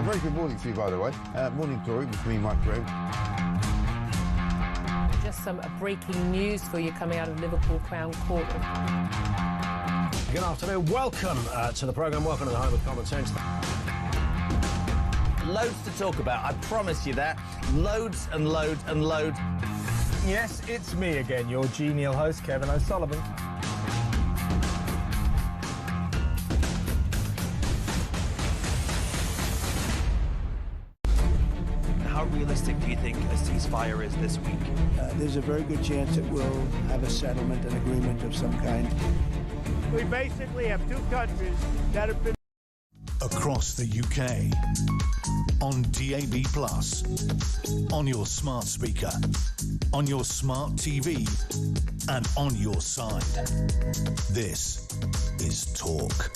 Very good morning to you, by the way. Morning, Glory, with me, Mike Graham. Just some breaking news for you coming out of Liverpool Crown Court. Good afternoon. Welcome to the programme. Welcome to the home of common sense. Loads to talk about, I promise you that. Loads and loads and loads. Yes, it's me again, your genial host, Kevin O'Sullivan. How realistic do you think a ceasefire is this week? There's a very good chance that we'll have a settlement, an agreement of some kind. We basically have two countries that have been... Across the UK, on DAB+, on your smart speaker, on your smart TV, and on your side. This is Talk.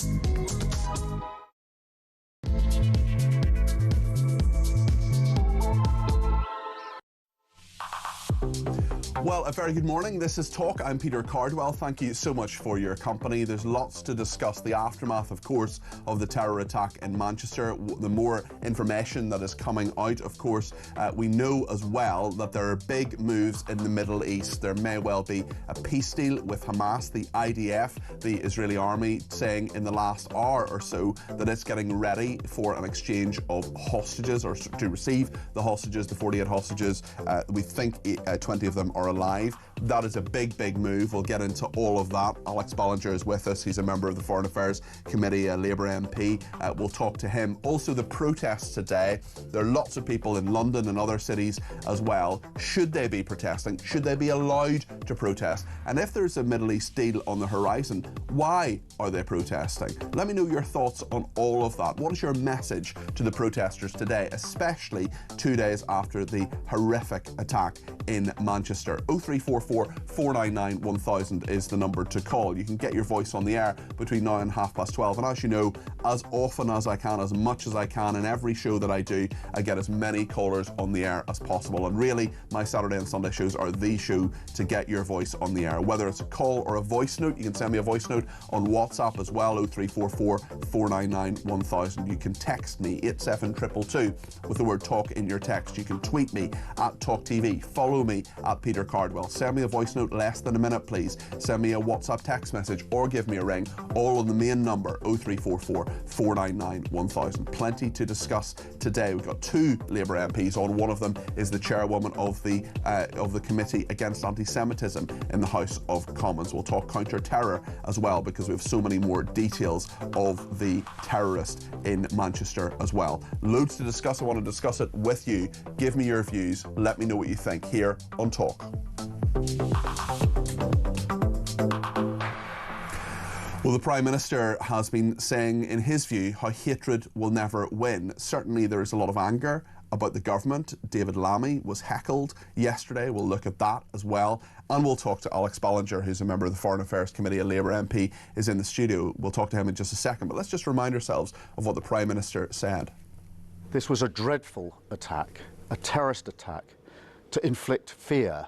Well, a very good morning. This is Talk. I'm Peter Cardwell. Thank you so much for your company. There's lots to discuss. The aftermath, of course, of the terror attack in Manchester. The more information that is coming out, of course, we know as well that there are big moves in the Middle East. There may well be a peace deal with Hamas. The IDF, the Israeli army, saying in the last hour or so that it's getting ready for an exchange of hostages, or to receive the hostages, the 48 hostages. We think 20 of them are alive. That is a big, big move. We'll get into all of that. Alex Bollinger is with us. He's a member of the Foreign Affairs Committee, a Labour MP. We'll talk to him. Also, the protests today. There are lots of people in London and other cities as well. Should they be protesting? Should they be allowed to protest? And if there's a Middle East deal on the horizon, why are they protesting? Let me know your thoughts on all of that. What is your message to the protesters today, especially 2 days after the horrific attack in Manchester? 0344 499 1000 is the number to call. You can get your voice on the air between now and 12:30. And as you know, as often as I can, as much as I can, in every show that I do, I get as many callers on the air as possible. And really, my Saturday and Sunday shows are the show to get your voice on the air. Whether it's a call or a voice note, you can send me a voice note on WhatsApp as well, 0344 499 1000. You can text me 87222 with the word talk in your text. You can tweet me at talkTV. Follow me at Peter Cardwell. Send me a voice note less than a minute, please. Send me a WhatsApp text message or give me a ring, all on the main number 0344 499 1000. Plenty to discuss today. We've got two Labour MPs on. One of them is the chairwoman of the Committee Against Anti-Semitism in the House of Commons. We'll talk counter-terror as well, because we have so many more details of the terrorist in Manchester as well. Loads to discuss. I want to discuss it with you. Give me your views. Let me know what you think here on Talk. Well, the Prime Minister has been saying, in his view, how hatred will never win. Certainly there is a lot of anger about the government. David Lammy was heckled yesterday. We'll look at that as well. And we'll talk to Alex Ballinger, who's a member of the Foreign Affairs Committee, a Labour MP, is in the studio. We'll talk to him in just a second. But let's just remind ourselves of what the Prime Minister said. This was a dreadful attack, a terrorist attack, to inflict fear,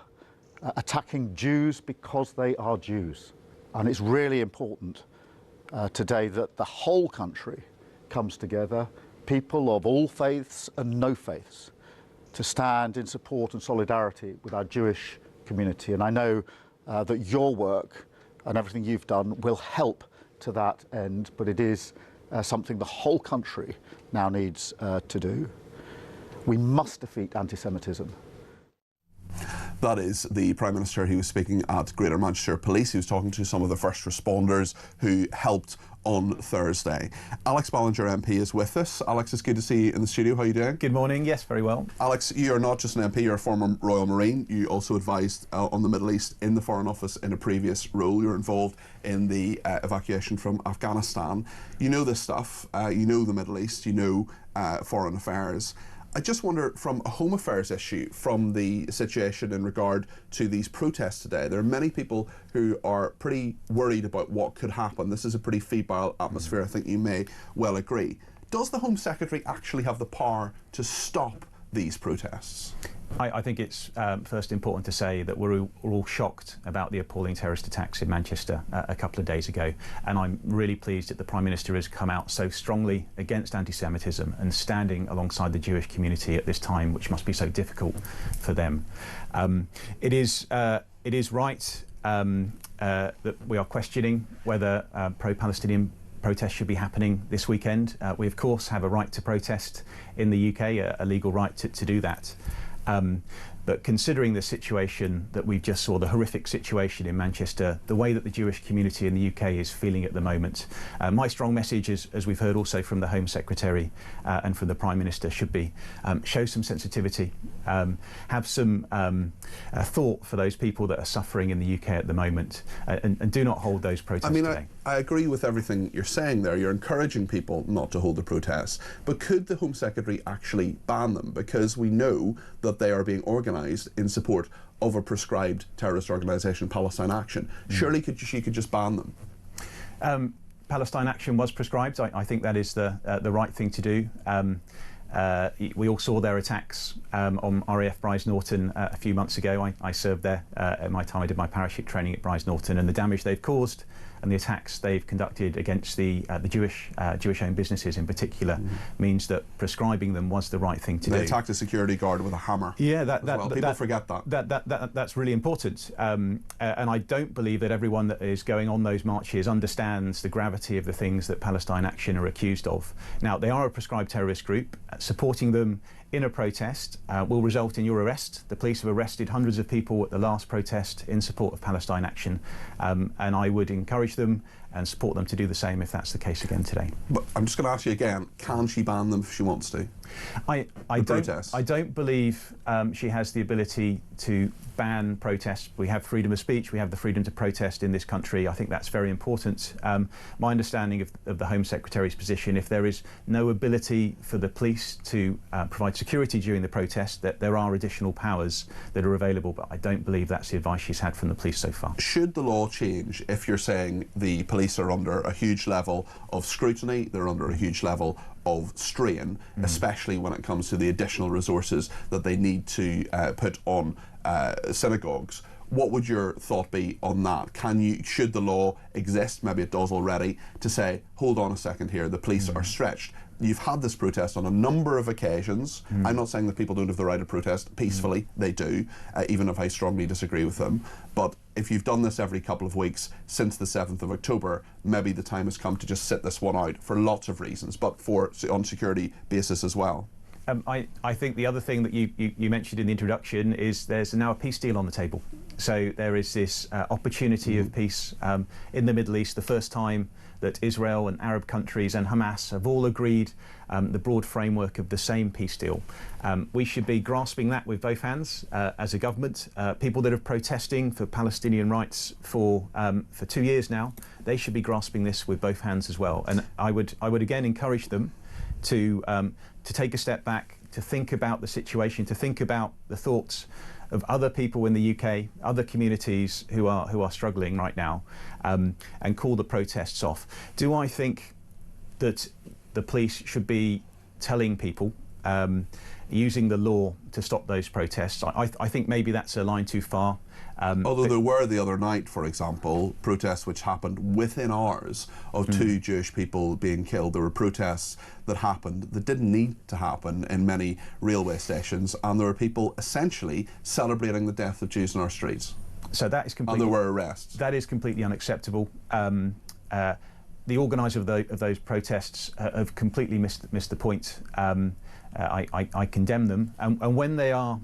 attacking Jews because they are Jews. And it's really important today that the whole country comes together, people of all faiths and no faiths, to stand in support and solidarity with our Jewish community. And I know that your work and everything you've done will help to that end, but it is something the whole country now needs to do. We must defeat anti-Semitism. That is the Prime Minister. He was speaking at Greater Manchester Police. He was talking to some of the first responders who helped on Thursday. Alex Ballinger MP is with us. Alex, it's good to see you in the studio. How are you doing? Good morning. Yes, very well. Alex, you are not just an MP, you're a former Royal Marine. You also advised on the Middle East in the Foreign Office in a previous role. You were involved in the evacuation from Afghanistan. You know this stuff. You know the Middle East. You know foreign affairs. I just wonder, from a home affairs issue, from the situation in regard to these protests today, there are many people who are pretty worried about what could happen. This is a pretty febrile atmosphere, I think you may well agree. Does the Home Secretary actually have the power to stop these protests? I think it's first important to say that we're all shocked about the appalling terrorist attacks in Manchester a couple of days ago, and I'm really pleased that the Prime Minister has come out so strongly against anti-Semitism and standing alongside the Jewish community at this time, which must be so difficult for them. It is right that we are questioning whether pro-Palestinian protests should be happening this weekend. We of course have a right to protest in the UK, a legal right to do that. But considering the situation that we just saw, the horrific situation in Manchester, the way that the Jewish community in the UK is feeling at the moment, my strong message, as we've heard also from the Home Secretary and from the Prime Minister, should be show some sensitivity, have some thought for those people that are suffering in the UK at the moment, and do not hold those protests today. I agree with everything you're saying there. You're encouraging people not to hold the protests, but could the Home Secretary actually ban them? Because we know that they are being organised in support of a prescribed terrorist organisation, Palestine Action. Surely she could just ban them? Palestine Action was prescribed. I think that is the right thing to do. We all saw their attacks on RAF Bryce Norton a few months ago. I served there at my time. I did my parachute training at Bryce Norton, and the damage they've caused and the attacks they've conducted against the Jewish-owned businesses in particular means that prescribing them was the right thing to do. They attacked a security guard with a hammer. Yeah, people forget that. That's really important, and I don't believe that everyone that is going on those marches understands the gravity of the things that Palestine Action are accused of. Now, they are a prescribed terrorist group. Supporting them in a protest will result in your arrest. The police have arrested hundreds of people at the last protest in support of Palestine Action, and I would encourage them and support them to do the same if that's the case again today. But I'm just going to ask you again, can she ban them if she wants to? I don't believe she has the ability to ban protests. We have freedom of speech, we have the freedom to protest in this country. I think that's very important. My understanding of the Home Secretary's position, if there is no ability for the police to provide security during the protest, that there are additional powers that are available, but I don't believe that's the advice she's had from the police so far. Should the law change if you're saying the police are under a huge level of scrutiny, they're under a huge level of strain, especially when it comes to the additional resources that they need to put on synagogues? What would your thought be on that? Should the law exist, maybe it does already, to say, hold on a second here, the police are stretched? You've had this protest on a number of occasions. I'm not saying that people don't have the right to protest peacefully. They do, even if I strongly disagree with them. But if you've done this every couple of weeks since the 7th of October, maybe the time has come to just sit this one out for lots of reasons, but on security basis as well. I think the other thing that you mentioned in the introduction is there's now a peace deal on the table. So there is this opportunity of peace in the Middle East, the first time that Israel and Arab countries and Hamas have all agreed the broad framework of the same peace deal. We should be grasping that with both hands as a government. People that are protesting for Palestinian rights for 2 years now, they should be grasping this with both hands as well. And I would again encourage them to take a step back, to think about the situation, to think about the thoughts of other people in the UK, other communities who are struggling right now, and call the protests off. Do I think that the police should be telling people, using the law to stop those protests? I think maybe that's a line too far. Although there were the other night, for example, protests which happened within hours of two Jewish people being killed. There were protests that happened that didn't need to happen in many railway stations, and there were people essentially celebrating the death of Jews in our streets. So that is completely... And there were arrests. That is completely unacceptable. The organisers of those protests have completely missed the point. I condemn them, and when they are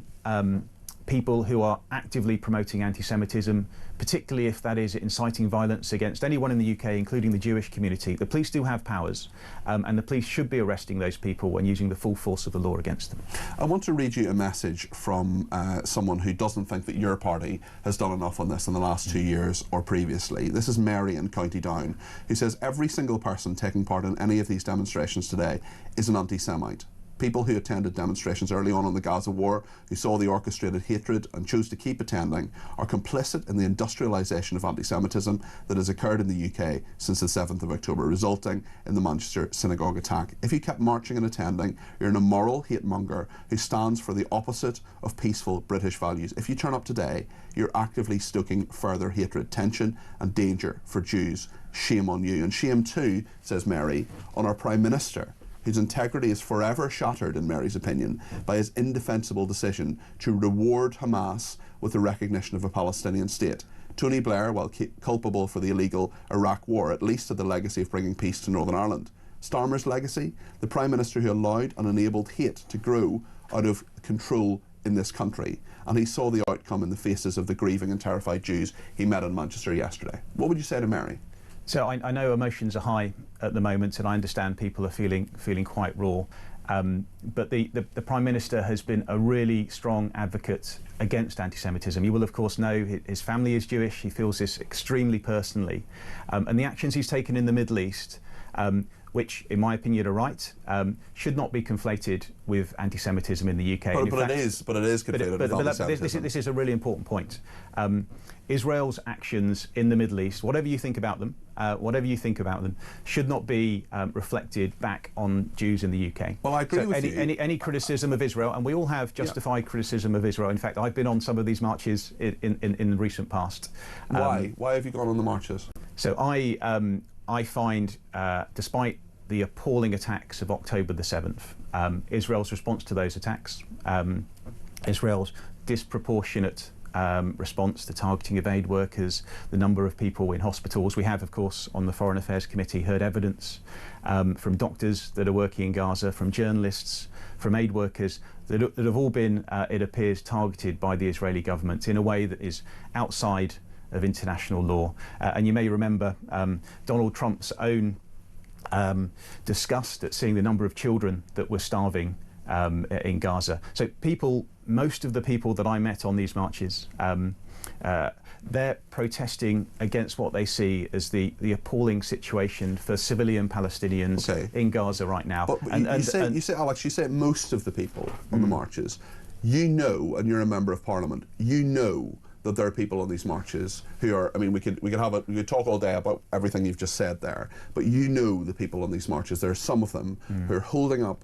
people who are actively promoting anti-Semitism, particularly if that is inciting violence against anyone in the UK, including the Jewish community, the police do have powers, and the police should be arresting those people and using the full force of the law against them. I want to read you a message from someone who doesn't think that your party has done enough on this in the last 2 years or previously. This is Mary in County Down, who says every single person taking part in any of these demonstrations today is an anti-Semite. People who attended demonstrations early on in the Gaza war, who saw the orchestrated hatred and chose to keep attending, are complicit in the industrialisation of anti-Semitism that has occurred in the UK since the 7th of October, resulting in the Manchester synagogue attack. If you kept marching and attending, you're an immoral hate monger who stands for the opposite of peaceful British values. If you turn up today, you're actively stoking further hatred, tension and danger for Jews. Shame on you. And shame too, says Mary, on our Prime Minister, whose integrity is forever shattered, in Mary's opinion, by his indefensible decision to reward Hamas with the recognition of a Palestinian state. Tony Blair, while culpable for the illegal Iraq war, at least had the legacy of bringing peace to Northern Ireland. Starmer's legacy? The Prime Minister who allowed and enabled hate to grow out of control in this country. And he saw the outcome in the faces of the grieving and terrified Jews he met in Manchester yesterday. What would you say to Mary? So I know emotions are high at the moment, and I understand people are feeling quite raw. But the Prime Minister has been a really strong advocate against anti-Semitism. You will, of course, know his family is Jewish. He feels this extremely personally. And the actions he's taken in the Middle East, which, in my opinion, are right, should not be conflated with anti-Semitism in the UK. But it is conflated with anti-Semitism. This is a really important point. Israel's actions in the Middle East, whatever you think about them, should not be reflected back on Jews in the UK. Well, I agree with you. Any criticism of Israel, and we all have justified criticism of Israel. In fact, I've been on some of these marches in the recent past. Why? Why have you gone on the marches? So I find, despite the appalling attacks of October the 7th, Israel's response to those attacks, Israel's disproportionate response to targeting of aid workers, the number of people in hospitals. We have, of course, on the Foreign Affairs Committee heard evidence from doctors that are working in Gaza, from journalists, from aid workers that have all been, it appears, targeted by the Israeli government in a way that is outside of international law. And you may remember Donald Trump's own disgust at seeing the number of children that were starving in Gaza. So most of the people that I met on these marches, they're protesting against what they see as the appalling situation for civilian Palestinians in Gaza right now. But you say, Alex, you say most of the people on the marches. You know, and you're a member of Parliament, you know that there are people on these marches who are, I mean, we could talk all day about everything you've just said there, but you know the people on these marches. There are some of them who are holding up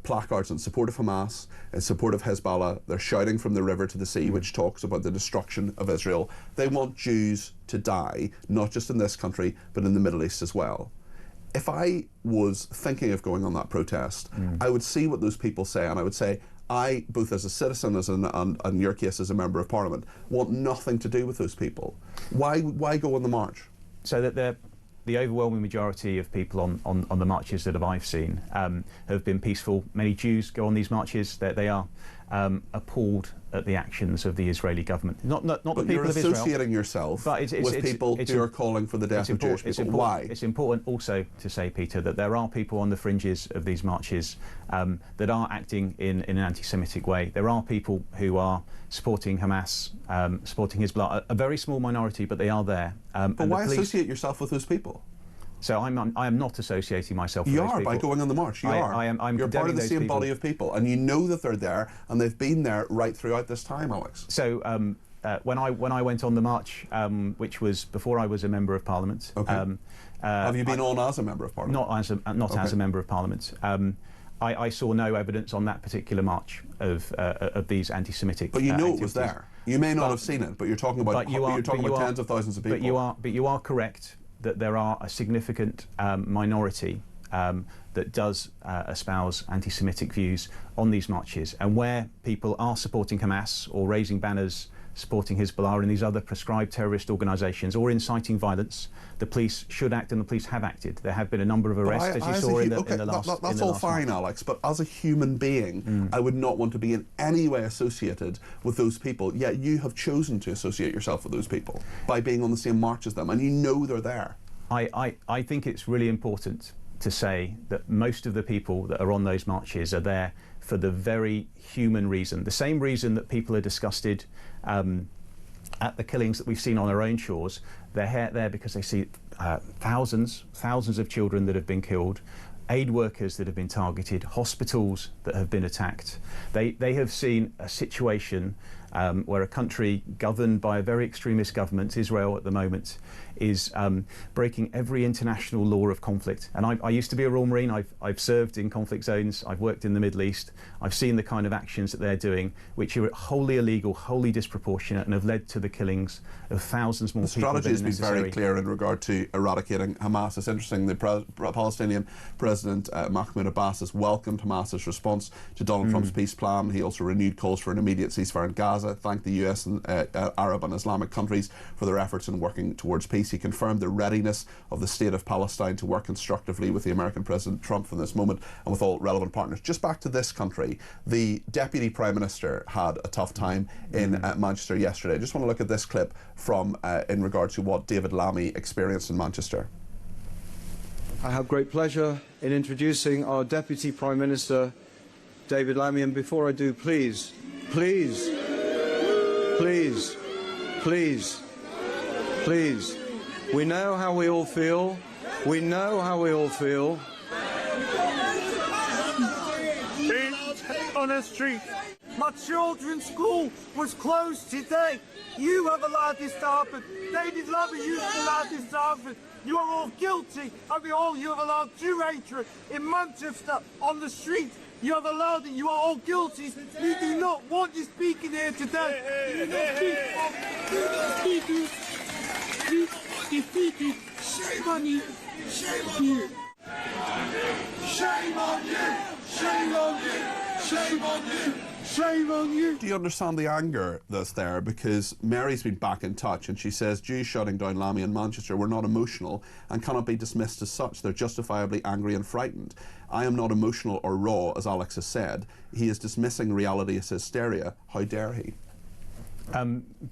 placards in support of Hamas, in support of Hezbollah. They're shouting from the river to the sea, which talks about the destruction of Israel. They want Jews to die, not just in this country, but in the Middle East as well. If I was thinking of going on that protest, I would see what those people say, and I would say, I, both as a citizen and in your case as a member of Parliament, want nothing to do with those people. Why go on the march? So that the overwhelming majority of people on the marches that I've seen have been peaceful. Many Jews go on these marches. They are appalled at the actions of the Israeli government. Not the people of Israel. But you're associating yourself with people who are calling for the death of Jewish people. Why? It's important also to say, Peter, that there are people on the fringes of these marches that are acting in an anti-Semitic way. There are people who are supporting Hamas, supporting Hezbollah. A very small minority, but they are there. But why associate yourself with those people? So I am not associating myself with You those are, people. by going on the march. I'm You're part of the same body of people, and you know that they're there, and they've been there right throughout this time, Alex. So when I went on the march, which was before I was a member of Parliament. Okay. Have you been on as a member of Parliament? Not as a member of Parliament. I saw no evidence on that particular march of these anti-Semitic. But you know activities. it was there. You may not have seen it, but you're talking about tens of thousands of people. But you are correct that there are a significant minority that does espouse anti-Semitic views on these marches, and where people are supporting Hamas or raising banners supporting Hezbollah and these other prescribed terrorist organisations, or inciting violence, the police should act, and the police have acted. There have been a number of arrests, as you saw in the last. That's all fine, Alex, but as a human being, I would not want to be in any way associated with those people, yet you have chosen to associate yourself with those people by being on the same march as them, and you know they're there. I think it's really important to say that most of the people that are on those marches are there for the very human reason, the same reason that people are disgusted at the killings that we've seen on our own shores. They're there because they see thousands of children that have been killed, aid workers that have been targeted, hospitals that have been attacked. They have seen a situation where a country governed by a very extremist government, Israel at the moment, is breaking every international law of conflict. And I used to be a Royal Marine. I've served in conflict zones. I've worked in the Middle East. I've seen the kind of actions that they're doing, which are wholly illegal, wholly disproportionate, and have led to the killings of thousands more people than necessary. The strategy has been very clear in regard to eradicating Hamas. It's interesting, the Palestinian President Mahmoud Abbas has welcomed Hamas's response to Donald Trump's peace plan. He also renewed calls for an immediate ceasefire in Gaza, thanked the US and Arab and Islamic countries for their efforts in working towards peace. He confirmed the readiness of the state of Palestine to work constructively with the American President Trump from this moment and with all relevant partners. Just back to this country, the Deputy Prime Minister had a tough time in Manchester yesterday. I just want to look at this clip from in regard to what David Lammy experienced in Manchester. I have great pleasure in introducing our Deputy Prime Minister, David Lammy, and before I do, please, we know how we all feel. We know how we all feel. On the street. My children's school was closed today. You have allowed this to happen. David Lammy, you have allowed this to happen. You are all guilty of it all. You have allowed Jew hatred in Manchester on the street. You have allowed it. You are all guilty. We do not want you speaking here today. You do not speak. Defeated. Shame on you. Shame on you. Shame on you. Shame on you. Shame on you. Shame on you. Do you understand the anger that's there? Because Mary's been back in touch and she says Jews shutting down Lammy in Manchester were not emotional and cannot be dismissed as such. They're justifiably angry and frightened. I am not emotional or raw, as Alex has said. He is dismissing reality as hysteria. How dare he?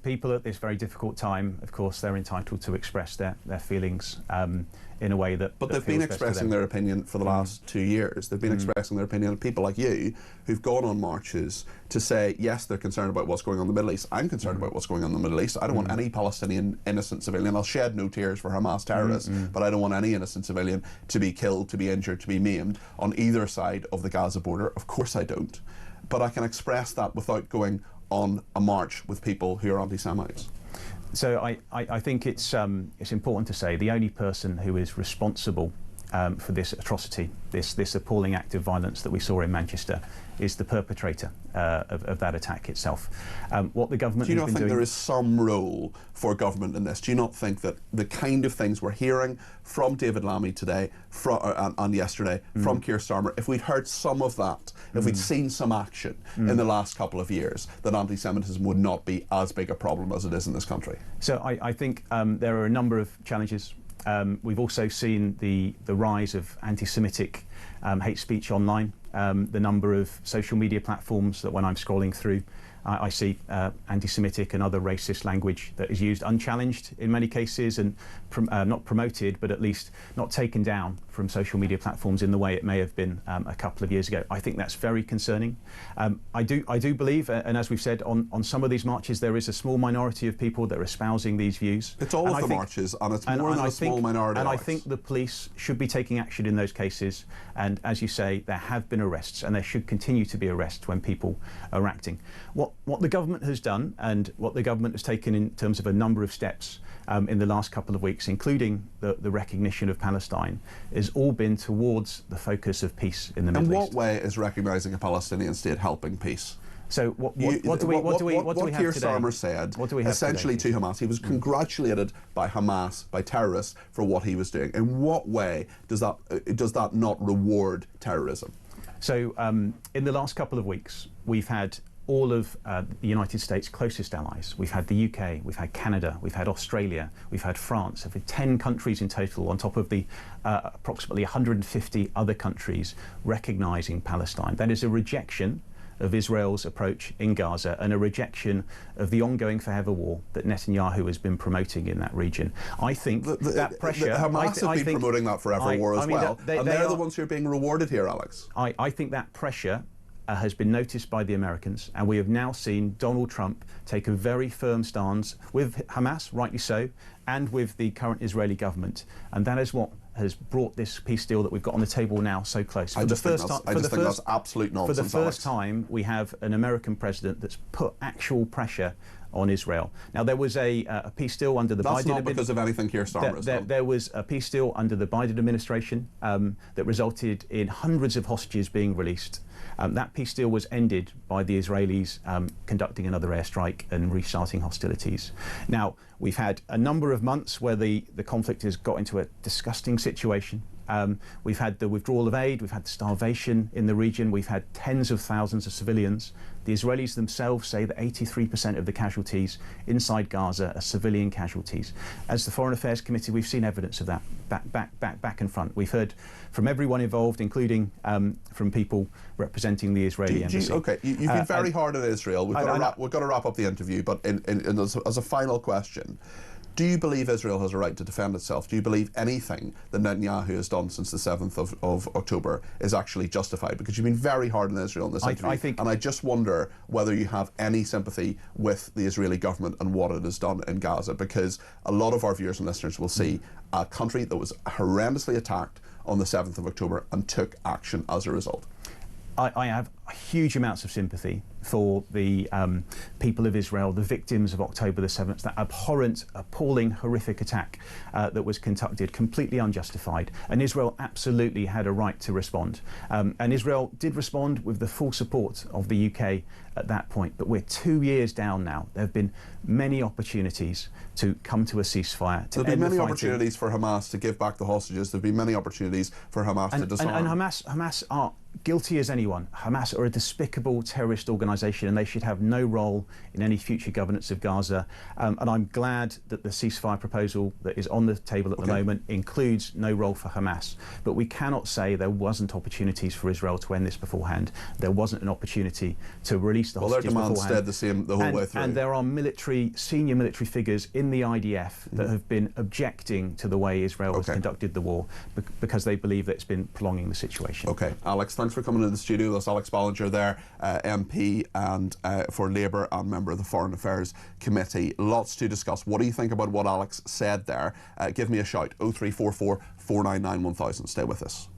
People at this very difficult time, of course, they're entitled to express their feelings in a way that. But they've been expressing their opinion for the last 2 years. They've been expressing their opinion. People like you, who've gone on marches to say, yes, they're concerned about what's going on in the Middle East. I'm concerned about what's going on in the Middle East. I don't want any Palestinian innocent civilian. I'll shed no tears for Hamas terrorists, but I don't want any innocent civilian to be killed, to be injured, to be maimed on either side of the Gaza border. Of course I don't. But I can express that without going on a march with people who are anti-Semites. So I think it's important to say the only person who is responsible for this atrocity, this appalling act of violence that we saw in Manchester, is the perpetrator of that attack itself. What the government Do you has not been think doing, there is some role for government in this? Do you not think that the kind of things we're hearing from David Lammy today and yesterday, from Keir Starmer, if we'd heard some of that, if we'd seen some action in the last couple of years, that anti-Semitism would not be as big a problem as it is in this country? So I think there are a number of challenges. We've also seen the rise of anti-Semitic hate speech online. The number of social media platforms that when I'm scrolling through I see anti-Semitic and other racist language that is used unchallenged in many cases and not promoted, but at least not taken down from social media platforms in the way it may have been a couple of years ago. I think that's very concerning. I do believe, and as we've said, on some of these marches there is a small minority of people that are espousing these views. It's all of the marches, and it's more than a small minority. And I think the police should be taking action in those cases. And as you say, there have been arrests, and there should continue to be arrests when people are acting. What the government has done, and what the government has taken in terms of a number of steps in the last couple of weeks, including the recognition of Palestine, has all been towards the focus of peace in the Middle East. In what way is recognising a Palestinian state helping peace? So what do we have today? What Keir Starmer said, essentially to Hamas, he was congratulated by Hamas, by terrorists, for what he was doing. In what way does that not reward terrorism? So in the last couple of weeks, we've had all of the United States' closest allies. We've had the UK, we've had Canada, we've had Australia, we've had France. We've had 10 countries in total, on top of the approximately 150 other countries recognising Palestine. That is a rejection of Israel's approach in Gaza and a rejection of the ongoing forever war that Netanyahu has been promoting in that region. I think that pressure... Hamas have been promoting that forever war as well, and they're the ones who are being rewarded here, Alex. I think that pressure has been noticed by the Americans, and we have now seen Donald Trump take a very firm stance with Hamas, rightly so, and with the current Israeli government, and that is what has brought this peace deal that we've got on the table now so close. I just think that's absolute nonsense. For the first time, we have an American president that's put actual pressure on Israel. Now, there was a peace deal under the Biden administration. That's not because of anything Keir Starmer has done. There was a peace deal under the Biden administration that resulted in hundreds of hostages being released. That peace deal was ended by the Israelis conducting another airstrike and restarting hostilities. Now, we've had a number of months where the conflict has got into a disgusting situation. We've had the withdrawal of aid, we've had starvation in the region, we've had tens of thousands of civilians. The Israelis themselves say that 83% of the casualties inside Gaza are civilian casualties. As the Foreign Affairs Committee, we've seen evidence of that back and front. We've heard from everyone involved, including from people representing the Israeli embassy. Okay, you've been very hard on Israel. We've got to wrap up the interview, but as a final question, do you believe Israel has a right to defend itself? Do you believe anything that Netanyahu has done since the 7th of October is actually justified? Because you've been very hard on Israel in this interview, and I just wonder whether you have any sympathy with the Israeli government and what it has done in Gaza, because a lot of our viewers and listeners will see a country that was horrendously attacked on the 7th of October and took action as a result. I have huge amounts of sympathy for the people of Israel, the victims of October the 7th, that abhorrent, appalling, horrific attack that was conducted, completely unjustified. And Israel absolutely had a right to respond. And Israel did respond with the full support of the UK at that point. But we're 2 years down now. There have been many opportunities to come to a ceasefire. There have been many opportunities for Hamas to give back the hostages. There have been many opportunities for Hamas to disarm. And Hamas are guilty as anyone. Hamas are a despicable terrorist organisation, and they should have no role in any future governance of Gaza. And I'm glad that the ceasefire proposal that is on the table at the moment includes no role for Hamas. But we cannot say there wasn't opportunities for Israel to end this beforehand. There wasn't an opportunity to release the hostages beforehand. Their demands stayed the whole way through. And there are senior military figures in the IDF that have been objecting to the way Israel has conducted the war because they believe that it's been prolonging the situation. Okay, Alex, thanks for coming into the studio. That's Alex Ballinger there, MP and for Labour and member of the Foreign Affairs Committee. Lots to discuss. What do you think about what Alex said there? Give me a shout, 0344 499 1000. Stay with us.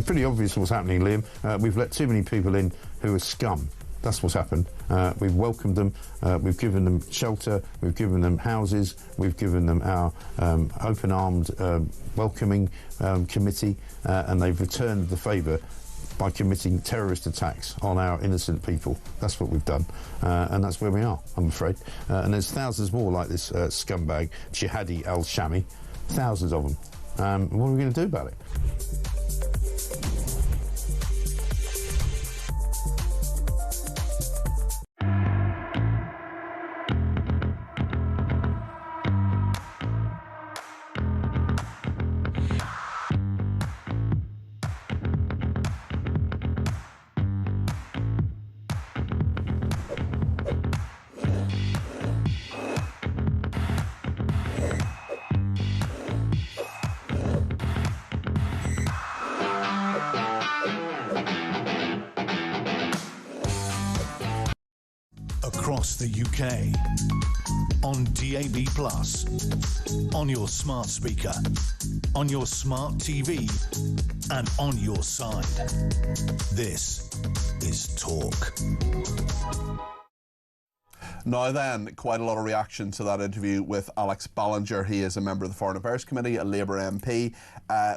pretty obvious what's happening, Liam. We've let too many people in who are scum. That's what's happened. We've welcomed them, we've given them shelter, we've given them houses, we've given them our open-armed welcoming committee, and they've returned the favour by committing terrorist attacks on our innocent people. That's what we've done, and that's where we are, I'm afraid. And there's thousands more like this scumbag, Jihadi al-Shami, thousands of them. What are we going to do about it? Across the UK, on DAB+, on your smart speaker, on your smart TV, and on your side. This is Talk. Now then, quite a lot of reaction to that interview with Alex Ballinger. He is a member of the Foreign Affairs Committee, a Labour MP.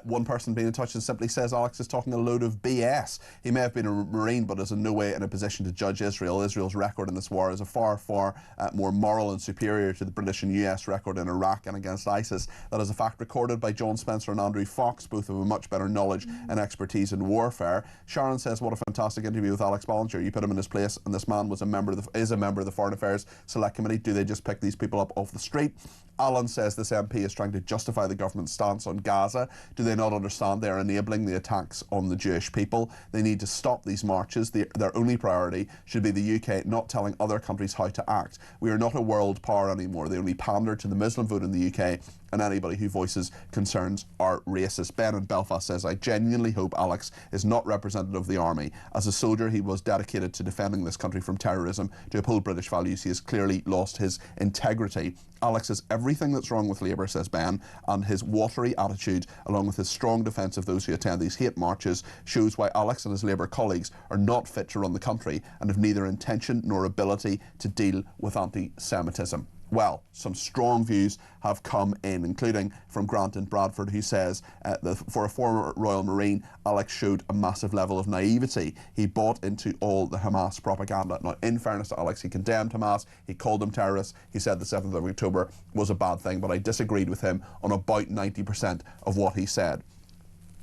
One person being in touch and simply says Alex is talking a load of BS. He may have been a Marine, but is in no way in a position to judge Israel. Israel's record in this war is a far, far more moral and superior to the British and US record in Iraq and against ISIS. That is a fact recorded by John Spencer and Andrew Fox, both of a much better knowledge and expertise in warfare. Sharon says, what a fantastic interview with Alex Ballinger. You put him in his place, and this man was is a member of the Foreign Affairs Select Committee. Do they just pick these people up off the street? Alan says this MP is trying to justify the government's stance on Gaza. Do they not understand they are enabling the attacks on the Jewish people? They need to stop these marches. Their only priority should be the UK not telling other countries how to act. We are not a world power anymore. They only pander to the Muslim vote in the UK, and anybody who voices concerns are racist. Ben in Belfast says, I genuinely hope Alex is not representative of the army. As a soldier, he was dedicated to defending this country from terrorism, to uphold British values. He has clearly lost his integrity. Alex is everything that's wrong with Labour, says Ben, and his watery attitude, along with his strong defence of those who attend these hate marches, shows why Alex and his Labour colleagues are not fit to run the country and have neither intention nor ability to deal with anti-Semitism. Well, some strong views have come in, including from Grant in Bradford, who says that for a former Royal Marine, Alex showed a massive level of naivety. He bought into all the Hamas propaganda. Now, in fairness to Alex, he condemned Hamas, he called them terrorists, he said the 7th of October was a bad thing, but I disagreed with him on about 90% of what he said.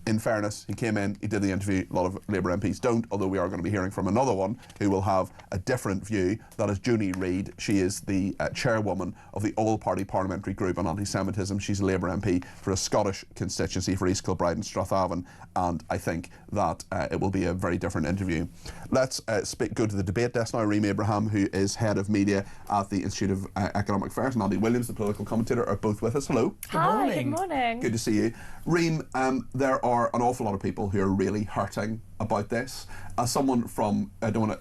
In fairness, he came in, he did the interview. A lot of Labour MPs don't, although we are going to be hearing from another one who will have a different view. That is Juni Reid. She is the chairwoman of the All-Party Parliamentary Group on Anti-Semitism. She's a Labour MP for a Scottish constituency for East Kilbride and Strathaven, and I think that it will be a very different interview. Let's go to the debate desk now. Reem Abraham, who is head of media at the Institute of Economic Affairs, and Andy Williams, the political commentator, are both with us. Hello. Hi, good morning. Good to see you. Reem, there are an awful lot of people who are really hurting about this. As someone from,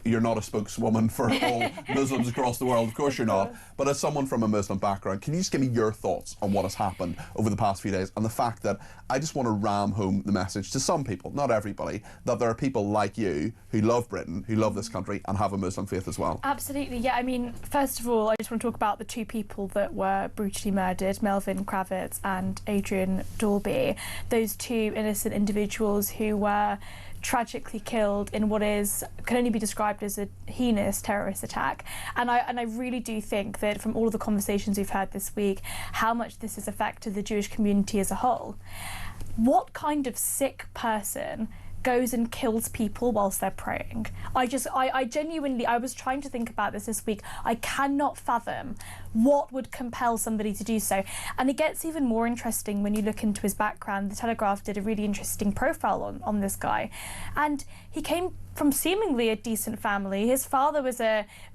you're not a spokeswoman for all Muslims across the world, of course you're not, but as someone from a Muslim background, can you just give me your thoughts on what has happened over the past few days and the fact that I just want to ram home the message to some people, not everybody, that there are people like you who love Britain, who love this country and have a Muslim faith as well? Absolutely, yeah. I mean, first of all, I just want to talk about the two people that were brutally murdered, Melvin Kravitz and Adrian Dalby. Those two innocent individuals who were tragically killed in what can only be described as a heinous terrorist attack. And I really do think that from all of the conversations we've had this week, how much this has affected the Jewish community as a whole. What kind of sick person goes and kills people whilst they're praying? I genuinely, I was trying to think about this week. I cannot fathom what would compel somebody to do so. And it gets even more interesting when you look into his background. The Telegraph did a really interesting profile on this guy. And he came from seemingly a decent family. His father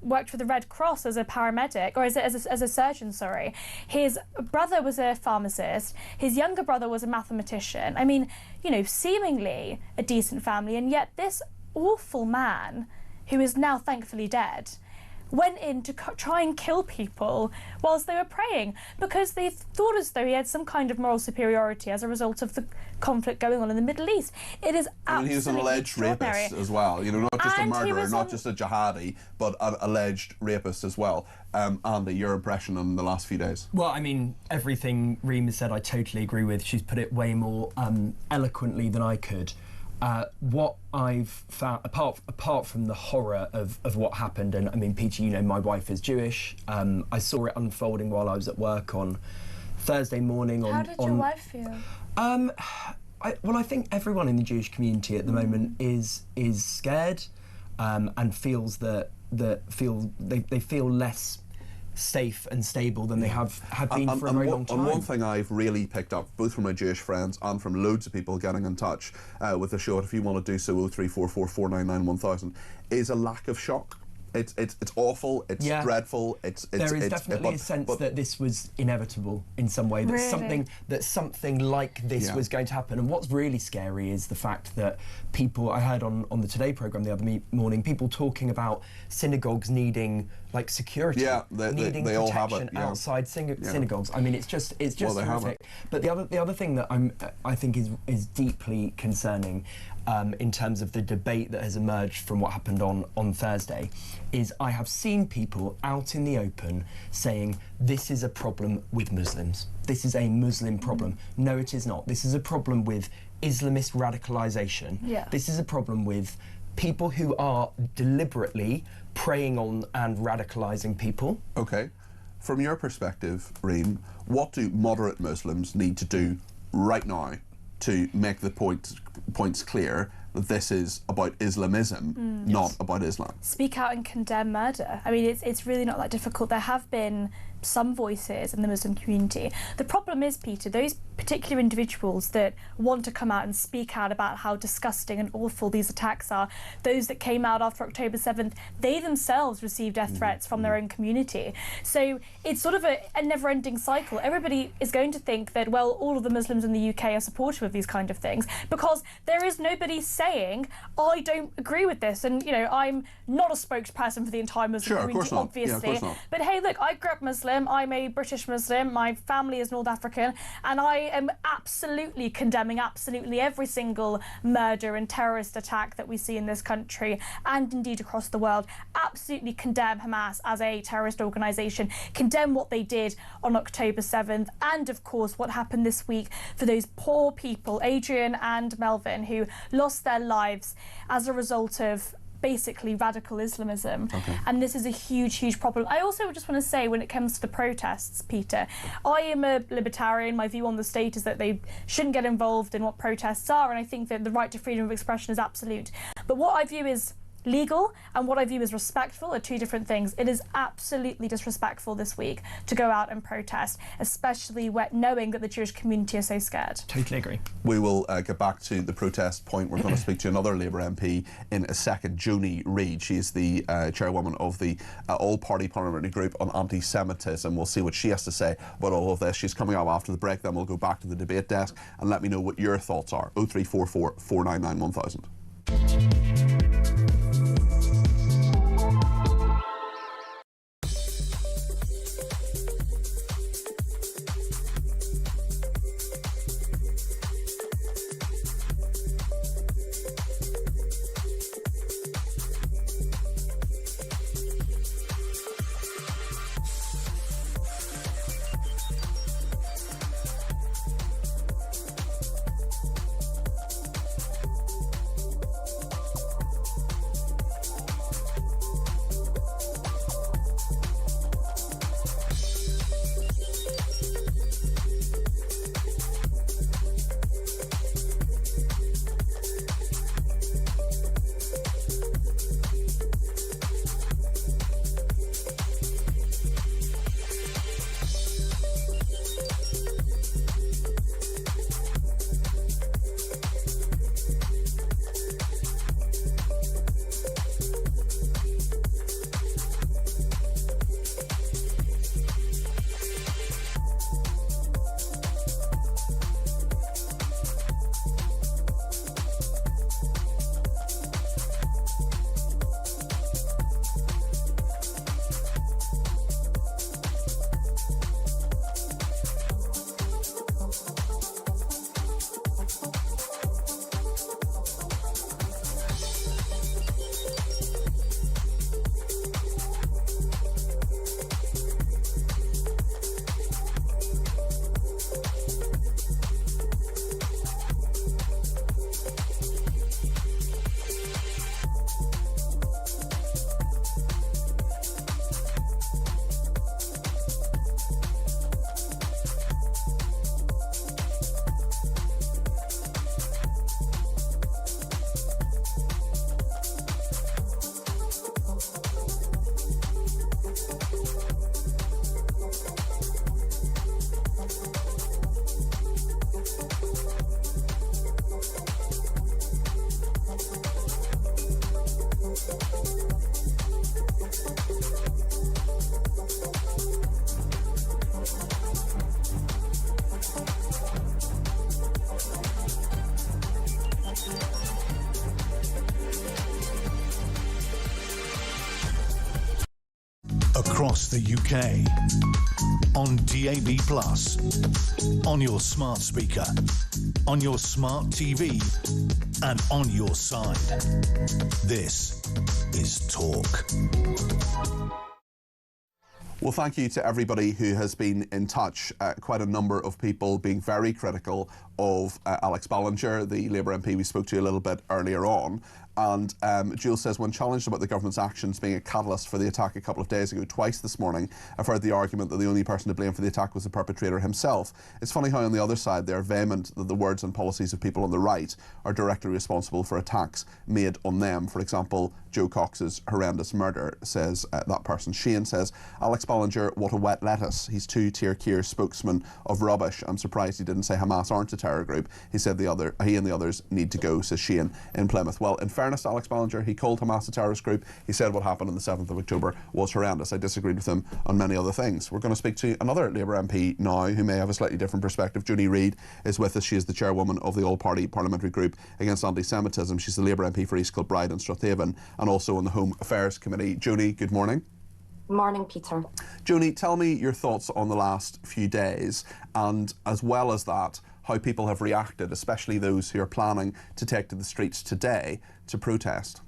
worked for the Red Cross as a paramedic, or as a surgeon, sorry. His brother was a pharmacist. His younger brother was a mathematician. I mean, seemingly a decent family, and yet this awful man, who is now thankfully dead, went in to try and kill people whilst they were praying because they thought as though he had some kind of moral superiority as a result of the conflict going on in the Middle East. It is absolutely he was an alleged rapist as well, you know, not just a murderer, not just a jihadi, but an alleged rapist as well. Andy, your impression on the last few days? Well, I mean, everything Reem has said I totally agree with. She's put it way more eloquently than I could. What I've found, apart from the horror of what happened, and I mean, Peter, you know, my wife is Jewish. I saw it unfolding while I was at work on Thursday morning. How did your wife feel? I think everyone in the Jewish community at the moment is scared and feels that they feel less safe and stable than they have been for a very long time. And one thing I've really picked up, both from my Jewish friends and from loads of people getting in touch with the show, if you want to do so, 0344 499 1000, is a lack of shock. It's awful, it's dreadful, there is definitely a sense that this was inevitable in some way, that something like this was going to happen. And what's really scary is the fact that people, I heard on the Today programme the other morning, people talking about synagogues needing like security, needing they protection all have it, outside synagogues. I mean, it's just horrific. But the other thing that I think is deeply concerning in terms of the debate that has emerged from what happened on Thursday is I have seen people out in the open saying this is a problem with Muslims. This is a Muslim problem. No, it is not. This is a problem with Islamist radicalisation. Yeah. This is a problem with people who are deliberately preying on and radicalising people. Okay. From your perspective, Reem, what do moderate Muslims need to do right now to make the points clear that this is about Islamism, not about Islam? Speak out and condemn murder. I mean, it's really not that difficult. There have been some voices in the Muslim community. The problem is, Peter, those particular individuals that want to come out and speak out about how disgusting and awful these attacks are, those that came out after October 7th, they themselves received death threats from their own community. So it's sort of a never-ending cycle. Everybody is going to think that, well, all of the Muslims in the UK are supportive of these kind of things because there is nobody saying, I don't agree with this. And, you know, I'm not a spokesperson for the entire Muslim community, obviously. But hey, look, I grew up Muslim. I'm a British Muslim, my family is North African, and I am absolutely condemning absolutely every single murder and terrorist attack that we see in this country and indeed across the world. Absolutely condemn Hamas as a terrorist organisation, condemn what they did on October 7th, and of course what happened this week for those poor people, Adrian and Melvin, who lost their lives as a result of basically radical Islamism. And this is a huge problem. I also just want to say, when it comes to the protests, Peter, I am a libertarian. My view on the state is that they shouldn't get involved in what protests are, and I think that the right to freedom of expression is absolute. But what I view is legal and what I view as respectful are two different things. It is absolutely disrespectful this week to go out and protest, especially knowing that the Jewish community is so scared. Totally agree. We will get back to the protest point. We're going to speak to another Labour MP in a second, Joni Reid. She is the chairwoman of the all-party parliamentary group on anti-Semitism. We'll see what she has to say about all of this. She's coming up after the break, then we'll go back to the debate desk and let me know what your thoughts are. 0344 499 1000. across the UK. On DAB+, on your smart speaker, on your smart TV, and on your side. This is Talk. Well, thank you to everybody who has been in touch. Quite a number of people being very critical of Alex Ballinger, the Labour MP we spoke to a little bit earlier on. And Jules says, when challenged about the government's actions being a catalyst for the attack a couple of days ago, twice this morning, I've heard the argument that the only person to blame for the attack was the perpetrator himself. It's funny how on the other side they're vehement that the words and policies of people on the right are directly responsible for attacks made on them. For example, Joe Cox's horrendous murder, says that person. Shane says, Alex Ballinger, what a wet lettuce. He's two-tier Keir spokesman of rubbish. I'm surprised he didn't say Hamas aren't a terror group. He said he and the others need to go, says Shane in Plymouth. Well, in fairness to Alex Ballinger, he called Hamas a terrorist group. He said what happened on the 7th of October was horrendous. I disagreed with him on many other things. We're going to speak to another Labour MP now who may have a slightly different perspective. Judy Reid is with us. She is the chairwoman of the All-Party Parliamentary Group Against Anti-Semitism. She's the Labour MP for East Kilbride and Strathaven and also on the Home Affairs Committee. Judy, good morning. Morning, Peter. Judy, tell me your thoughts on the last few days, and as well as that, how people have reacted, especially those who are planning to take to the streets today to protest.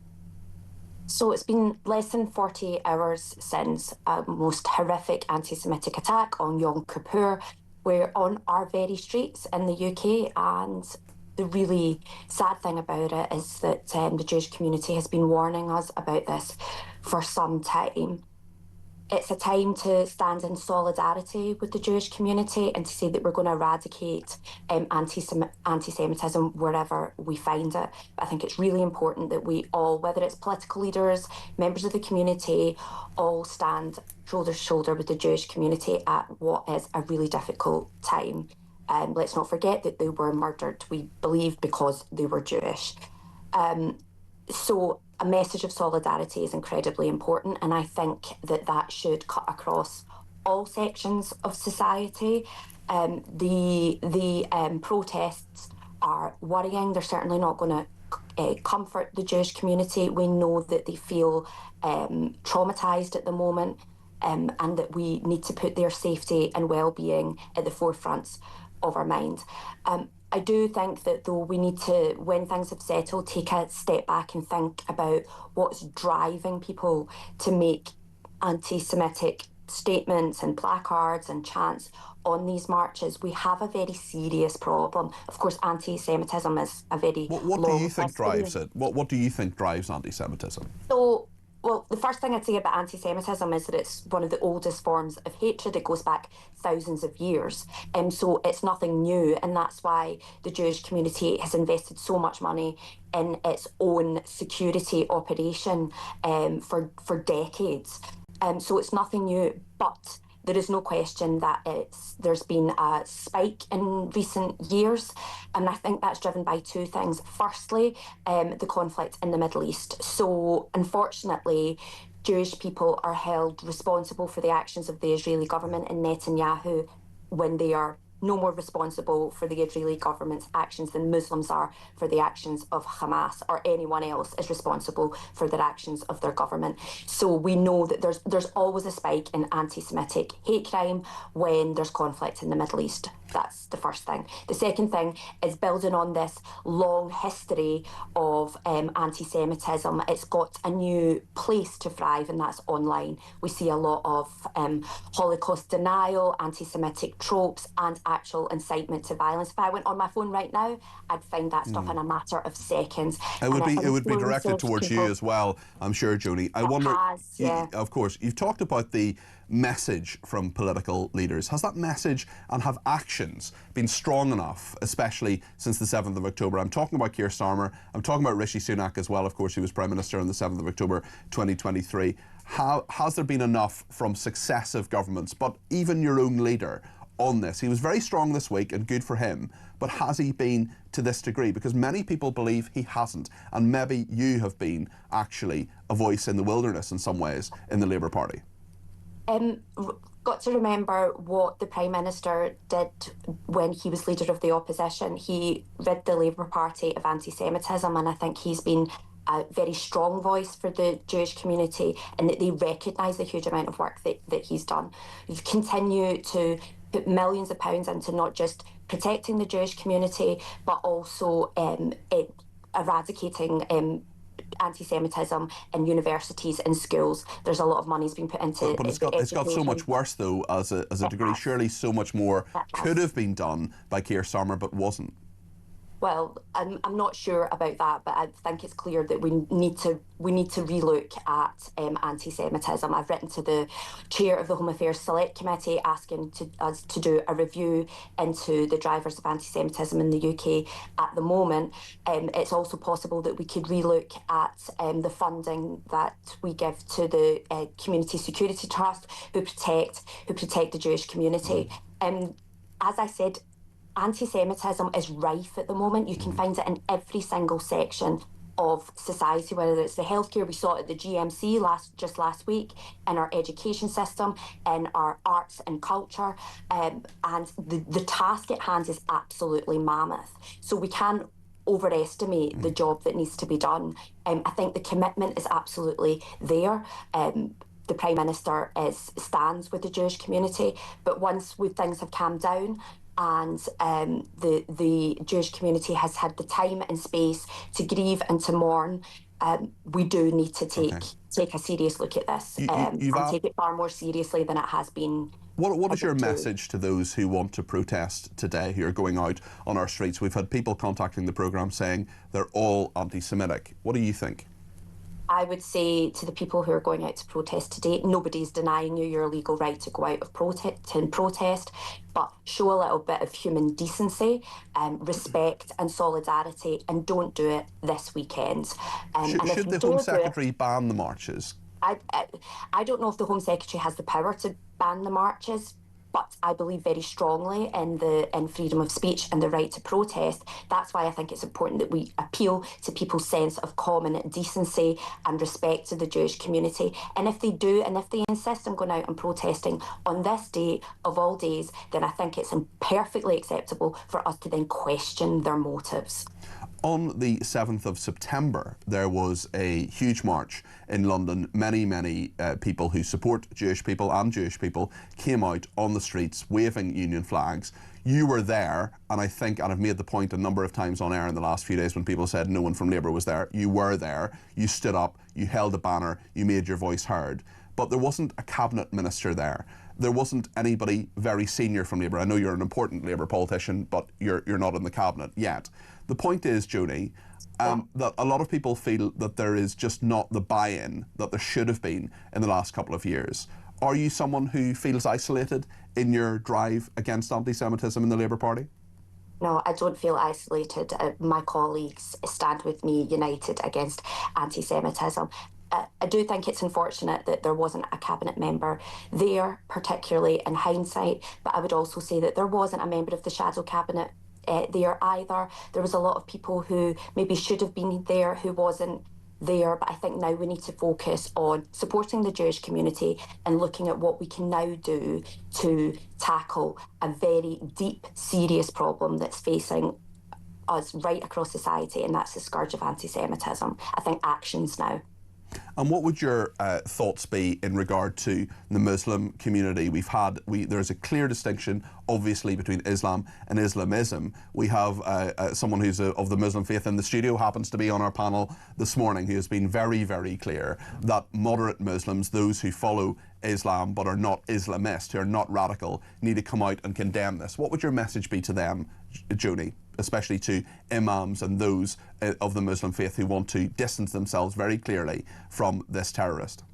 So it's been less than 48 hours since a most horrific anti-Semitic attack on Yom Kippur. We're on our very streets in the UK, and the really sad thing about it is that the Jewish community has been warning us about this for some time. It's a time to stand in solidarity with the Jewish community and to say that we're going to eradicate anti-Semitism wherever we find it. But I think it's really important that we all, whether it's political leaders, members of the community, all stand shoulder to shoulder with the Jewish community at what is a really difficult time. Let's not forget that they were murdered, we believe, because they were Jewish. So a message of solidarity is incredibly important, and I think that that should cut across all sections of society. The protests are worrying. They're certainly not going to comfort the Jewish community. We know that they feel traumatised at the moment, and that we need to put their safety and well-being at the forefront of our mind. I do think that, though, we need to, when things have settled, take a step back and think about what's driving people to make anti-Semitic statements and placards and chants on these marches. We have a very serious problem. Of course, anti-Semitism is a very What do you think drives it? What do you think drives anti-Semitism? So, well, the first thing I'd say about anti-Semitism is that it's one of the oldest forms of hatred. It goes back thousands of years. So it's nothing new. And that's why the Jewish community has invested so much money in its own security operation for decades. So it's nothing new. But there is no question that there's been a spike in recent years, and I think that's driven by two things. Firstly, the conflict in the Middle East. So, unfortunately, Jewish people are held responsible for the actions of the Israeli government and Netanyahu when they are no more responsible for the Israeli government's actions than Muslims are for the actions of Hamas, or anyone else is responsible for their actions of their government. So we know that there's always a spike in anti-Semitic hate crime when there's conflict in the Middle East. That's the first thing. The second thing is building on this long history of anti-Semitism. It's got a new place to thrive, and that's online. We see a lot of Holocaust denial, anti-Semitic tropes, and actual incitement to violence. If I went on my phone right now, I'd find that stuff in a matter of seconds. It would be directed towards you as well, I'm sure, Jodie. I wonder, of course, you've talked about the message from political leaders. Has that message and have actions been strong enough, especially since the 7th of October? I'm talking about Keir Starmer, I'm talking about Rishi Sunak as well, of course, he was Prime Minister on the 7th of October 2023. Has there been enough from successive governments, but even your own leader, on this? He was very strong this week and good for him, but has he been to this degree? Because many people believe he hasn't, and maybe you have been actually a voice in the wilderness in some ways in the Labour Party. Got to remember what the Prime Minister did when he was leader of the opposition. He rid the Labour Party of anti-Semitism, and I think he's been a very strong voice for the Jewish community, and that they recognise the huge amount of work that he's done. We've continued to put millions of pounds into not just protecting the Jewish community, but also eradicating anti-Semitism in universities and schools. There's a lot of money's been put into. But it's got so much worse though, as a degree. Surely so much more could have been done by Keir Starmer, but wasn't. Well, I'm not sure about that, but I think it's clear that we need to relook at anti-Semitism. I've written to the chair of the Home Affairs Select Committee asking us to do a review into the drivers of anti-Semitism in the UK at the moment. It's also possible that we could relook at the funding that we give to the Community Security Trust, who protect the Jewish community. As I said, anti-Semitism is rife at the moment. You can find it in every single section of society, whether it's the healthcare. We saw it at the GMC just last week, in our education system, in our arts and culture, and the task at hand is absolutely mammoth. So we can't overestimate the job that needs to be done. I think the commitment is absolutely there. The Prime Minister stands with the Jewish community, but once things have calmed down, and the Jewish community has had the time and space to grieve and to mourn, we do need to take a serious look at this and take it far more seriously than it has been. What is your message to those who want to protest today, who are going out on our streets? We've had people contacting the programme saying they're all anti-Semitic. What do you think? I would say to the people who are going out to protest today, nobody's denying you your legal right to go out and protest, but show a little bit of human decency, respect and solidarity, and don't do it this weekend. Should the Home Secretary ban the marches? I don't know if the Home Secretary has the power to ban the marches, but I believe very strongly in freedom of speech and the right to protest. That's why I think it's important that we appeal to people's sense of common decency and respect to the Jewish community. And if they do, and if they insist on going out and protesting on this day of all days, then I think it's perfectly acceptable for us to then question their motives. On the 7th of September, there was a huge march in London. Many people who support Jewish people and Jewish people came out on the streets waving union flags. You were there, and I think, and I've made the point a number of times on air in the last few days when people said no one from Labour was there, you were there, you stood up, you held a banner, you made your voice heard. But there wasn't a cabinet minister there. There wasn't anybody very senior from Labour. I know you're an important Labour politician, but you're not in the cabinet yet. The point is, Joni, that a lot of people feel that there is just not the buy-in that there should have been in the last couple of years. Are you someone who feels isolated in your drive against anti-Semitism in the Labour Party? No, I don't feel isolated. My colleagues stand with me, united against anti-Semitism. I do think it's unfortunate that there wasn't a cabinet member there, particularly in hindsight, but I would also say that there wasn't a member of the shadow cabinet there either. There was a lot of people who maybe should have been there who wasn't there, but I think now we need to focus on supporting the Jewish community and looking at what we can now do to tackle a very deep, serious problem that's facing us right across society, and that's the scourge of anti-Semitism. I think actions now. And what would your thoughts be in regard to the Muslim community? There's a clear distinction, obviously, between Islam and Islamism. We have someone who's of the Muslim faith in the studio, happens to be on our panel this morning, who has been very, very clear that moderate Muslims, those who follow Islam but are not Islamist, who are not radical, need to come out and condemn this. What would your message be to them, Joni, especially to imams and those of the Muslim faith who want to distance themselves very clearly from this terrorist?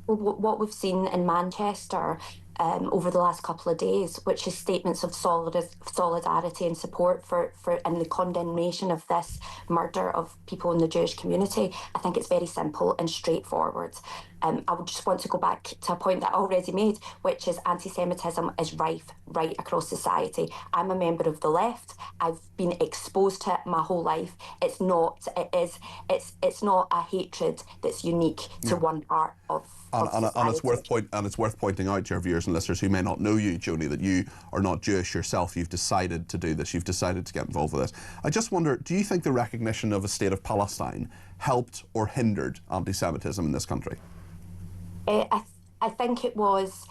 Well, what we've seen in Manchester over the last couple of days, which is statements of solidarity and support for and the condemnation of this murder of people in the Jewish community, I think it's very simple and straightforward. I would just want to go back to a point that I already made, which is anti-Semitism is rife right across society. I'm a member of the left. I've been exposed to it my whole life. It's not a hatred that's unique to one part of society. And it's worth pointing out to our viewers and listeners who may not know you, Joni, that you are not Jewish yourself. You've decided to do this. You've decided to get involved with this. I just wonder, do you think the recognition of a state of Palestine helped or hindered anti-Semitism in this country? I think it was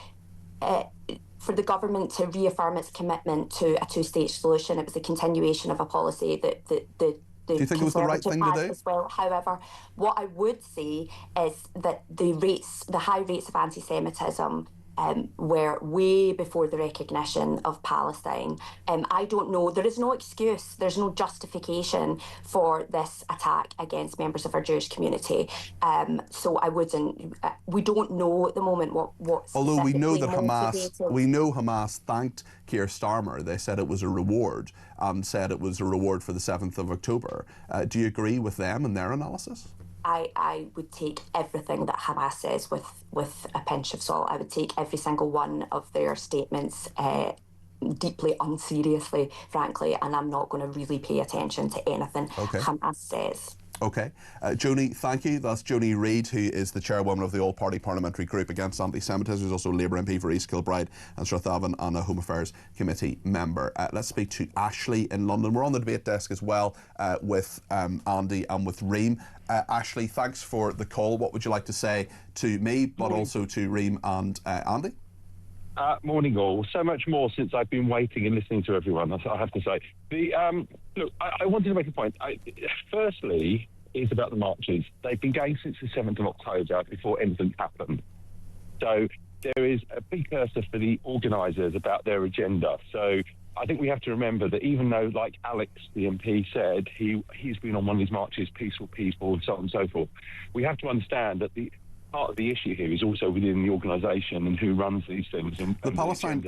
for the government to reaffirm its commitment to a two-state solution. It was a continuation of a policy that the do you think it was the right thing to do? As well. However, what I would say is that the high rates of anti-Semitism were way before the recognition of Palestine. I don't know, there is no excuse, there's no justification for this attack against members of our Jewish community. So I wouldn't, we don't know at the moment what although we know that motivated. we know Hamas thanked Keir Starmer. They said it was a reward and said it was a reward for the 7th of October. Do you agree with them and their analysis? I would take everything that Hamas says with a pinch of salt. I would take every single one of their statements deeply unseriously, frankly, and I'm not going to really pay attention to anything Hamas says. Okay. Joni, thank you. That's Joni Reid, who is the chairwoman of the All-Party Parliamentary Group Against Anti-Semitism, who's also Labour MP for East Kilbride and Strathaven and a Home Affairs Committee member. Let's speak to Ashley in London. We're on the debate desk as well with Andy and with Reem. Ashley, thanks for the call. What would you like to say to me, but also to Reem and Andy? Morning all. So much more since I've been waiting and listening to everyone, I have to say. Look, I wanted to make a point. Firstly, is about the marches. They've been going since the 7th of October before anything happened. So there is a big cursor for the organisers about their agenda. So I think we have to remember that even though, like Alex, the MP, said, he's been on one of these marches, peaceful people, and so on and so forth, we have to understand that the part of the issue here is also within the organisation and who runs these things. The Palestine,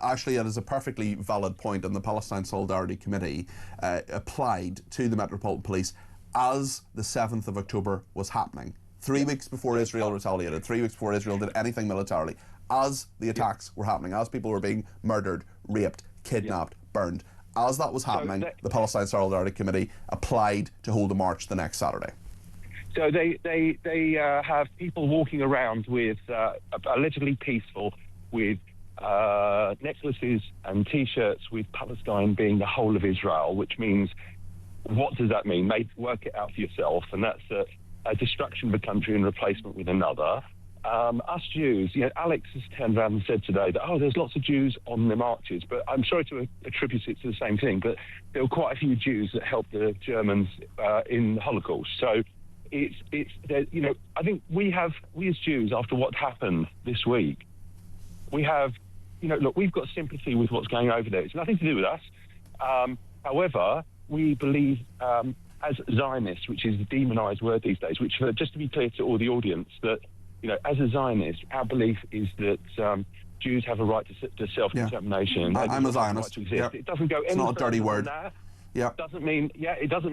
Ashley, that is a perfectly valid point, and the Palestine Solidarity Committee applied to the Metropolitan Police as the 7th of October was happening. 3 weeks before Israel retaliated, 3 weeks before Israel did anything militarily, as the attacks were happening, as people were being murdered, raped, kidnapped, burned. As that was happening, the Palestine Solidarity Committee applied to hold a march the next Saturday. So they have people walking around with allegedly peaceful, with necklaces and T-shirts with Palestine being the whole of Israel, which means, what does that mean? Work it out for yourself, and that's a destruction of a country and replacement with another. Us Jews, Alex has turned around and said today that, there's lots of Jews on the marches, but I'm sorry to attribute it to the same thing, but there were quite a few Jews that helped the Germans in the Holocaust. So I think we as Jews, after what happened this week, we have, look, we've got sympathy with what's going over there. It's nothing to do with us. However, we believe as Zionists, which is a demonised word these days, which, just to be clear to all the audience, that, as a Zionist, our belief is that Jews have a right to self-determination. Yeah. I'm a Zionist. It doesn't go any It's not a dirty word. Yeah. It doesn't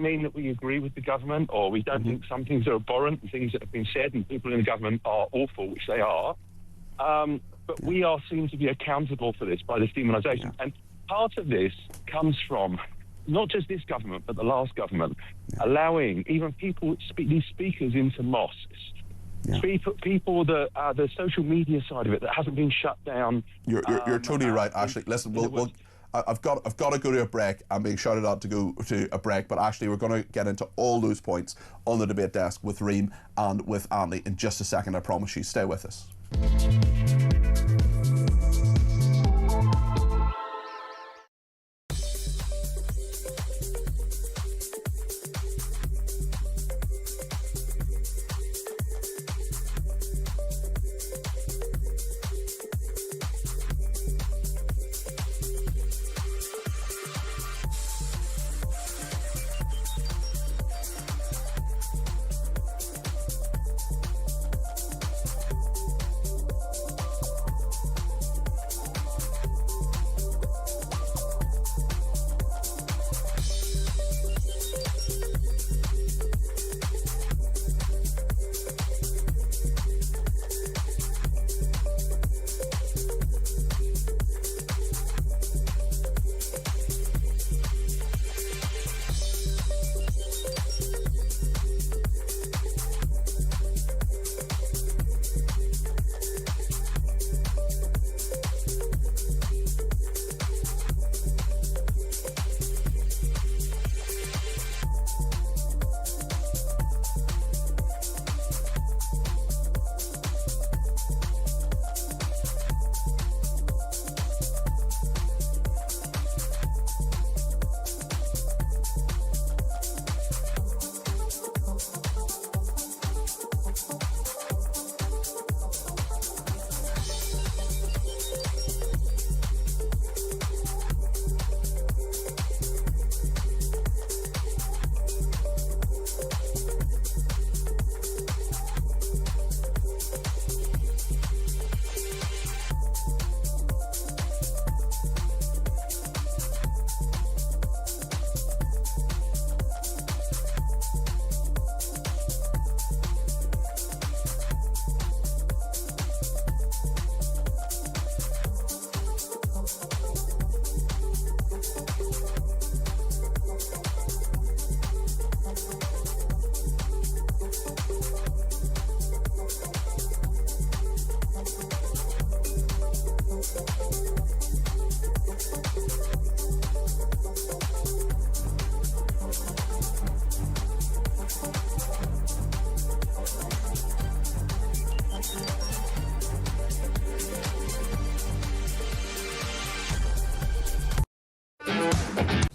mean that we agree with the government, or we don't think some things are abhorrent and things that have been said and people in the government are awful, which they are. But we are seen to be accountable for this by this demonisation. And part of this comes from not just this government, but the last government, allowing even these speakers into mosques, people that the social media side of it that hasn't been shut down. You're totally right, Ashley. Listen, I've got to go to a break. I'm being shouted out to go to a break, but Ashley, we're going to get into all those points on the debate desk with Reem and with Andy in just a second. I promise you. Stay with us.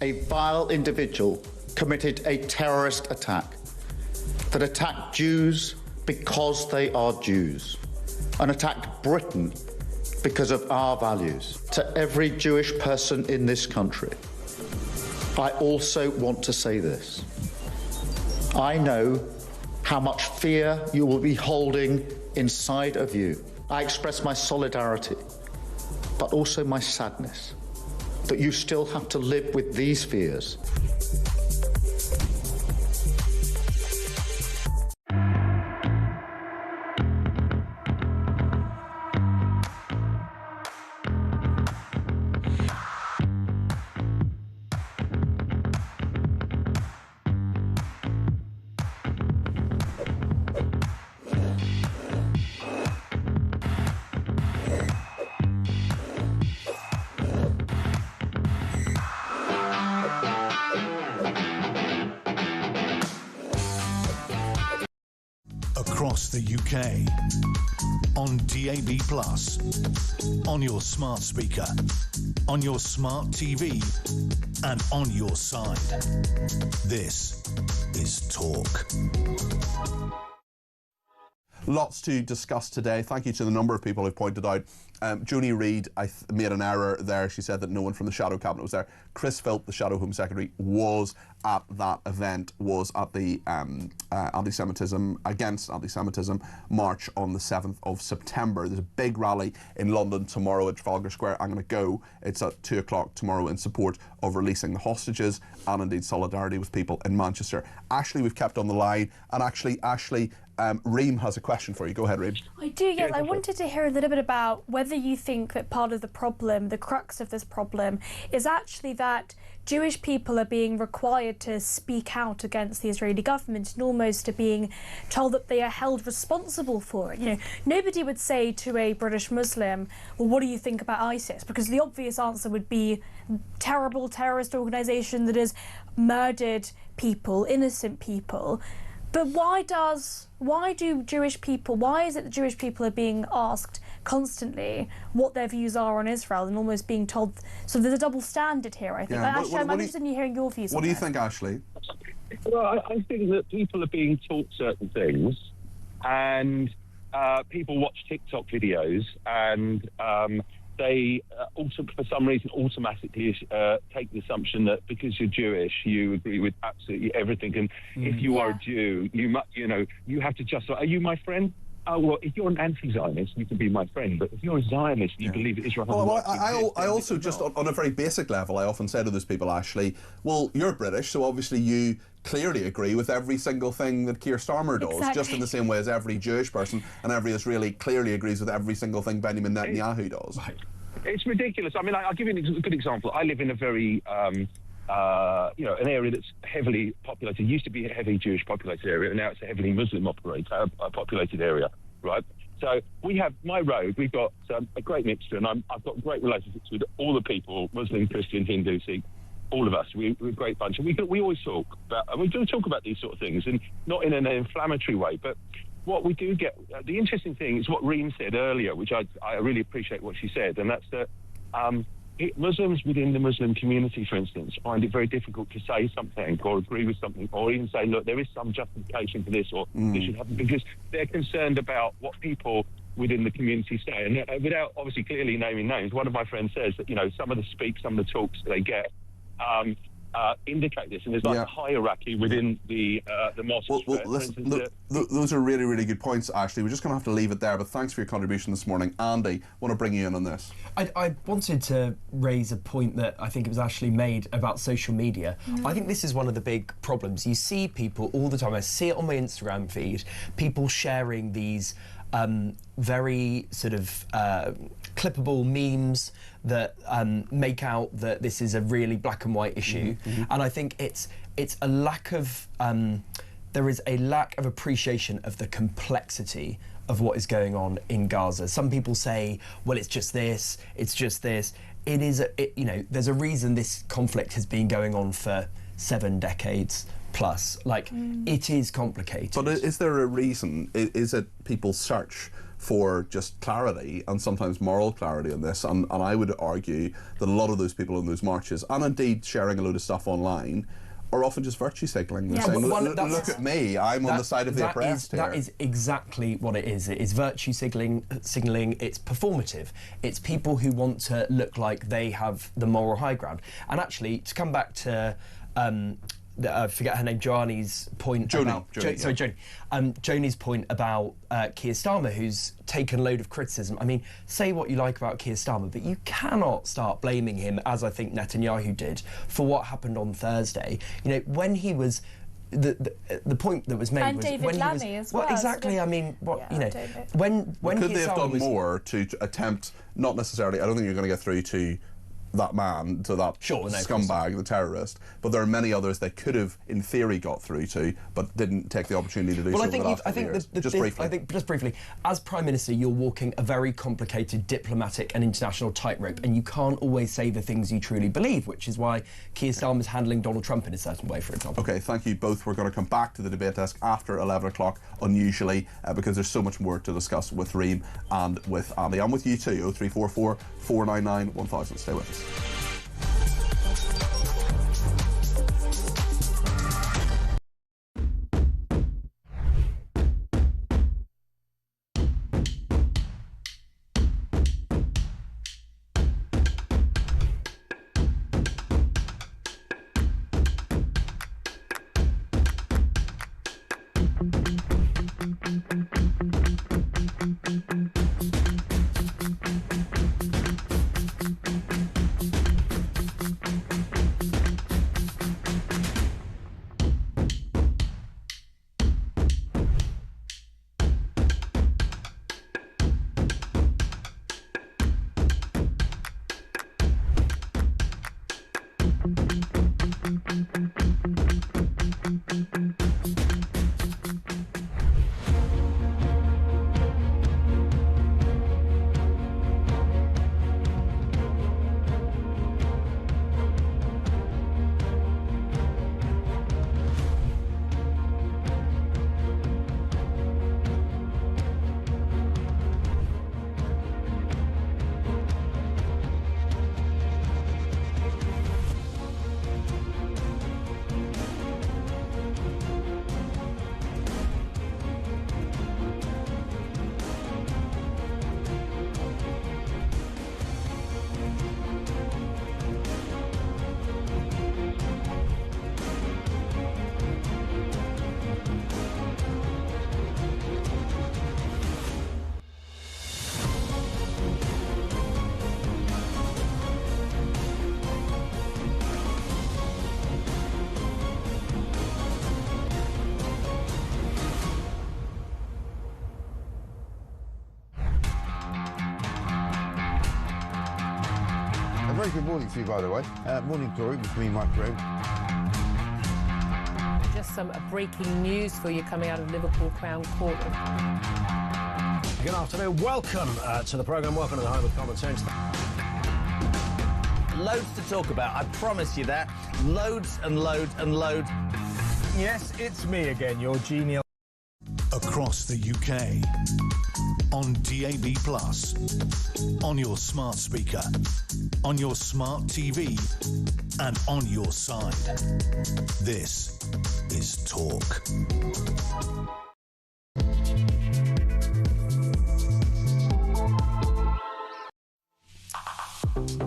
a vile individual committed a terrorist attack that attacked Jews because they are Jews and attacked Britain because of our values. To every Jewish person in this country, I also want to say this. I know how much fear you will be holding inside of you. I express my solidarity, but also my sadness that you still have to live with these fears. Across the UK, on DAB+, on your smart speaker, on your smart TV, and on your side. This is Talk. Lots to discuss today. Thank you to the number of people who've pointed out. Joni Reid made an error there. She said that no one from the Shadow Cabinet was there. Chris Philp, the Shadow Home Secretary, was at that event, was at the against anti-Semitism march on the 7th of September. There's a big rally in London tomorrow at Trafalgar Square. I'm going to go. It's at 2 o'clock tomorrow in support of releasing the hostages and indeed solidarity with people in Manchester. Ashley, we've kept on the line, and actually, Ashley, Reem has a question for you. Go ahead, Reem. I do, yes. I wanted to hear a little bit about whether you think that part of the problem, the crux of this problem, is actually that Jewish people are being required to speak out against the Israeli government and almost are being told that they are held responsible for it. You know, nobody would say to a British Muslim, well, what do you think about ISIS? Because the obvious answer would be terrible terrorist organisation that has murdered people, innocent people. But why is it that Jewish people are being asked constantly what their views are on Israel and almost being told, so there's a double standard here, I think. Yeah. Ashley, I'm interested in hearing your views on What do you this. think, Ashley? Well, I think that people are being taught certain things, and people watch TikTok videos, and they also, for some reason, automatically take the assumption that because you're Jewish, you agree with absolutely everything, and if you are a Jew, you have to justify. Are you my friend? Oh, well, if you're an anti-Zionist, you can be my friend, but if you're a Zionist, you believe that Israel has a right to exist. I also just, on a very basic level, I often say to those people, Ashley, well, you're British, so obviously you clearly agree with every single thing that Keir Starmer does, just in the same way as every Jewish person and every Israeli clearly agrees with every single thing Benjamin Netanyahu does. Right. It's ridiculous. I mean, I'll give you a good example. I live in a very, an area that's heavily populated. It used to be a heavily Jewish populated area, and now it's a heavily Muslim populated area, right? So we have my road. We've got a great mixture, and I've got great relationships with all the people, Muslim, Christian, Hindu, Sikh, all of us. We're a great bunch, and we always talk about, and we do talk about these sort of things, and not in an inflammatory way, but what we do get, the interesting thing is what Reem said earlier, which I really appreciate what she said, and that's that Muslims within the Muslim community, for instance, find it very difficult to say something or agree with something, or even say, look, there is some justification for this, or this should happen, because they're concerned about what people within the community say. And without obviously clearly naming names, one of my friends says that, some of the talks they get indicate this, and there's a hierarchy within the mosques. Well, listen, those are really, really good points, Ashley. We're just going to have to leave it there, but thanks for your contribution this morning. Andy, I want to bring you in on this. I wanted to raise a point that I think it was Ashley made about social media. I think this is one of the big problems. You see people all the time, I see it on my Instagram feed, people sharing these very sort of clippable memes that make out that this is a really black and white issue, and I think it's a lack of there is a lack of appreciation of the complexity of what is going on in Gaza. Some people say, well, it's just this. It is, there's a reason this conflict has been going on for 7 decades Like, it is complicated. But is there a reason? Is it people's search for just clarity and sometimes moral clarity on this? And I would argue that a lot of those people in those marches, and indeed sharing a load of stuff online, are often just virtue signalling. They're saying, look at me, I'm on the side of the oppressed here. That is exactly what it is. It is virtue signalling, it's performative. It's people who want to look like they have the moral high ground. And actually, to come back to I forget her name, Joanne's point about... Joni's point about Keir Starmer, who's taken a load of criticism. I mean, say what you like about Keir Starmer, but you cannot start blaming him, as I think Netanyahu did, for what happened on Thursday. You know, when he was... The point that was made and was David when Lammy he was... as well. exactly, I mean, when could they have done more to attempt, not necessarily, I don't think you're going to get through to that man, to that scumbag, the terrorist, but there are many others they could have, in theory, got through to, but didn't take the opportunity to do so. I think just briefly, as Prime Minister, you're walking a very complicated diplomatic and international tightrope, and you can't always say the things you truly believe, which is why Keir Starmer's handling Donald Trump in a certain way, for example. Okay, thank you both. We're going to come back to the debate desk after 11 o'clock, unusually, because there's so much more to discuss with Reem and with Andy. I'm with you too, 0344 499 1000. Stay with us. Very good morning to you, by the way. Morning, Corey, with me, Mike Graham. Just some breaking news for you coming out of Liverpool Crown Court. Good afternoon. Welcome to the programme. Welcome to the home of common sense. Loads to talk about, I promise you that. Loads and loads and loads. Yes, it's me again, your genial... Across the UK, on DAB+, on your smart speaker, on your smart TV, and on your side. This is Talk.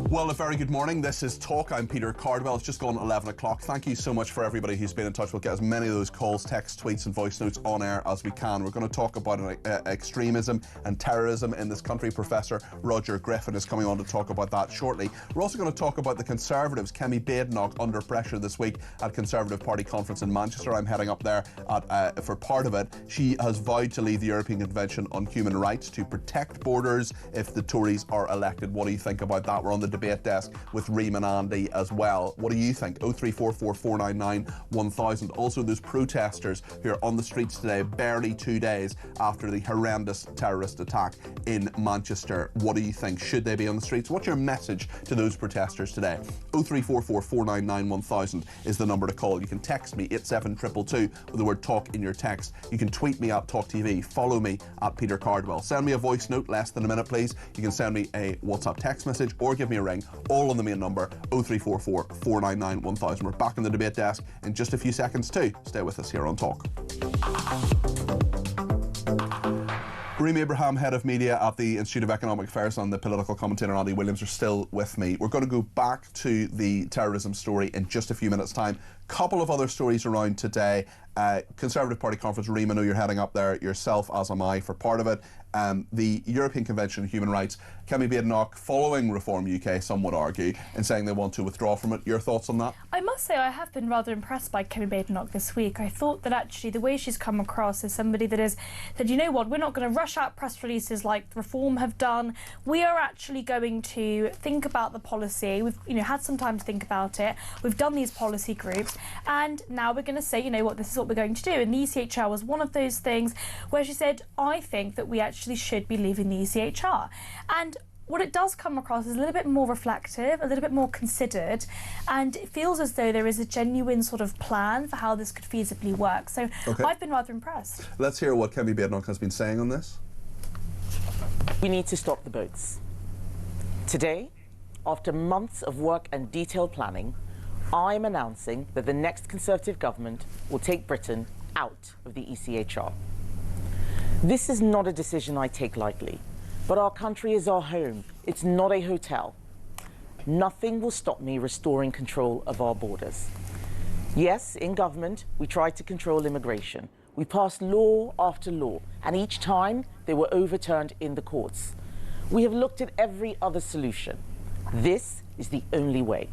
Well, a very good morning. This is Talk. I'm Peter Cardwell. It's just gone 11 o'clock. Thank you so much for everybody who's been in touch. We'll get as many of those calls, texts, tweets and voice notes on air as we can. We're going to talk about extremism and terrorism in this country. Professor Roger Griffin is coming on to talk about that shortly. We're also going to talk about the Conservatives. Kemi Badenoch under pressure this week at Conservative Party conference in Manchester. I'm heading up there for part of it. She has vowed to lead the European Convention on Human Rights to protect borders if the Tories are elected. What do you think about that? We're on the debate desk with Reem and Andy as well. What do you think? 0344 499 1000. Also, those protesters who are on the streets today, barely 2 days after the horrendous terrorist attack in Manchester. What do you think? Should they be on the streets? What's your message to those protesters today? 0344 499 1000 is the number to call. You can text me 87222 with the word talk in your text. You can tweet me at talkTV. Follow me at Peter Cardwell. Send me a voice note, less than a minute, please. You can send me a WhatsApp text message or give me a ring, all on the main number 0344 499 1000. We're back on the debate desk in just a few seconds too. Stay with us here on Talk. Reem Abraham, Head of Media at the Institute of Economic Affairs, and the political commentator Andy Williams are still with me. We're going to go back to the terrorism story in just a few minutes' time. Couple of other stories around today. Conservative Party conference, Reem, I know you're heading up there yourself, as am I, for part of it. The European Convention on Human Rights, Kemi Badenoch, following Reform UK, some would argue, and saying they want to withdraw from it. Your thoughts on that? I must say I have been rather impressed by Kemi Badenoch this week. I thought that actually the way she's come across is somebody that is said, you know what, we're not going to rush out press releases like Reform have done. We are actually going to think about the policy. We've had some time to think about it. We've done these policy groups, and now we're going to say, you know what, this is what we're going to do. And the ECHR was one of those things where she said, I think that we actually should be leaving the ECHR. And what it does come across is a little bit more reflective, a little bit more considered, and it feels as though there is a genuine sort of plan for how this could feasibly work. So okay. I've been rather impressed. Let's hear what Kemi Badenoch has been saying on this. We need to stop the boats. Today, after months of work and detailed planning, I'm announcing that the next Conservative government will take Britain out of the ECHR. This is not a decision I take lightly, but our country is our home. It's not a hotel. Nothing will stop me restoring control of our borders. Yes, in government, we tried to control immigration. We passed law after law, and each time they were overturned in the courts. We have looked at every other solution. This is the only way.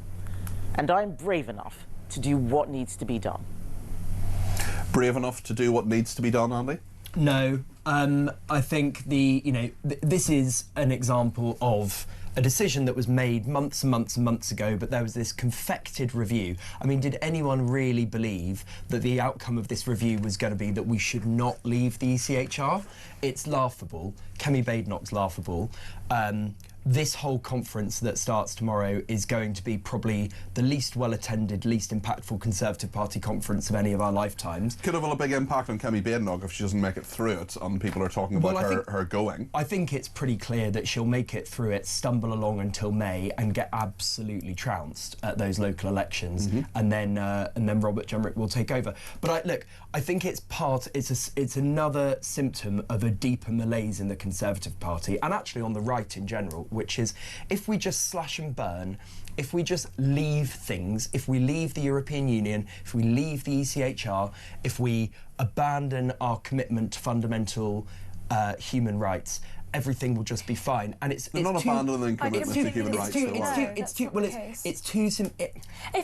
And I'm brave enough to do what needs to be done. Brave enough to do what needs to be done, Andy? No. I think this is an example of a decision that was made months and months and months ago, but there was this confected review. I mean, did anyone really believe that the outcome of this review was going to be that we should not leave the ECHR? It's laughable. Kemi Badenoch's laughable. This whole conference that starts tomorrow is going to be probably the least well-attended, least impactful Conservative Party conference of any of our lifetimes. Could have a big impact on Kemi Badenoch if she doesn't make it through it, and people are talking about her going. I think it's pretty clear that she'll make it through it, stumble along until May, and get absolutely trounced at those local elections, and then Robert Jenrick will take over. But I think it's another symptom of a deeper malaise in the Conservative Party, and actually on the right in general, which is if we just slash and burn, if we just leave things, if we leave the European Union, if we leave the ECHR, if we abandon our commitment to fundamental human rights, everything will just be fine. And it's not abandoning commitment to human rights. The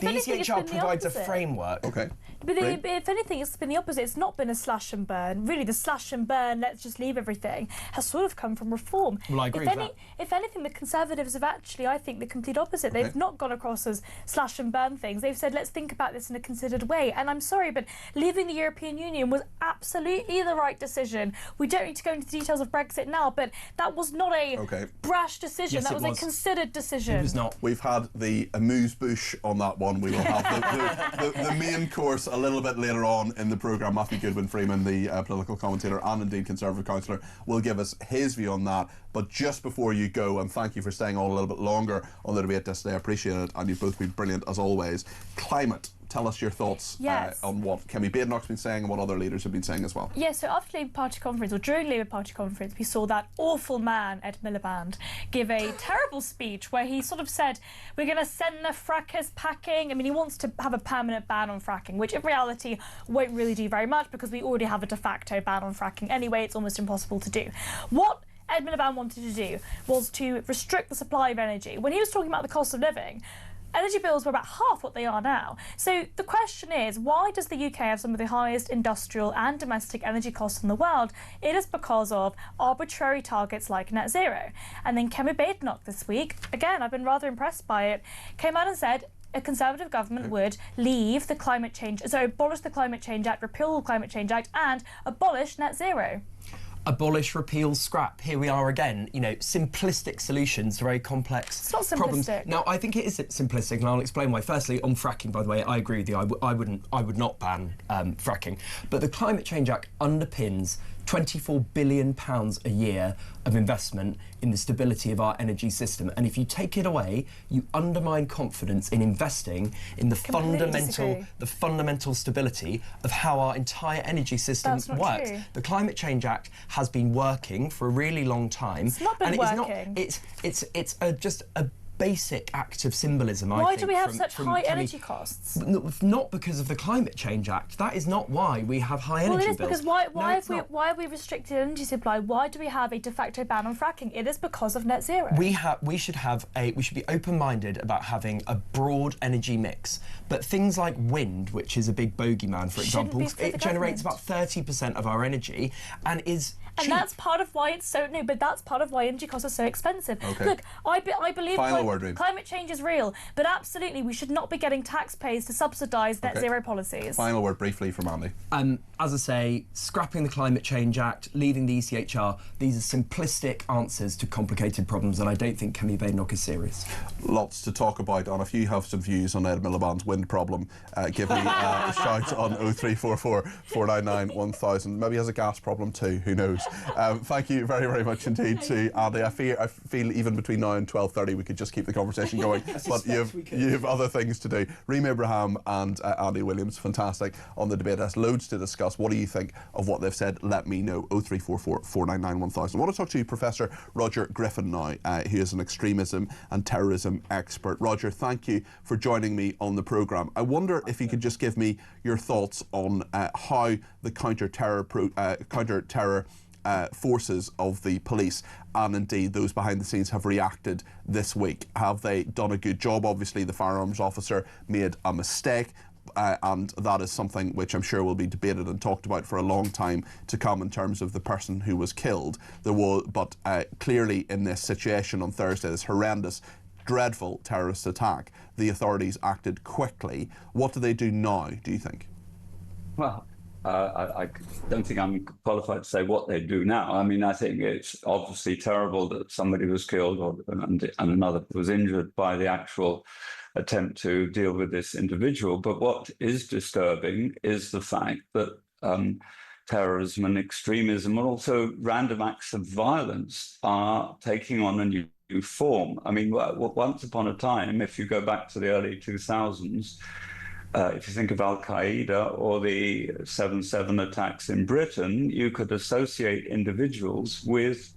ECHR provides a framework. Okay. But if anything, it's been the opposite. It's not been a slash and burn. Really, the slash and burn, let's just leave everything, has sort of come from Reform. Well, I agree with that. If anything, the Conservatives have actually, I think, the complete opposite. They've not gone across as slash and burn things. They've said, let's think about this in a considered way. And I'm sorry, but leaving the European Union was absolutely the right decision. We don't need to go into the details of Brexit now, but that was not a brash decision. Yes, that was a considered decision. It was not. We've had the amuse-bouche on that one. We will have the main course a little bit later on in the programme. Matthew Goodwin-Freeman, the political commentator and indeed Conservative councillor, will give us his view on that. But just before you go, and thank you for staying on a little bit longer on the debate desk today, I appreciate it, and you've both been brilliant as always. Climate. Tell us your thoughts on what Kemi Badenoch's been saying and what other leaders have been saying as well. Yeah, so after Labour Party conference, or during Labour Party conference, we saw that awful man, Ed Miliband, give a terrible speech where he sort of said, we're going to send the frackers packing. I mean, he wants to have a permanent ban on fracking, which in reality won't really do very much because we already have a de facto ban on fracking. Anyway, it's almost impossible to do. What Ed Miliband wanted to do was to restrict the supply of energy. When he was talking about the cost of living, energy bills were about half what they are now. So the question is, why does the UK have some of the highest industrial and domestic energy costs in the world? It is because of arbitrary targets like net zero. And then Kemi Badenoch this week, again, I've been rather impressed by it, came out and said a Conservative government would leave the abolish the Climate Change Act, repeal the Climate Change Act and abolish net zero. Abolish, repeal, scrap. Here we are again. You know, simplistic solutions to very complex It's not simplistic. problems. Now, I think it is simplistic, and I'll explain why. Firstly, on fracking, by the way, I agree with you. I would not ban fracking. But the Climate Change Act underpins £24 billion a year of investment in the stability of our energy system. And if you take it away, you undermine confidence in investing in the fundamental stability of how our entire energy system works. True. The Climate Change Act has been working for a really long time. It's not been working. It's just a basic act of symbolism, I think. Why do we have such high energy costs? Not because of the Climate Change Act. That is not why we have high energy bills. Well, it is because why have we restricted energy supply? Why do we have a de facto ban on fracking? It is because of net zero. We should be open-minded about having a broad energy mix. But things like wind, which is a big bogeyman, for example, it generates about 30% of our energy and is cheap. And that's part of why it's so but that's part of why energy costs are so expensive. Okay. Look, I believe word, climate change is real, but absolutely we should not be getting taxpayers to subsidise net zero policies. Final word briefly from Andy. As I say, scrapping the Climate Change Act, leaving the ECHR, these are simplistic answers to complicated problems, and I don't think Kemi Badenoch is serious. Lots to talk about, and if you have some views on Ed Miliband's wind problem, give me a shout on 0344 499 1000. Maybe he has a gas problem too, who knows. Thank you very, very much indeed to Andy. I feel even between now and 12:30 we could just keep the conversation going, but you have other things to do. Reem Abraham and Andy Williams, fantastic on the debate. There's loads to discuss. What do you think of what they've said? Let me know. 0344 499 1000. I want to talk to you, Professor Roger Griffin now, who is an extremism and terrorism expert. Roger, thank you for joining me on the programme. I wonder if you could just give me your thoughts on how the counter-terror forces of the police and indeed those behind the scenes have reacted this week. Have they done a good job? Obviously the firearms officer made a mistake, and that is something which I'm sure will be debated and talked about for a long time to come in terms of the person who was killed. But clearly in this situation on Thursday, this horrendous, dreadful terrorist attack, the authorities acted quickly. What do they do now, do you think? Well, I don't think I'm qualified to say what they do now. I mean, I think it's obviously terrible that somebody was killed and another was injured by the actual attempt to deal with this individual. But what is disturbing is the fact that terrorism and extremism and also random acts of violence are taking on a new form. I mean, once upon a time, if you go back to the early 2000s, if you think of Al-Qaeda or the 7/7 attacks in Britain, you could associate individuals with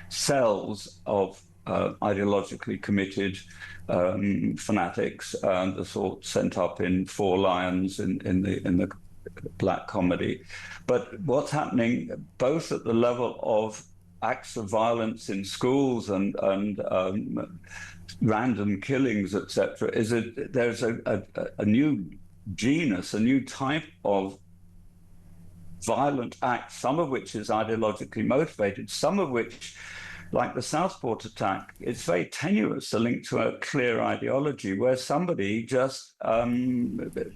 cells of ideologically committed fanatics, the sort sent up in Four Lions in the black comedy. But what's happening both at the level of acts of violence in schools and random killings, etc., is that there's a new genus, a new type of violent act, some of which is ideologically motivated, some of which, like the Southport attack, it's very tenuous, a link to a clear ideology where somebody just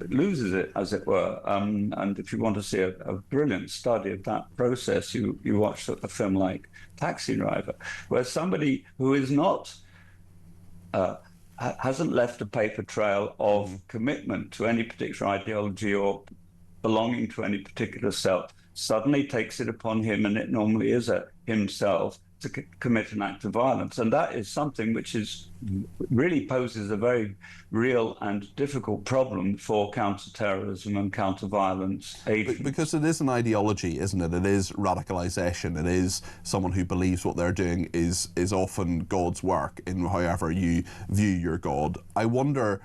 loses it, as it were. And if you want to see a brilliant study of that process, you watch a film like Taxi Driver, where somebody who is not hasn't left a paper trail of commitment to any particular ideology or belonging to any particular self suddenly takes it upon him, and it normally is himself, to commit an act of violence. And that is something which really poses a very real and difficult problem for counter-terrorism and counter-violence agents. Because it is an ideology, isn't it? It is radicalisation. It is someone who believes what they're doing is often God's work, in however you view your God. I wonder,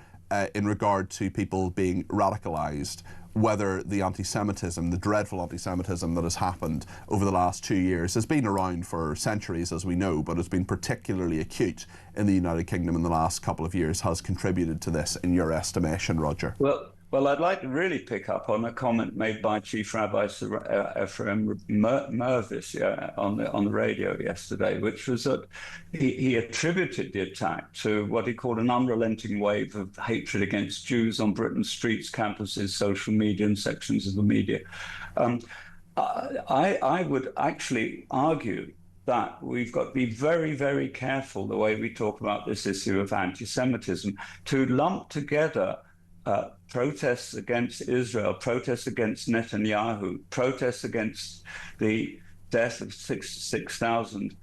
in regard to people being radicalised, whether the anti-Semitism, the dreadful anti-Semitism that has happened over the last 2 years, has been around for centuries, as we know, but has been particularly acute in the United Kingdom in the last couple of years, has contributed to this, in your estimation, Roger? Well, I'd like to really pick up on a comment made by Chief Rabbi Ephraim Mervis on the radio yesterday, which was that he attributed the attack to what he called an unrelenting wave of hatred against Jews on Britain's streets, campuses, social media, and sections of the media. I would actually argue that we've got to be very, very careful the way we talk about this issue of anti-Semitism, to lump together protests against Israel, protests against Netanyahu, protests against the death of 6,000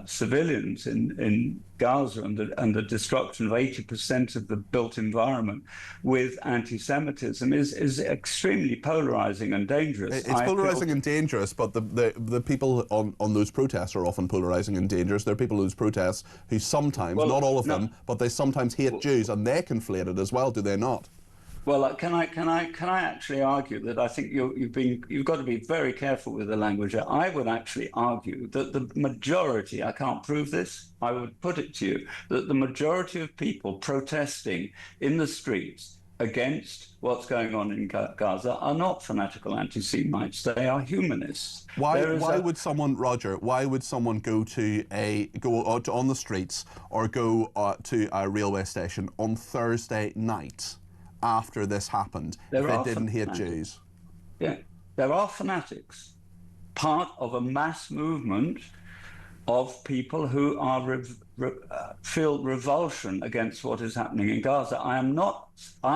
civilians in Gaza and the destruction of 80% of the built environment with anti-Semitism is extremely polarizing and dangerous. It's polarizing and dangerous, but the people on those protests are often polarizing and dangerous. There are people on those protests who sometimes, not all of them, but they sometimes hate Jews, and they're conflated as well, do they not? Well, can I actually argue that I think you've got to be very careful with the language. I would actually argue that the majority, I can't prove this, I would put it to you, that the majority of people protesting in the streets against what's going on in Gaza are not fanatical anti-Semites. They are humanists. Why would someone, Roger? Why would someone go on the streets or go to a railway station on Thursday night after this happened if they didn't hate Jews? Yeah, there are fanatics, part of a mass movement of people who are feel revulsion against what is happening in Gaza. I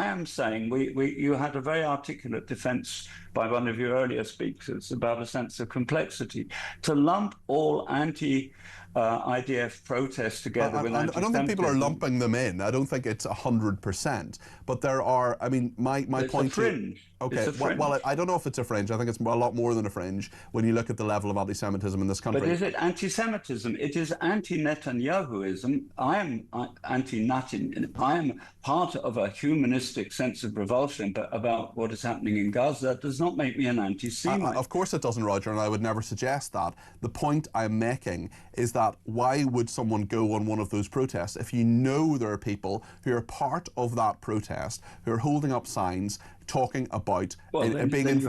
am saying you had a very articulate defense by one of your earlier speakers about a sense of complexity. To lump all IDF protests together with I don't think people are lumping them in. I don't think it's 100%. But there are, I mean, my point... It's a fringe. Okay, well, I don't know if it's a fringe. I think it's a lot more than a fringe when you look at the level of anti-Semitism in this country. But is it anti-Semitism? It is anti-Netanyahuism. I am anti-Netanyahu. I am part of a humanistic sense of revulsion about what is happening in Gaza. That does not make me an anti-Semite. Of course it doesn't, Roger, and I would never suggest that. The point I'm making is that why would someone go on one of those protests if you know there are people who are part of that protest, who are holding up signs, talking about being in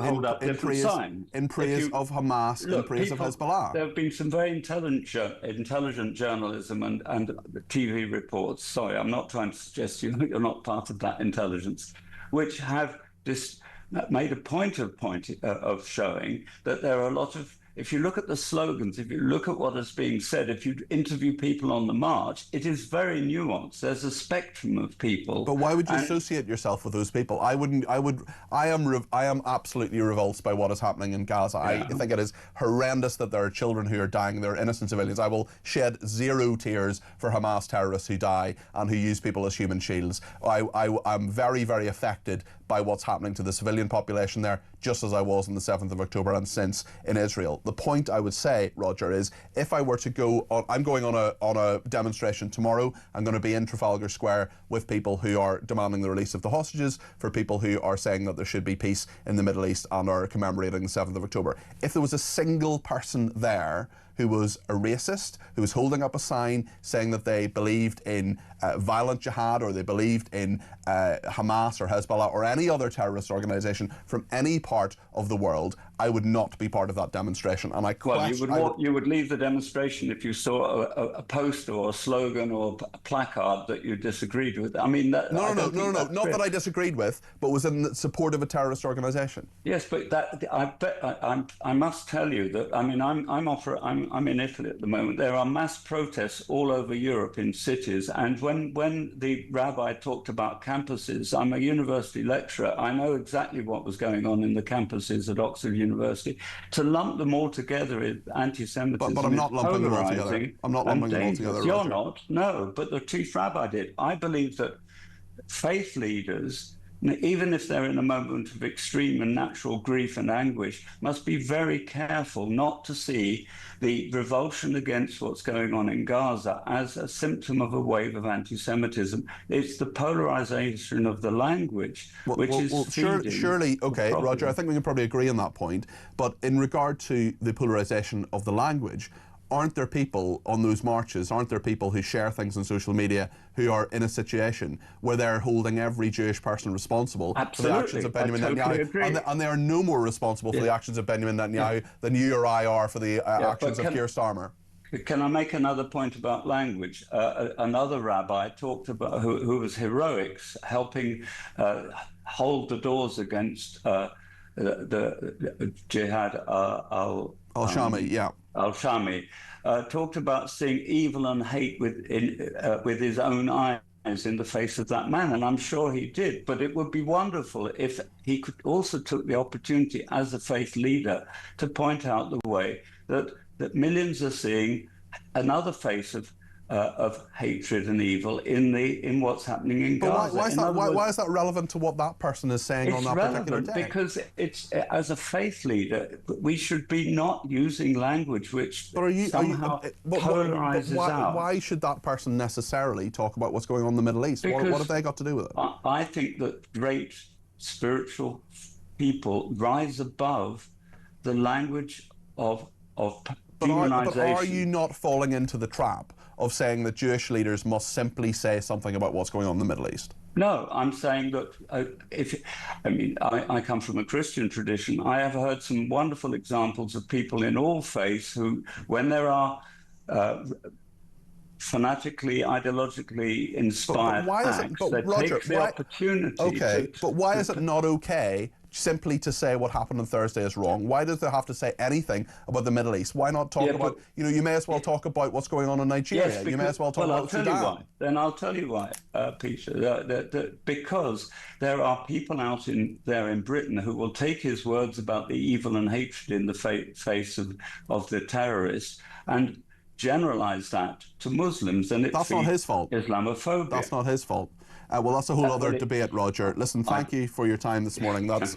praise of Hamas, in praise of Hezbollah? There have been some very intelligent journalism and TV reports. Sorry, I'm not trying to suggest you're not part of that intelligence, which have made a point of showing that there are a lot of. If you look at the slogans, if you look at what is being said, if you interview people on the march, it is very nuanced. There's a spectrum of people. But why would you associate yourself with those people? I am absolutely revulsed by what is happening in Gaza. Yeah. I think it is horrendous that there are children who are dying. There are innocent civilians. I will shed zero tears for Hamas terrorists who die and who use people as human shields. I'm very, very affected by what's happening to the civilian population there, just as I was on the 7th of October and since in Israel. The point I would say, Roger, is if I were to go on, I'm going on a demonstration tomorrow. I'm going to be in Trafalgar Square with people who are demanding the release of the hostages, for people who are saying that there should be peace in the Middle East and are commemorating the 7th of October. If there was a single person there who was a racist, who was holding up a sign saying that they believed in violent jihad, or they believed in Hamas or Hezbollah or any other terrorist organisation from any part of the world, I would not be part of that demonstration. And you would leave the demonstration if you saw a poster or a slogan or a placard that you disagreed with. I mean, no, not that I disagreed with, but was in support of a terrorist organisation. Yes, but I must tell you that, I mean, I'm in Italy at the moment. There are mass protests all over Europe in cities, and when the rabbi talked about campuses, I'm a university lecturer. I know exactly what was going on in the campuses at Oxford University. To lump them all together is anti-Semitism. But I'm not lumping them all together. I'm not lumping them all together. You're not, no, but the chief rabbi did. I believe that faith leaders even if they're in a moment of extreme and natural grief and anguish, must be very careful not to see the revulsion against what's going on in Gaza as a symptom of a wave of anti-Semitism. It's the polarization of the language which is feeding. Surely, okay, Roger, I think we can probably agree on that point. But in regard to the polarization of the language, aren't there people on those marches, aren't there people who share things on social media who are in a situation where they're holding every Jewish person responsible for the actions of Benjamin Netanyahu? And they are no more responsible for the actions of Benjamin Netanyahu than you or I are for the actions of Keir Starmer. Can I make another point about language? Another rabbi talked about who was heroics, helping hold the doors against the jihad al-Shami, talked about seeing evil and hate with his own eyes in the face of that man, and I'm sure he did. But it would be wonderful if he could also took the opportunity as a faith leader to point out the way that millions are seeing another face of hatred and evil in what's happening in Gaza. Why is that relevant to what that person is saying on that particular day? Because it's as a faith leader, we should be not using language which somehow polarizes out. Why should that person necessarily talk about what's going on in the Middle East? What have they got to do with it? I think that great spiritual people rise above the language of demonization. But are you not falling into the trap of saying that Jewish leaders must simply say something about what's going on in the Middle East? No, I'm saying that I come from a Christian tradition. I have heard some wonderful examples of people in all faiths who, when there are fanatically, ideologically inspired acts, they take the opportunity. Okay, but why is it not okay simply to say what happened on Thursday is wrong? Why does they have to say anything about the Middle East? Why not talk about, you may as well talk about what's going on in Nigeria. Yes, because, you may as well talk about Sudan. I'll tell you why, Peter. Because there are people out there in Britain who will take his words about the evil and hatred in the face of the terrorists and generalize that to Muslims, and that's not his fault. Islamophobia. That's not his fault. Well, that's a whole other debate, Roger. Listen, thank you for your time this morning. That's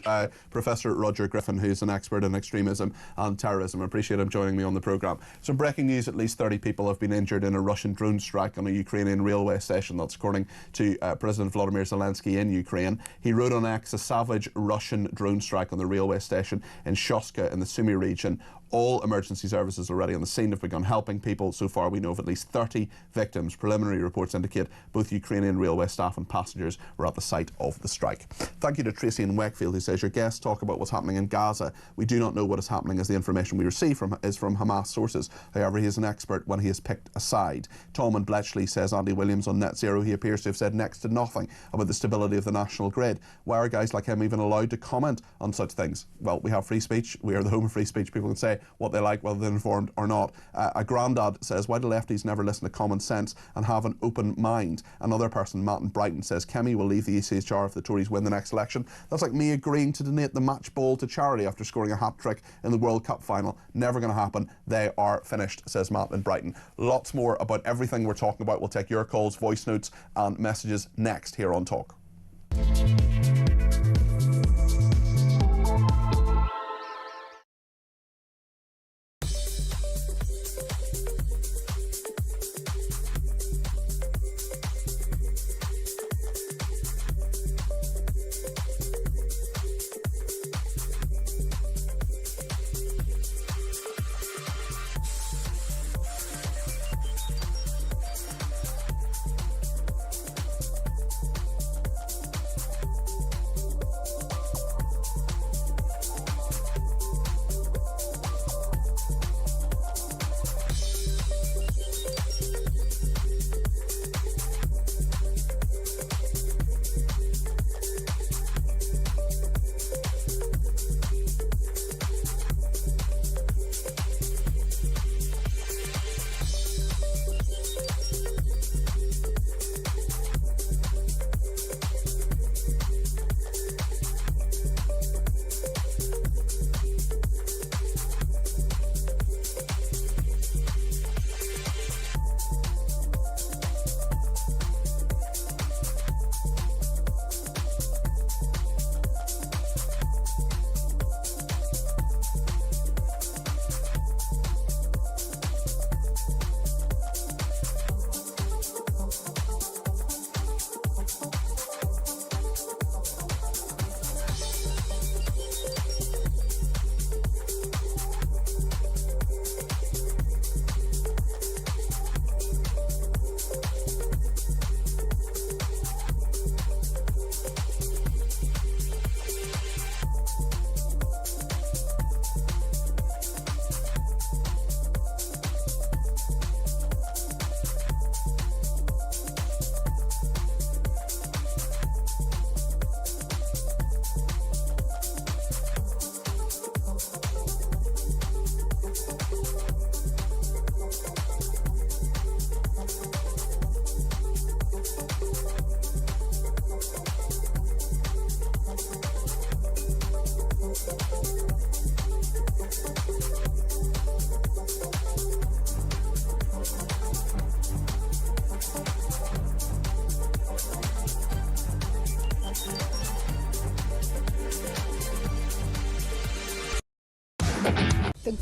Professor Roger Griffin, who's an expert in extremism and terrorism. I appreciate him joining me on the programme. Some breaking news: at least 30 people have been injured in a Russian drone strike on a Ukrainian railway station. That's according to President Volodymyr Zelensky in Ukraine. He wrote on X, a savage Russian drone strike on the railway station in Shoska in the Sumy region. All emergency services already on the scene have begun helping people. So far, we know of at least 30 victims. Preliminary reports indicate both Ukrainian railway staff and passengers were at the site of the strike. Thank you to Tracy in Wakefield, who says, your guests talk about what's happening in Gaza. We do not know what is happening, as the information we receive is from Hamas sources. However, he is an expert when he has picked a side. Tom in Bletchley says, Andy Williams on Net Zero, he appears to have said next to nothing about the stability of the national grid. Why are guys like him even allowed to comment on such things? Well, we have free speech. We are the home of free speech. People can say what they like, whether they're informed or not. A granddad says, why do lefties never listen to common sense and have an open mind? Another person, Matt in Brighton, says, Kemi will leave the ECHR if the Tories win the next election. That's like me agreeing to donate the match ball to charity after scoring a hat-trick in the World Cup final. Never going to happen. They are finished, says Matt in Brighton. Lots more about everything we're talking about. We'll take your calls, voice notes and messages next here on Talk.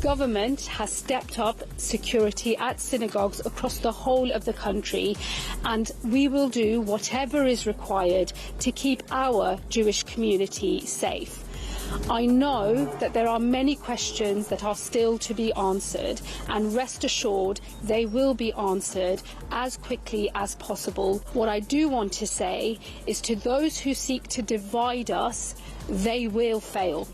government has stepped up security at synagogues across the whole of the country, and we will do whatever is required to keep our Jewish community safe. I know that there are many questions that are still to be answered, and rest assured they will be answered as quickly as possible. What I do want to say is, to those who seek to divide us, they will fail.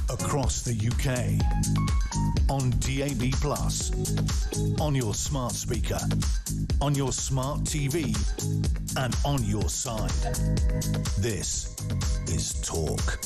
Across the UK, on DAB+, on your smart speaker, on your smart TV, and on your side. This is Talk.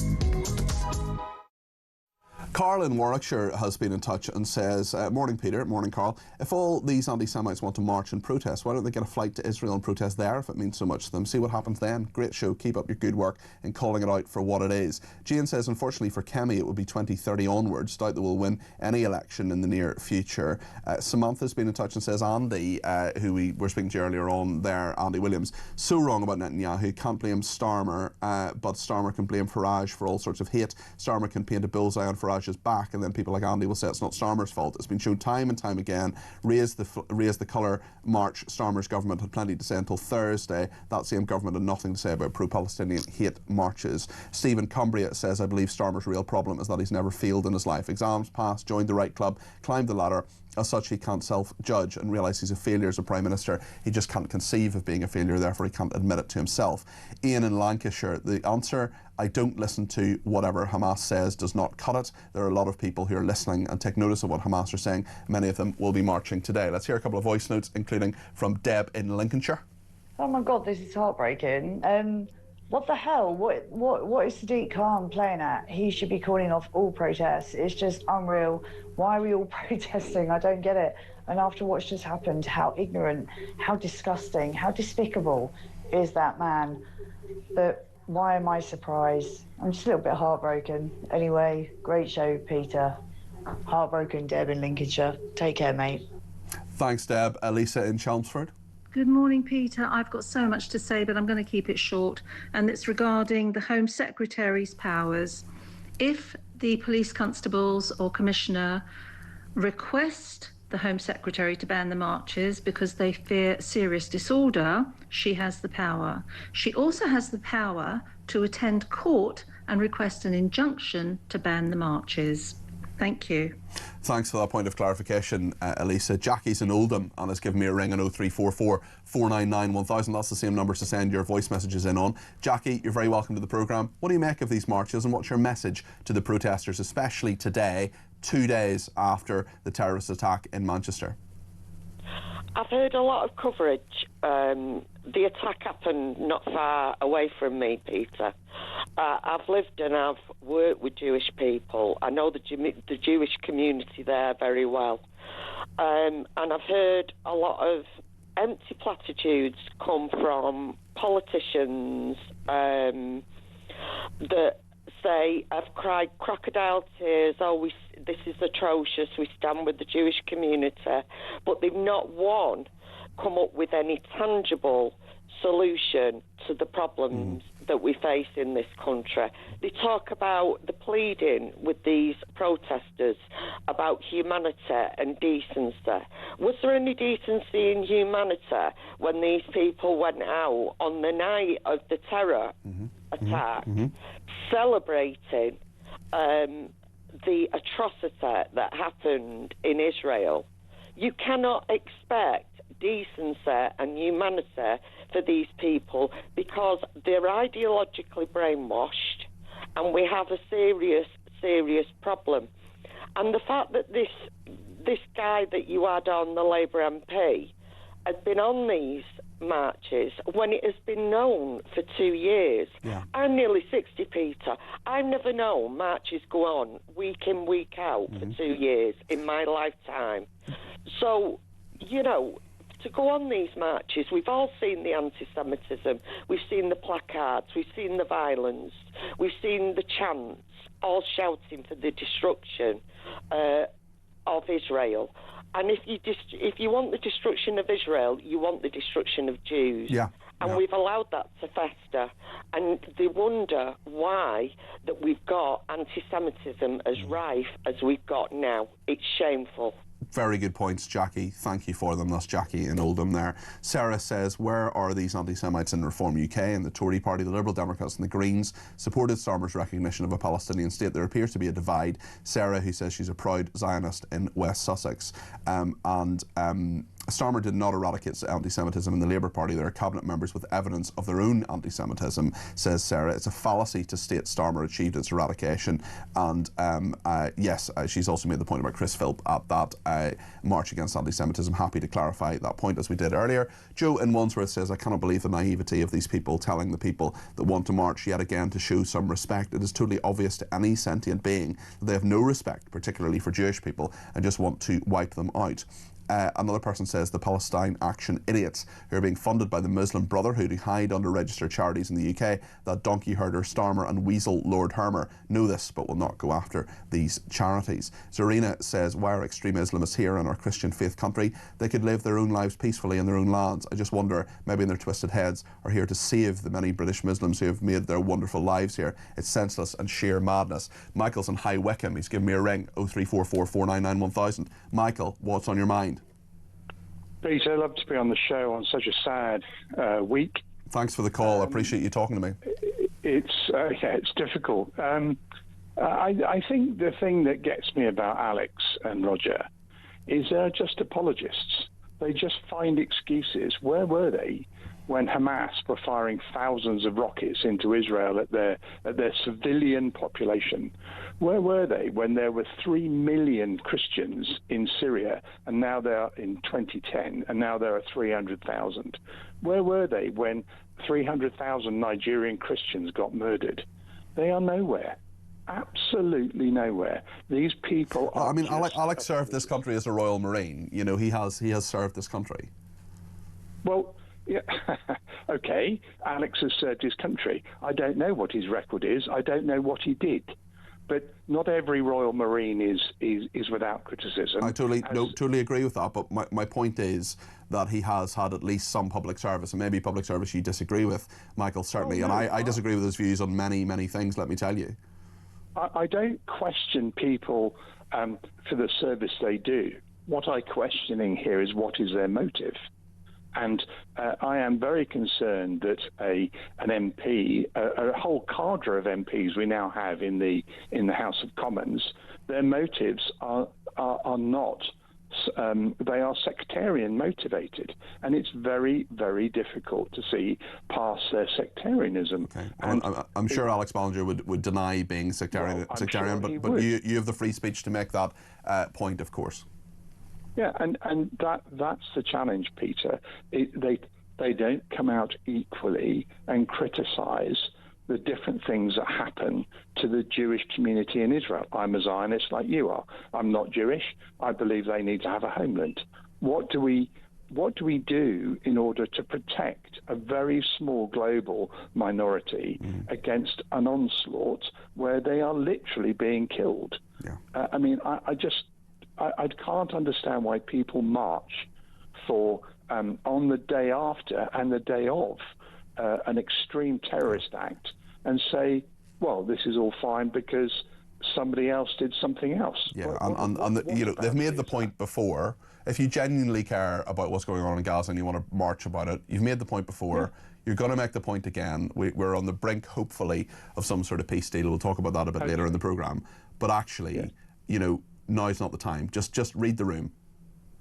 Carl in Warwickshire has been in touch and says, morning Peter, morning Carl, if all these anti-Semites want to march and protest, why don't they get a flight to Israel and protest there if it means so much to them? See what happens then. Great show, keep up your good work in calling it out for what it is. Jane says, unfortunately for Kemi it will be 2030 onwards, doubt that we'll win any election in the near future. Samantha's been in touch and says, Andy, who we were speaking to earlier on there, Andy Williams, so wrong about Netanyahu, can't blame Starmer, but Starmer can blame Farage for all sorts of hate. Starmer can paint a bullseye on Farage's back, and then people like Andy will say it's not Starmer's fault. It's been shown time and time again. Raise the colour march. Starmer's government had plenty to say until Thursday. That same government had nothing to say about pro-Palestinian hate marches. Stephen Cumbria says, I believe Starmer's real problem is that he's never failed in his life. Exams passed, joined the right club, climbed the ladder. As such, he can't self-judge and realise he's a failure as a Prime Minister. He just can't conceive of being a failure, therefore he can't admit it to himself. Ian in Lancashire, the answer, I don't listen to whatever Hamas says, does not cut it. There are a lot of people who are listening and take notice of what Hamas are saying. Many of them will be marching today. Let's hear a couple of voice notes, including from Deb in Lincolnshire. Oh my God, this is heartbreaking. What the hell? What is Sadiq Khan playing at? He should be calling off all protests. It's just unreal. Why are we all protesting? I don't get it. And after what's just happened, how ignorant, how disgusting, how despicable is that man? But why am I surprised? I'm just a little bit heartbroken. Anyway, great show, Peter. Heartbroken, Deb in Lincolnshire. Take care, mate. Thanks, Deb. Elisa in Chelmsford. Good morning, Peter. I've got so much to say, but I'm going to keep it short, and it's regarding the Home Secretary's powers. If the police constables or commissioner request the Home Secretary to ban the marches because they fear serious disorder, she has the power. She also has the power to attend court and request an injunction to ban the marches. Thank you. Thanks for that point of clarification, Elisa. Jackie's in Oldham and has given me a ring on 0344 499 1000. That's the same number to send your voice messages in on. Jackie, you're very welcome to the programme. What do you make of these marches, and what's your message to the protesters, especially today, 2 days after the terrorist attack in Manchester? I've heard a lot of coverage. The attack happened not far away from me, Peter. I've lived and I've worked with Jewish people. I know the Jewish community there very well. And I've heard a lot of empty platitudes come from politicians that say, I've cried crocodile tears, this is atrocious, we stand with the Jewish community, but they've not come up with any tangible solution to the problems that we face in this country. They talk about the pleading with these protesters about humanity and decency. Was there any decency and humanity when these people went out on the night of the terror attack, celebrating the atrocity that happened in Israel? You cannot expect decency and humanity for these people because they're ideologically brainwashed, and we have a serious problem. And the fact that this guy that you had on, the Labour MP, had been on these marches when it has been known for 2 years. Yeah. I'm nearly 60, Peter. I've never known marches go on week in, week out for 2 years in my lifetime. So, you know, to go on these marches, we've all seen the anti-Semitism, we've seen the placards, we've seen the violence, we've seen the chants, all shouting for the destruction of Israel. And if you want the destruction of Israel, you want the destruction of Jews. Yeah. And we've allowed that to fester. And they wonder why that we've got anti-Semitism as rife as we've got now. It's shameful. Very good points, Jackie. Thank you for them. That's Jackie in Oldham there. Sarah says, where are these anti-Semites in Reform UK? And the Tory party, the Liberal Democrats and the Greens supported Starmer's recognition of a Palestinian state. There appears to be a divide. Sarah, who says she's a proud Zionist in West Sussex. Starmer did not eradicate anti-Semitism in the Labour Party. There are cabinet members with evidence of their own anti-Semitism, says Sarah. It's a fallacy to state Starmer achieved its eradication. And yes, she's also made the point about Chris Philp at that march against anti-Semitism. Happy to clarify that point as we did earlier. Joe in Wandsworth says, I cannot believe the naivety of these people telling the people that want to march yet again to show some respect. It is totally obvious to any sentient being that they have no respect, particularly for Jewish people, and just want to wipe them out. Another person says the Palestine Action idiots who are being funded by the Muslim Brotherhood who hide under registered charities in the UK, that donkey herder Starmer and weasel Lord Hermer know this but will not go after these charities. Zarina says, why are extreme Islamists here in our Christian faith country? They could live their own lives peacefully in their own lands. I just wonder, maybe in their twisted heads, are here to save the many British Muslims who have made their wonderful lives here. It's senseless and sheer madness. Michael's in High Wycombe. He's given me a ring, 0344 499 1000. Michael, what's on your mind? Peter, I'd love to be on the show on such a sad week. Thanks for the call. I appreciate you talking to me. It's difficult. I think the thing that gets me about Alex and Roger is they're just apologists. They just find excuses. Where were they when Hamas were firing thousands of rockets into Israel at their civilian population? Where were they when there were 3 million Christians in Syria, and now they are in 2010, and now there are 300,000? Where were they when 300,000 Nigerian Christians got murdered? They are nowhere. Absolutely nowhere. These people are... I mean, Alex served this country as a Royal Marine. You know, he has served this country. Well, yeah, okay, Alex has served his country. I don't know what his record is. I don't know what he did. But not every Royal Marine is without criticism. I totally agree with that. But my point is that he has had at least some public service, and maybe public service you disagree with, Michael, certainly. I disagree with his views on many, many things, let me tell you. I don't question people for the service they do. What I'm questioning here is what is their motive. And I am very concerned that an MP, a whole cadre of MPs we now have in the House of Commons, their motives are not. They are sectarian motivated, and it's very, very difficult to see past their sectarianism. Okay. I'm sure Alex Ballinger would deny being sectarian, but you have the free speech to make that point, of course. Yeah, and that's the challenge, Peter. They don't come out equally and criticise the different things that happen to the Jewish community in Israel. I'm a Zionist like you are. I'm not Jewish. I believe they need to have a homeland. What do we do in order to protect a very small global minority against an onslaught where they are literally being killed? Yeah. I mean, I can't understand why people march for on the day after and the day of an extreme terrorist act and say, well, this is all fine because somebody else did something else. Yeah, they've made the point before. If you genuinely care about what's going on in Gaza and you want to march about it, you've made the point before. Yeah. You're going to make the point again. We're on the brink, hopefully, of some sort of peace deal. We'll talk about that a bit later in the programme. But actually, now's not the time. Just read the room.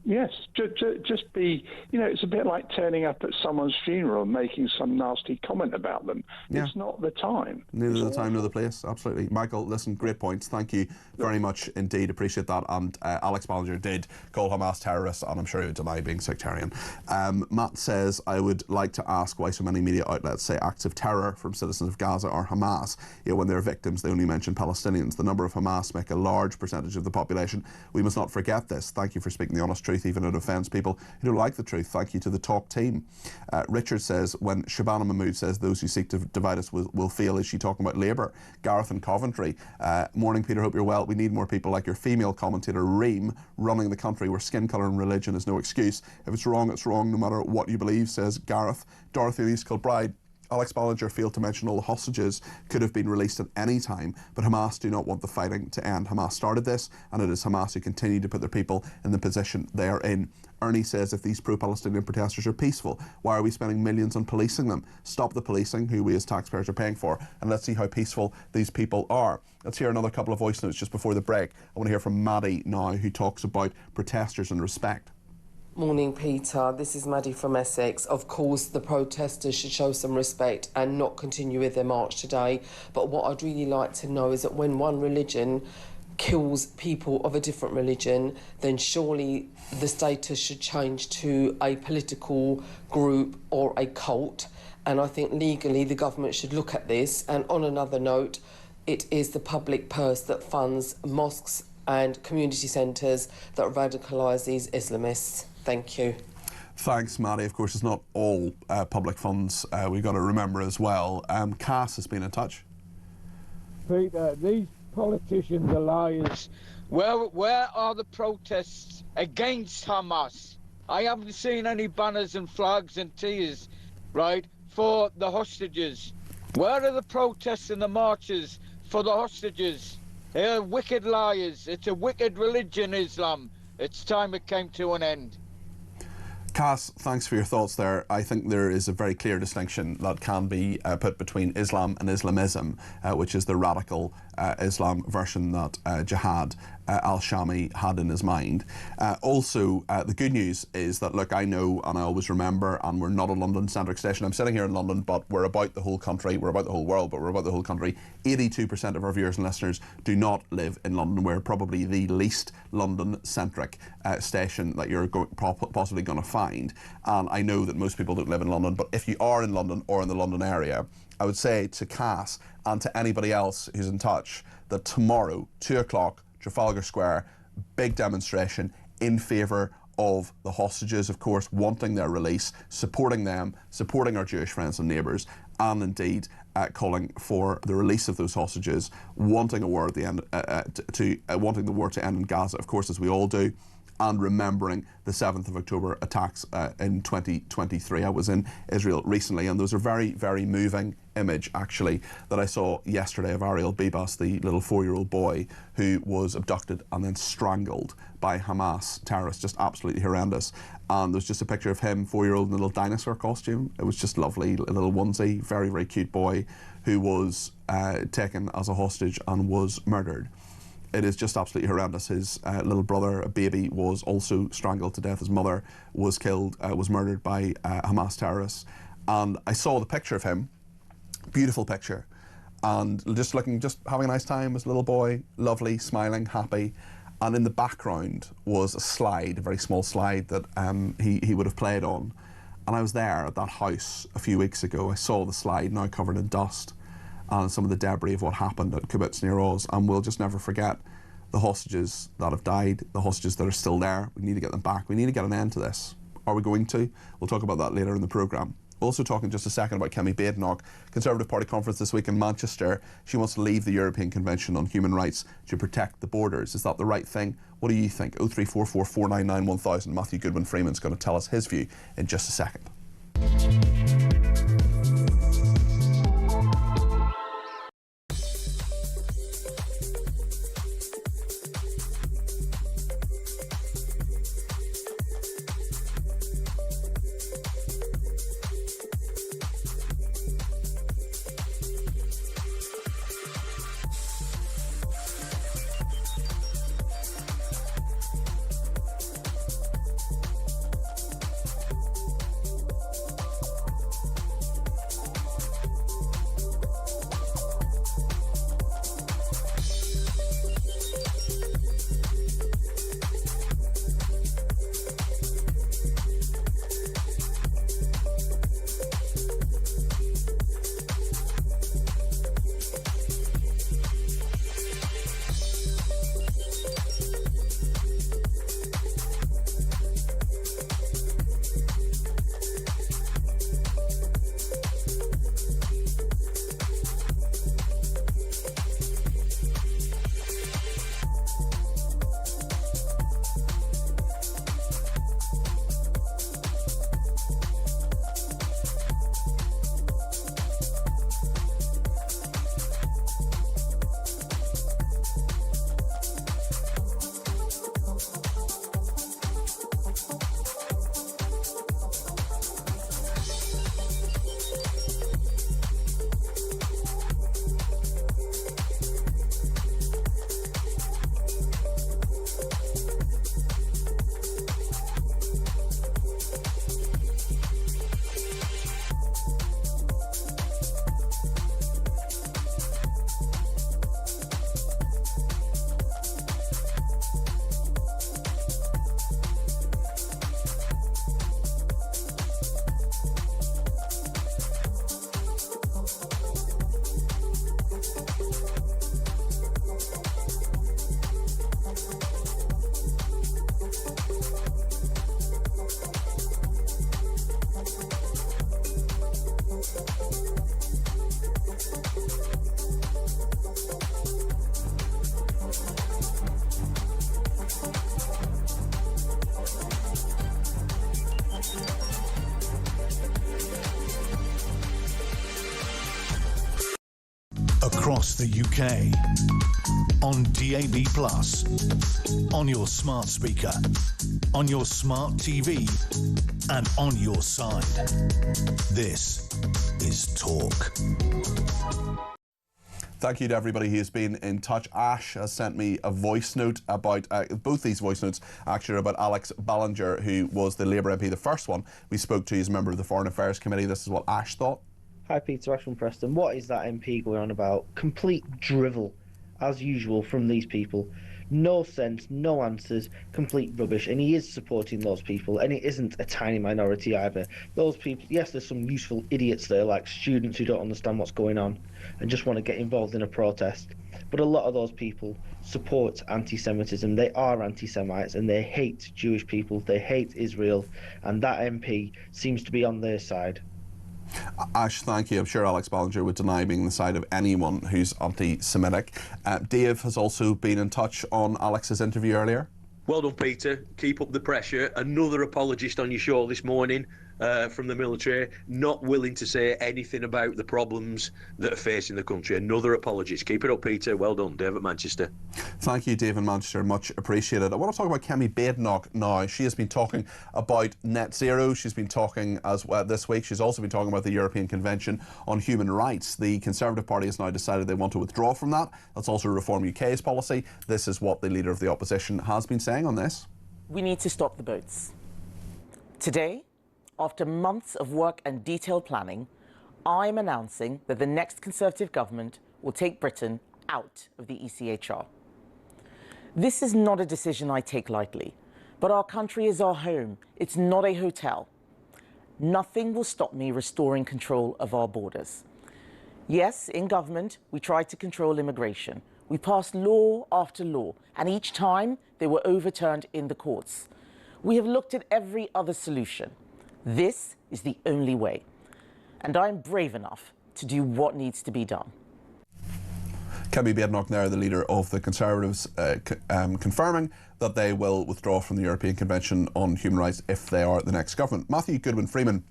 Yes, just be, it's a bit like turning up at someone's funeral and making some nasty comment about them. Yeah. It's not the time. Neither the time nor the place, absolutely. Michael, listen, great points. Thank you very much indeed. Appreciate that. And Alex Ballinger did call Hamas terrorists, and I'm sure he would deny being sectarian. Matt says, I would like to ask why so many media outlets say acts of terror from citizens of Gaza are Hamas. Yet when they're victims, they only mention Palestinians. The number of Hamas make a large percentage of the population. We must not forget this. Thank you for speaking the honest truth, even if it offends people who don't like the truth. Thank you to the Talk team. Richard says, when Shabana Mahmood says those who seek to divide us will fail, is she talking about Labour? Gareth in Coventry. Morning, Peter, hope you're well. We need more people like your female commentator, Reem, running the country where skin colour and religion is no excuse. If it's wrong, it's wrong, no matter what you believe, says Gareth. Dorothy in East Kilbride. Alex Ballinger failed to mention all the hostages could have been released at any time, but Hamas do not want the fighting to end. Hamas started this, and it is Hamas who continue to put their people in the position they are in. Ernie says, if these pro-Palestinian protesters are peaceful, why are we spending millions on policing them? Stop the policing, who we as taxpayers are paying for, and let's see how peaceful these people are. Let's hear another couple of voice notes just before the break. I want to hear from Maddie now, who talks about protesters and respect. Morning, Peter. This is Maddie from Essex. Of course, the protesters should show some respect and not continue with their march today. But what I'd really like to know is that when one religion kills people of a different religion, then surely the status should change to a political group or a cult. And I think legally the government should look at this. And on another note, it is the public purse that funds mosques and community centres that radicalise these Islamists. Thank you. Thanks, Maddie. Of course, it's not all public funds. We've got to remember as well. Cass has been in touch. Peter, these politicians are liars. Where are the protests against Hamas? I haven't seen any banners and flags and tears, right, for the hostages. Where are the protests and the marches for the hostages? They're wicked liars. It's a wicked religion, Islam. It's time it came to an end. Cass, thanks for your thoughts there. I think there is a very clear distinction that can be put between Islam and Islamism, which is the radical Islam version that Jihad al-Shami had in his mind. Also, the good news is that, look, I know and I always remember, and we're not a London-centric station. I'm sitting here in London, but we're about the whole country. We're about the whole world, but we're about the whole country. 82% of our viewers and listeners do not live in London. We're probably the least London-centric station that you're possibly going to find. And I know that most people don't live in London, but if you are in London or in the London area, I would say to Cass and to anybody else who's in touch that tomorrow, 2 o'clock, Trafalgar Square, big demonstration in favour of the hostages, of course, wanting their release, supporting them, supporting our Jewish friends and neighbours, and indeed calling for the release of those hostages, wanting a war at the end, wanting the war to end in Gaza, of course, as we all do, and remembering the 7th of October attacks in 2023. I was in Israel recently, and those are very, very moving image, actually, that I saw yesterday of Ariel Bibas, the little 4-year-old boy who was abducted and then strangled by Hamas terrorists. Just absolutely horrendous. And there's just a picture of him, 4-year-old, in a little dinosaur costume. It was just lovely, a little onesie, very, very cute boy who was taken as a hostage and was murdered. It is just absolutely horrendous. His little brother, a baby, was also strangled to death. His mother was killed, was murdered by Hamas terrorists. And I saw the picture of him, beautiful picture, and just having a nice time as a little boy, lovely, smiling, happy. And in the background was a slide, a very small slide that he would have played on. And I was there at that house a few weeks ago. I saw the slide now covered in dust and some of the debris of what happened at Kibbutz Nir Oz, and we'll just never forget the hostages that have died, the hostages that are still there. We need to get them back. We need to get an end to this. Are we going to? We'll talk about that later in the programme. Also talking just a second about Kemi Badenoch, Conservative Party conference this week in Manchester. She wants to leave the European Convention on Human Rights to protect the borders. Is that the right thing? What do you think? 0344 499 1000. Matthew Goodwin Freeman's going to tell us his view in just a second. across the UK. On DAB+, on your smart speaker, on your smart TV, and on your side. This is Talk. Thank you to everybody who has been in touch. Ash has sent me a voice note about, both these voice notes actually are about Alex Ballinger, who was the Labour MP, the first one we spoke to as a member of the Foreign Affairs Committee. This is what Ash thought. Hi Peter, Ash from Preston. What is that MP going on about? Complete drivel, as usual, from these people. No sense, no answers, complete rubbish. And he is supporting those people, and it isn't a tiny minority either. Those people, yes, there's some useful idiots there, like students who don't understand what's going on and just want to get involved in a protest. But a lot of those people support anti-Semitism. They are anti-Semites, and they hate Jewish people. They hate Israel, and that MP seems to be on their side. Ash, thank you. I'm sure Alex Ballinger would deny being on the side of anyone who's anti-Semitic. Dave has also been in touch on Alex's interview earlier. Well done, Peter. Keep up the pressure. Another apologist on your show this morning from the military, not willing to say anything about the problems that are facing the country. Another apologist. Keep it up, Peter. Well done, Dave at Manchester. Thank you, Dave in Manchester. Much appreciated. I want to talk about Kemi Badenoch now. She has been talking about net zero. She's been talking as well this week. She's also been talking about the European Convention on Human Rights. The Conservative Party has now decided they want to withdraw from that. That's also Reform UK's policy. This is what the Leader of the Opposition has been saying on this. We need to stop the boats. Today, after months of work and detailed planning, I'm announcing that the next Conservative government will take Britain out of the ECHR. This is not a decision I take lightly, but our country is our home. It's not a hotel. Nothing will stop me restoring control of our borders. Yes, in government, we tried to control immigration. We passed law after law, and each time they were overturned in the courts. We have looked at every other solution. This is the only way, and I'm brave enough to do what needs to be done. Kemi Badenoch there, the leader of the Conservatives, confirming that they will withdraw from the European Convention on Human Rights if they are the next government. Matthew Goodwin-Freeman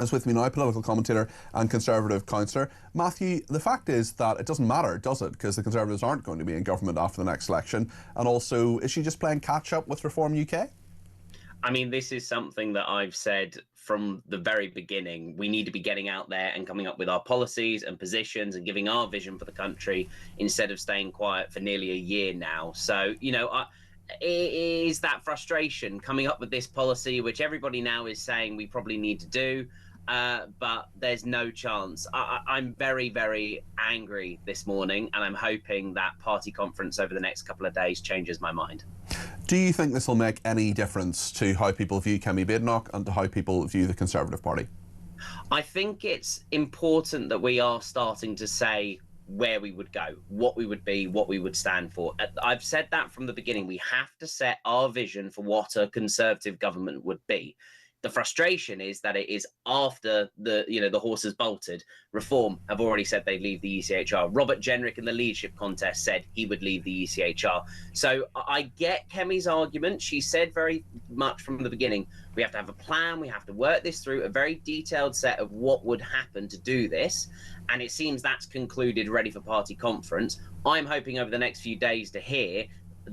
is with me now, political commentator and Conservative councillor. Matthew, the fact is that it doesn't matter, does it? Because the Conservatives aren't going to be in government after the next election. And also, is she just playing catch-up with Reform UK? I mean, this is something that I've said from the very beginning. We need to be getting out there and coming up with our policies and positions and giving our vision for the country instead of staying quiet for nearly a year now. So, you know, it is that frustration coming up with this policy, which everybody now is saying we probably need to do. But there's no chance. I'm very, very angry this morning, and I'm hoping that party conference over the next couple of days changes my mind. Do you think this will make any difference to how people view Kemi Badenoch and to how people view the Conservative Party? I think it's important that we are starting to say where we would go, what we would be, what we would stand for. I've said that from the beginning. We have to set our vision for what a Conservative government would be. The frustration is that it is after the horse has bolted. Reform have already said they'd leave the ECHR. Robert Jenrick in the leadership contest said he would leave the ECHR. So I get Kemi's argument. She said very much from the beginning, we have to have a plan. We have to work this through, a very detailed set of what would happen to do this. And it seems that's concluded, ready for party conference. I'm hoping over the next few days to hear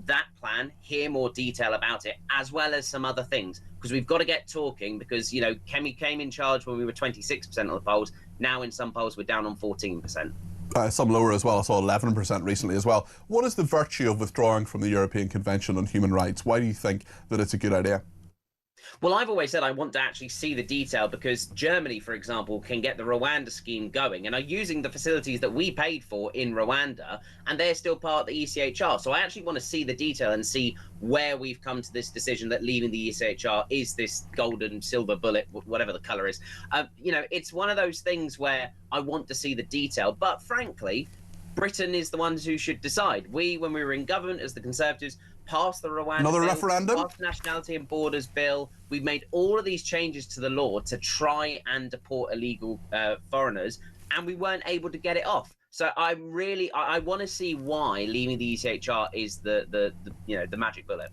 that plan, hear more detail about it, as well as some other things, because we've got to get talking, because, you know, Kemi came in charge when we were 26% of the polls. Now in some polls we're down on 14%. Some lower as well. I saw 11% recently as well. What is the virtue of withdrawing from the European Convention on Human Rights? Why do you think that it's a good idea? Well, I've always said I want to actually see the detail, because Germany, for example, can get the Rwanda scheme going and are using the facilities that we paid for in Rwanda, and they're still part of the ECHR. So I actually want to see the detail and see where we've come to this decision that leaving the ECHR is this golden silver bullet, whatever the colour is. You know, it's one of those things where I want to see the detail, but frankly, Britain is the ones who should decide. We, when we were in government as the Conservatives, passed the Rwanda Another bill, referendum? passed the Nationality and Borders Bill. We've made all of these changes to the law to try and deport illegal foreigners, and we weren't able to get it off. So I want to see why leaving the ECHR is the magic bullet.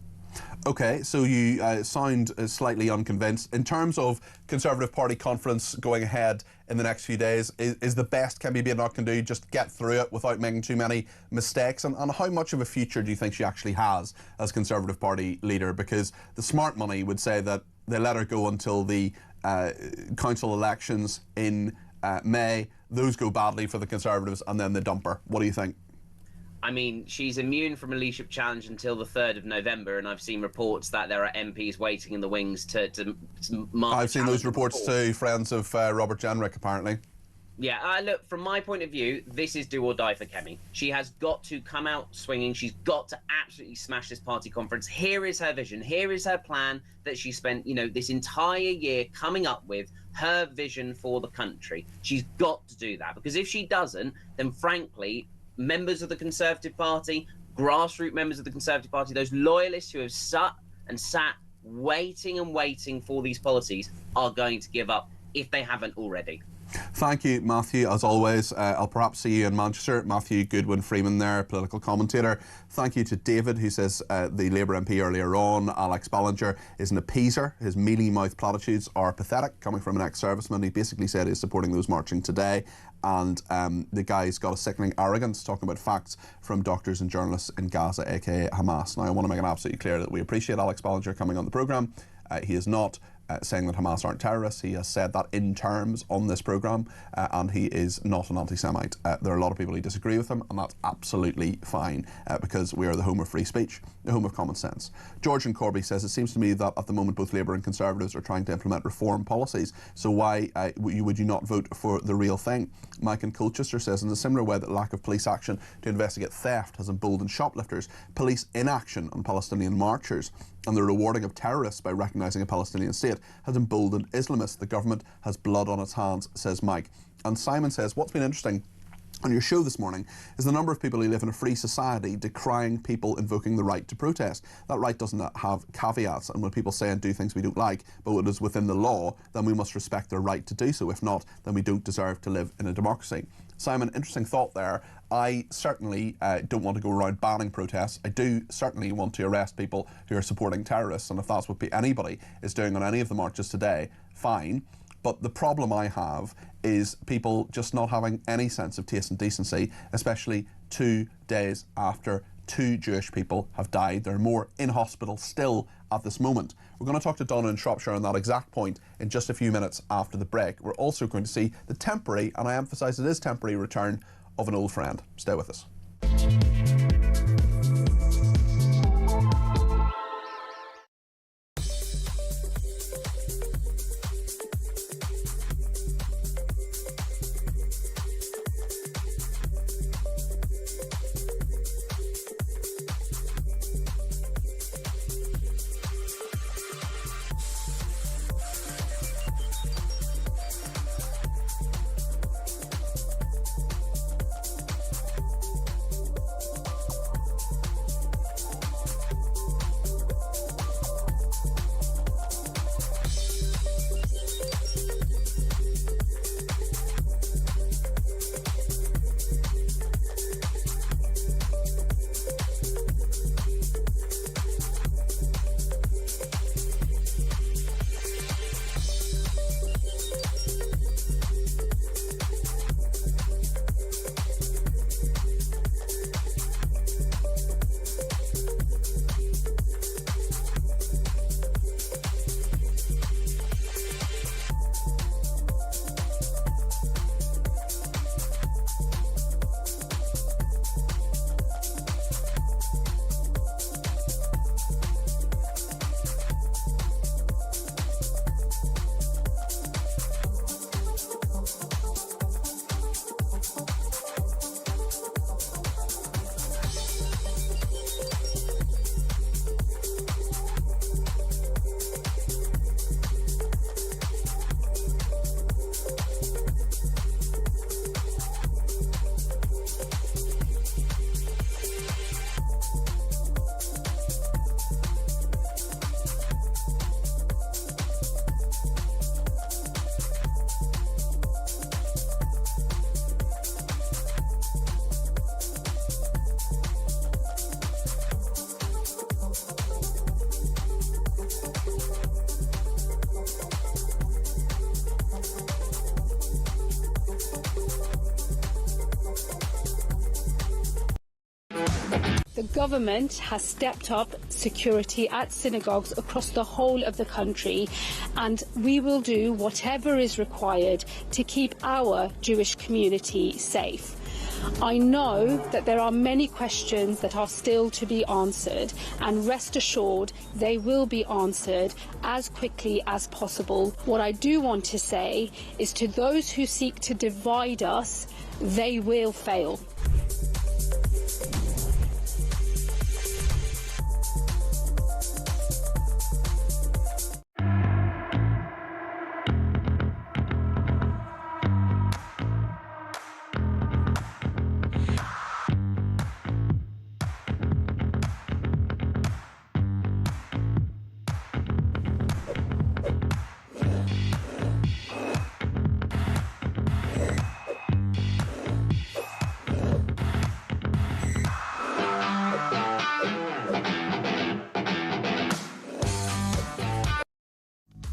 Okay, so you sound slightly unconvinced. In terms of Conservative Party conference going ahead in the next few days, is the best Kemi Badenoch can do just get through it without making too many mistakes? And how much of a future do you think she actually has as Conservative Party leader? Because the smart money would say that they let her go until the council elections in May. Those go badly for the Conservatives and then they dump her. What do you think? I mean, she's immune from a leadership challenge until the 3rd of November, and I've seen reports that there are MPs waiting in the wings to mark. I've seen those reports too, friends of Robert Jenrick, apparently. Yeah, look, from my point of view, this is do or die for Kemi. She has got to come out swinging. She's got to absolutely smash this party conference. Here is her vision. Here is her plan that she spent, this entire year coming up with, her vision for the country. She's got to do that, because if she doesn't, then frankly, members of the Conservative Party, grassroots members of the Conservative Party, those loyalists who have sat waiting and waiting for these policies are going to give up if they haven't already. Thank you, Matthew, as always. I'll perhaps see you in Manchester. Matthew Goodwin-Freeman there, political commentator. Thank you to David, who says the Labour MP earlier on, Alex Ballinger, is an appeaser. His mealy-mouthed platitudes are pathetic, coming from an ex-serviceman. He basically said he's supporting those marching today. And the guy's got a sickening arrogance talking about facts from doctors and journalists in Gaza, aka Hamas. Now, I want to make it absolutely clear that we appreciate Alex Ballinger coming on the programme. He is not saying that Hamas aren't terrorists. He has said that in terms on this programme, and he is not an anti-Semite. There are a lot of people who disagree with him, and that's absolutely fine, because we are the home of free speech, the home of common sense. George and Corby says, it seems to me that at the moment both Labour and Conservatives are trying to implement reform policies, so why would you not vote for the real thing? Mike in Colchester says, in a similar way that lack of police action to investigate theft has emboldened shoplifters, police inaction on Palestinian marchers and the rewarding of terrorists by recognising a Palestinian state has emboldened Islamists. The government has blood on its hands, says Mike. And Simon says, what's been interesting on your show this morning is the number of people who live in a free society decrying people invoking the right to protest. That right doesn't have caveats, and when people say and do things we don't like, but it is within the law, then we must respect their right to do so. If not, then we don't deserve to live in a democracy. Simon, interesting thought there. I certainly don't want to go around banning protests. I do certainly want to arrest people who are supporting terrorists, and if that's what anybody is doing on any of the marches today, fine. But the problem I have is people just not having any sense of taste and decency, especially 2 days after 2 Jewish people have died. There are more in hospital still at this moment. We're going to talk to Donna in Shropshire on that exact point in just a few minutes after the break. We're also going to see the temporary, and I emphasise it is temporary, return of an old friend. Stay with us. The government has stepped up security at synagogues across the whole of the country, and we will do whatever is required to keep our Jewish community safe. I know that there are many questions that are still to be answered, and rest assured they will be answered as quickly as possible. What I do want to say is to those who seek to divide us, they will fail.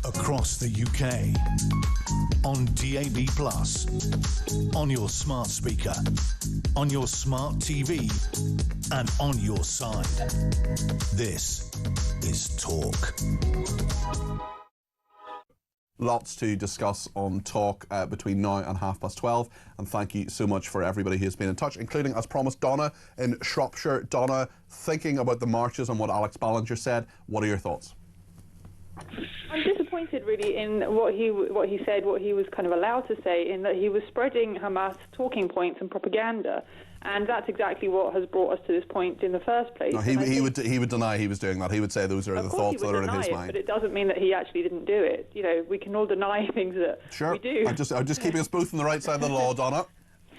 Across the UK, on DAB+, on your smart speaker, on your smart TV, and on your side. This is Talk. Lots to discuss on Talk between now and 12:30, and thank you so much for everybody who's been in touch, including, as promised, Donna in Shropshire. Donna, thinking about the marches and what Alex Ballinger said, what are your thoughts? I'm disappointed, really, in what he said, what he was kind of allowed to say, in that he was spreading Hamas talking points and propaganda, and that's exactly what has brought us to this point in the first place. No, he would deny he was doing that. He would say those are the thoughts that are in his mind. But it doesn't mean that he actually didn't do it. You know, we can all deny things that we do. I'm just keeping us both on the right side of the law, Donna.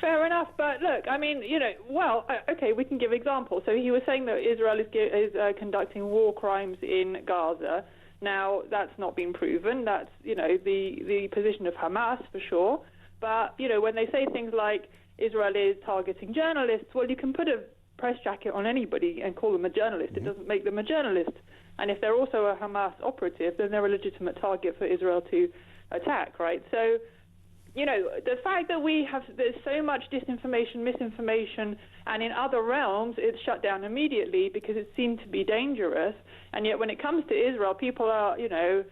Fair enough, but look, I mean, you know, well, okay, we can give examples. So he was saying that Israel is conducting war crimes in Gaza. Now, that's not been proven. That's, you know, the position of Hamas, for sure. But, you know, when they say things like Israel is targeting journalists, well, you can put a press jacket on anybody and call them a journalist. It doesn't make them a journalist. And if they're also a Hamas operative, then they're a legitimate target for Israel to attack, right? So, you know, the fact that there's so much disinformation, misinformation, and in other realms it's shut down immediately because it seemed to be dangerous, and yet when it comes to Israel, people are, you know,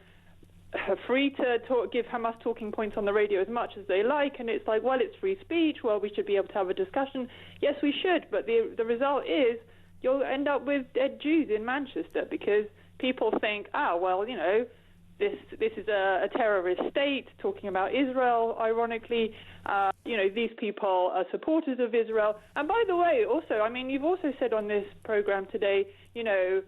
free to give Hamas talking points on the radio as much as they like, and it's like, well, it's free speech, well, we should be able to have a discussion. Yes, we should, but the result is you'll end up with dead Jews in Manchester because people think, well, you know, this is a terrorist state, talking about Israel, ironically. You know, these people are supporters of Israel. And by the way, also, I mean, you've also said on this program today, you know,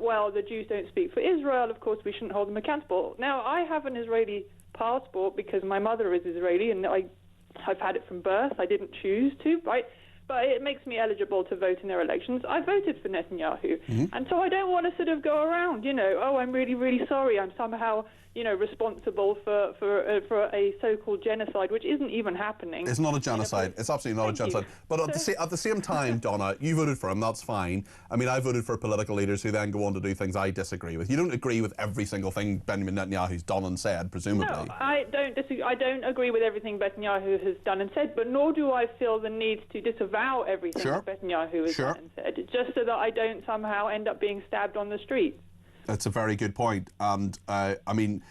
well, the Jews don't speak for Israel. Of course, we shouldn't hold them accountable. Now, I have an Israeli passport because my mother is Israeli, and I've had it from birth. I didn't choose to, right? But it makes me eligible to vote in their elections. I voted for Netanyahu. And so I don't want to sort of go around, you know, oh, I'm really, really sorry. I'm somehow, you know, responsible for a so-called genocide, which isn't even happening. It's not a genocide. It's absolutely not a genocide. But at the same time, Donna, you voted for him. That's fine. I mean, I voted for political leaders who then go on to do things I disagree with. You don't agree with every single thing Benjamin Netanyahu's done and said, presumably. No, I don't disagree. I don't agree with everything Netanyahu has done and said, but nor do I feel the need to disavow everything that Netanyahu has done and said, just so that I don't somehow end up being stabbed on the street. That's a very good point. And, I mean,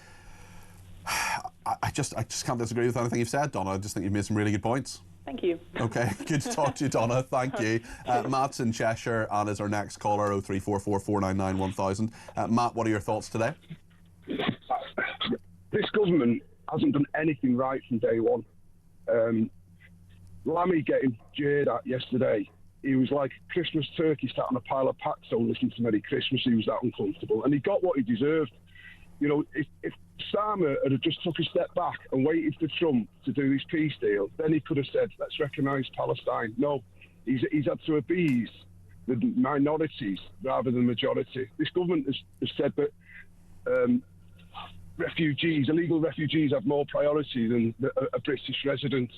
I just can't disagree with anything you've said, Donna. I just think you've made some really good points. Thank you. Okay, good to talk to you, Donna. Thank you. Matt's in Cheshire and is our next caller, 0344 499 1000. Matt, what are your thoughts today? This government hasn't done anything right from day one. Lammy getting jeered at yesterday. He was like a Christmas turkey sat on a pile of Paxo listening to Merry Christmas. He was that uncomfortable, and he got what he deserved. You know, if Starmer had just took a step back and waited for Trump to do his peace deal, then he could have said, let's recognise Palestine. No, he's had to appease the minorities rather than the majority. This government has said that refugees, illegal refugees, have more priority than a British resident.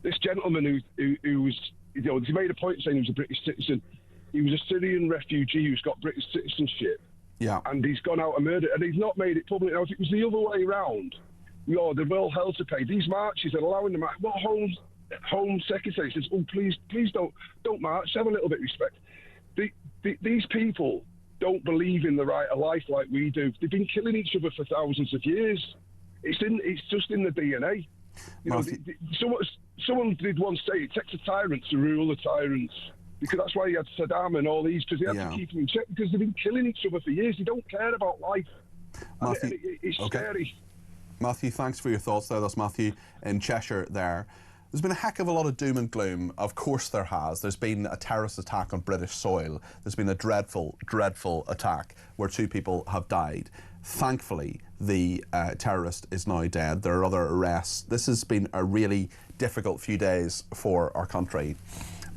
This gentleman who was, you know, he made a point saying he was a British citizen. He was a Syrian refugee who's got British citizenship. Yeah. And he's gone out and murdered, and he's not made it public. Now, if it was the other way around, you know, the world hell to pay. These marches are allowing them. What Home Secretary says, oh, please don't march. Have a little bit of respect. these people don't believe in the right of life like we do. They've been killing each other for thousands of years. It's just in the DNA. You know, someone did once say it takes a tyrant to rule the tyrants. Because that's why you had Saddam and all these, because they had to keep them in check, because they've been killing each other for years. They don't care about life. Matthew, it's scary. Matthew, thanks for your thoughts there. That's Matthew in Cheshire there. There's been a heck of a lot of doom and gloom. Of course there has. There's been a terrorist attack on British soil. There's been a dreadful, dreadful attack where 2 people have died. Thankfully, the terrorist is now dead. There are other arrests. This has been a really difficult few days for our country.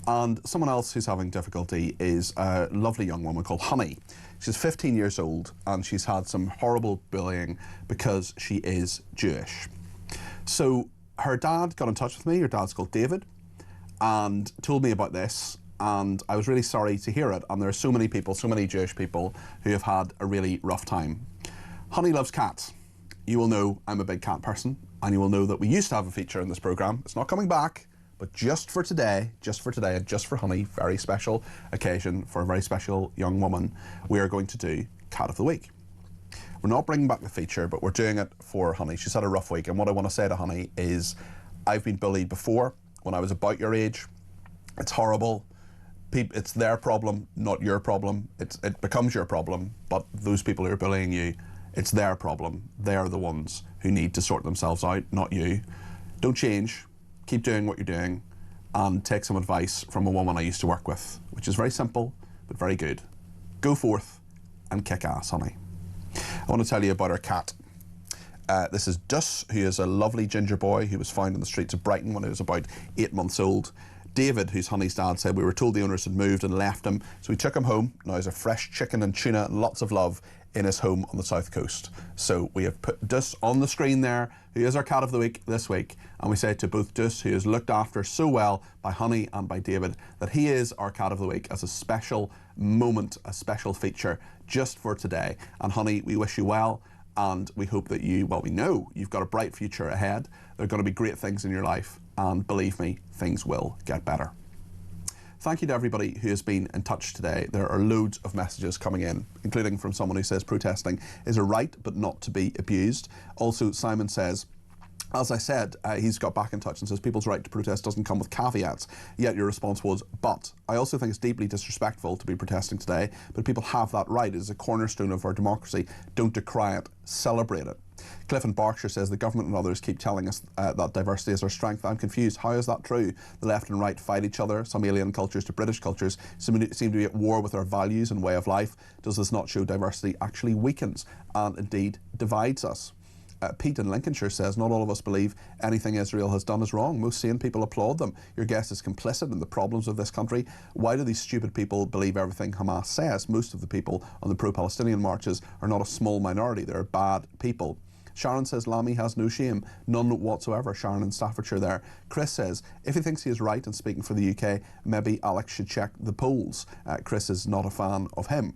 And someone else who's having difficulty is a lovely young woman called Honey. She's 15 years old and she's had some horrible bullying because she is Jewish. So her dad got in touch with me, her dad's called David, and told me about this, and I was really sorry to hear it. And there are so many people, so many Jewish people who have had a really rough time. Honey loves cats. You will know I'm a big cat person, and you will know that we used to have a feature in this programme. It's not coming back. But just for today, and just for Honey, very special occasion for a very special young woman, we are going to do Cat of the Week. We're not bringing back the feature, but we're doing it for Honey. She's had a rough week, and what I want to say to Honey is, I've been bullied before when I was about your age. It's horrible. It's their problem, not your problem. It becomes your problem, but those people who are bullying you, it's their problem. They're the ones who need to sort themselves out, not you. Don't change. Keep doing what you're doing and take some advice from a woman I used to work with, which is very simple but very good. Go forth and kick ass, Honey. I want to tell you about our cat. This is Dus, who is a lovely ginger boy who was found in the streets of Brighton when he was about 8 months old. David, who's Honey's dad, said we were told the owners had moved and left him, so we took him home. Now he's a fresh chicken and tuna and lots of love in his home on the south coast. So we have put Dus on the screen there, who is our Cat of the Week this week, and we say to both Dus, who is looked after so well by Honey and by David, that he is our Cat of the Week as a special moment, a special feature just for today. And Honey, we wish you well, and we hope that we know you've got a bright future ahead. There are going to be great things in your life, and believe me, things will get better. Thank you to everybody who has been in touch today. There are loads of messages coming in, including from someone who says protesting is a right but not to be abused. Also, Simon says, as I said, he's got back in touch and says people's right to protest doesn't come with caveats, yet your response was, but. I also think it's deeply disrespectful to be protesting today, but people have that right. It is a cornerstone of our democracy. Don't decry it, celebrate it. Cliff in Berkshire says the government and others keep telling us that diversity is our strength. I'm confused. How is that true? The left and right fight each other. Some alien cultures to British cultures seem to be at war with our values and way of life. Does this not show diversity actually weakens and indeed divides us? Pete in Lincolnshire says, not all of us believe anything Israel has done is wrong. Most sane people applaud them. Your guest is complicit in the problems of this country. Why do these stupid people believe everything Hamas says? Most of the people on the pro-Palestinian marches are not a small minority. They're bad people. Sharon says Lammy has no shame, none whatsoever. Sharon in Staffordshire there. Chris says, if he thinks he is right in speaking for the UK, maybe Alex should check the polls. Chris is not a fan of him.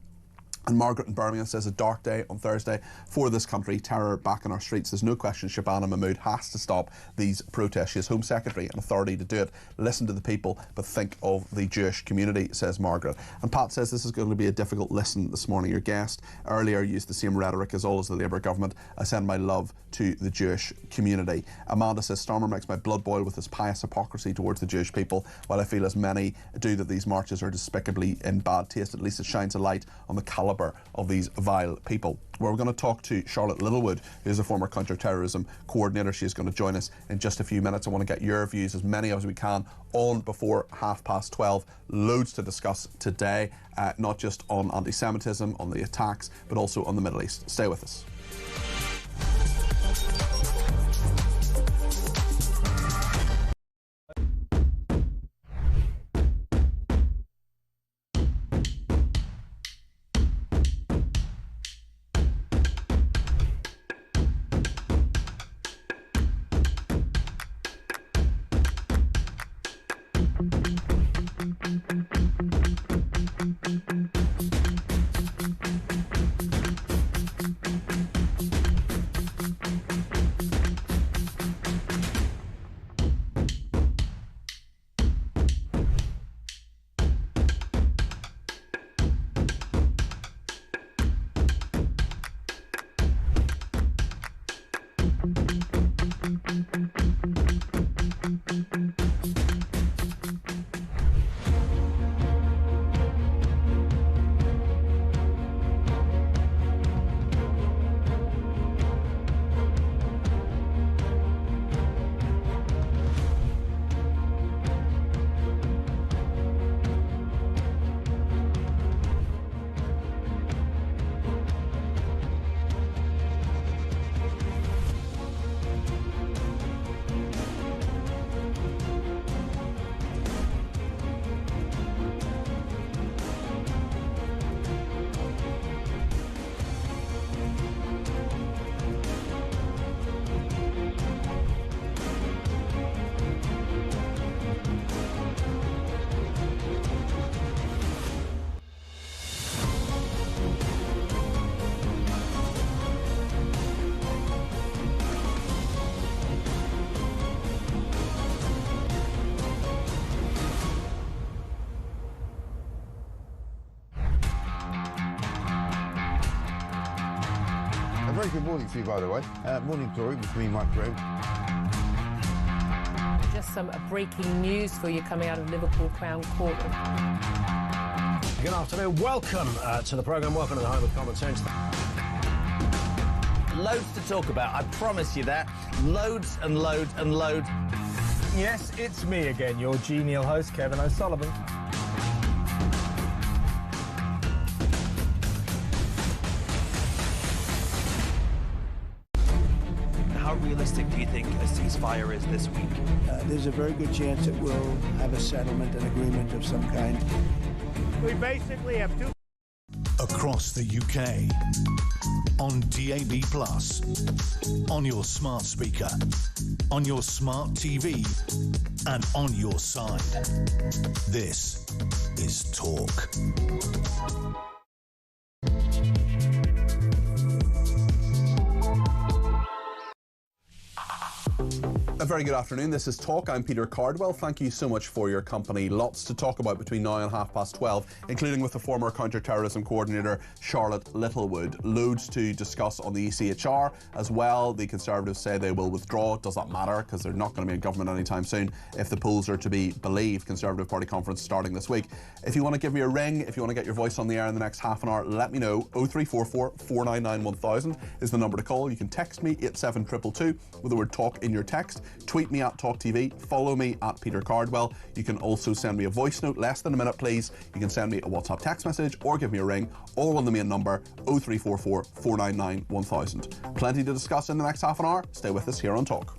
And Margaret in Birmingham says a dark day on Thursday for this country, terror back in our streets. There's no question Shabana Mahmood has to stop these protests. She is Home Secretary and authority to do it. Listen to the people, but think of the Jewish community, says Margaret. And Pat says this is going to be a difficult listen this morning. Your guest earlier used the same rhetoric as all as the Labour government. I send my love to the Jewish community. Amanda says Starmer makes my blood boil with his pious hypocrisy towards the Jewish people. While I feel as many do that these marches are despicably in bad taste, at least it shines a light on the calibre of these vile people. We're going to talk to Charlotte Littlewood, who is a former counter-terrorism coordinator. She's going to join us in just a few minutes. I want to get your views, as many as we can, on before 12:30. Loads to discuss today, not just on anti-Semitism, on the attacks, but also on the Middle East. Stay with us. very good morning to you, by the way. Morning, Glory, with me, Mike Graham. Just some breaking news for you coming out of Liverpool Crown Court. Good afternoon. Welcome to the programme. Welcome to the Home of Common Sense. Loads to talk about, I promise you that. Loads and loads and loads. Yes, it's me again, your genial host, Kevin O'Sullivan. How realistic do you think a ceasefire is this week? There's a very good chance that we'll have a settlement, an agreement of some kind. We basically have two... Across the UK, on DAB+, on your smart speaker, on your smart TV, and on your side. This is Talk. A very good afternoon. This is Talk. I'm Peter Cardwell. Thank you so much for your company. Lots to talk about between now and 12:30, including with the former counter-terrorism coordinator Charlotte Littlewood. Loads to discuss on the ECHR as well. The Conservatives say they will withdraw. Does that matter? Because they're not going to be in government anytime soon if the polls are to be believed. Conservative Party conference starting this week. If you want to give me a ring, if you want to get your voice on the air in the next half an hour, let me know. 0344 499 1000 is the number to call. You can text me 87222 with the word Talk in your text. Tweet me at talkTV, follow me at Peter Cardwell. You can also send me a voice note, less than a minute please. You can send me a WhatsApp text message or give me a ring, all on the main number 0344 499 1000. Plenty to discuss in the next half an hour. Stay with us here on Talk.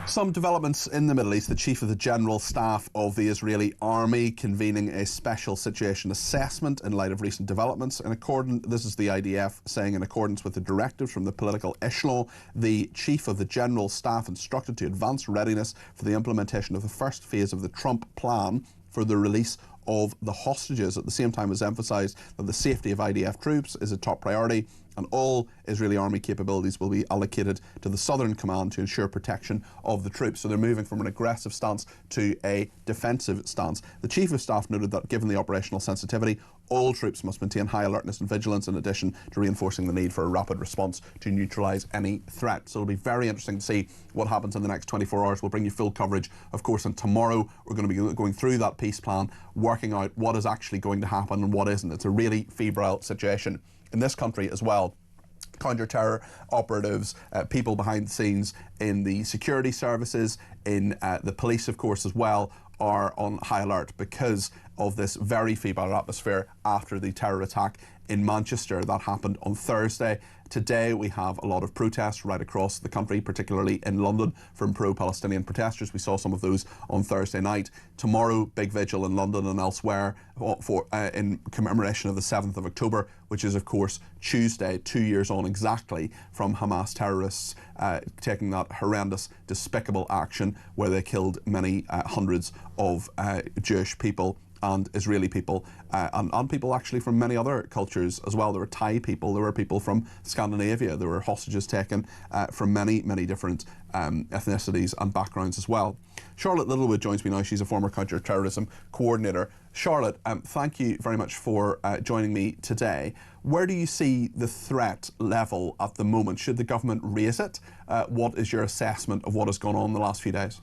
Some developments in the Middle East. The Chief of the General Staff of the Israeli Army convening a special situation assessment in light of recent developments. This is the IDF saying, in accordance with the directives from the political echelon, the Chief of the General Staff instructed to advance readiness for the implementation of the first phase of the Trump plan for the release of the hostages. At the same time, has emphasised that the safety of IDF troops is a top priority, and all Israeli army capabilities will be allocated to the Southern Command to ensure protection of the troops. So they're moving from an aggressive stance to a defensive stance. The Chief of Staff noted that given the operational sensitivity, all troops must maintain high alertness and vigilance, in addition to reinforcing the need for a rapid response to neutralise any threat. So it'll be very interesting to see what happens in the next 24 hours. We'll bring you full coverage, of course, and tomorrow we're going to be going through that peace plan, working out what is actually going to happen and what isn't. It's a really febrile situation in this country as well. Counter-terror operatives, people behind the scenes in the security services, in the police, of course, as well, are on high alert because of this very febrile atmosphere after the terror attack in Manchester that happened on Thursday. Today we have a lot of protests right across the country, particularly in London, from pro-Palestinian protesters. We saw some of those on Thursday night. Tomorrow, big vigil in London and elsewhere in commemoration of the 7th of October, which is, of course, Tuesday, 2 years on exactly from Hamas terrorists taking that horrendous, despicable action where they killed many hundreds of Jewish people and Israeli people, and people actually from many other cultures as well. There were Thai people, there were people from Scandinavia, there were hostages taken from many, many different ethnicities and backgrounds as well. Charlotte Littlewood joins me now. She's a former counter-terrorism coordinator. Charlotte, thank you very much for joining me today. Where do you see the threat level at the moment? Should the government raise it? What is your assessment of what has gone on in the last few days?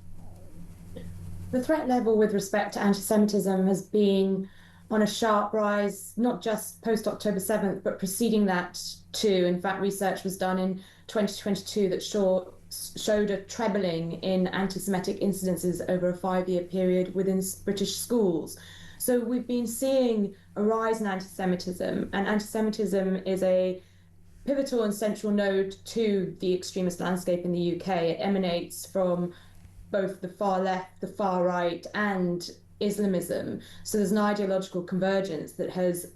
The threat level with respect to anti-Semitism has been on a sharp rise, not just post-October 7th, but preceding that too. In fact, research was done in 2022 that showed a trebling in anti-Semitic incidences over a 5-year period within British schools. So we've been seeing a rise in anti-Semitism, and anti-Semitism is a pivotal and central node to the extremist landscape in the UK. It emanates from both the far left, the far right, and Islamism. So there's an ideological convergence that has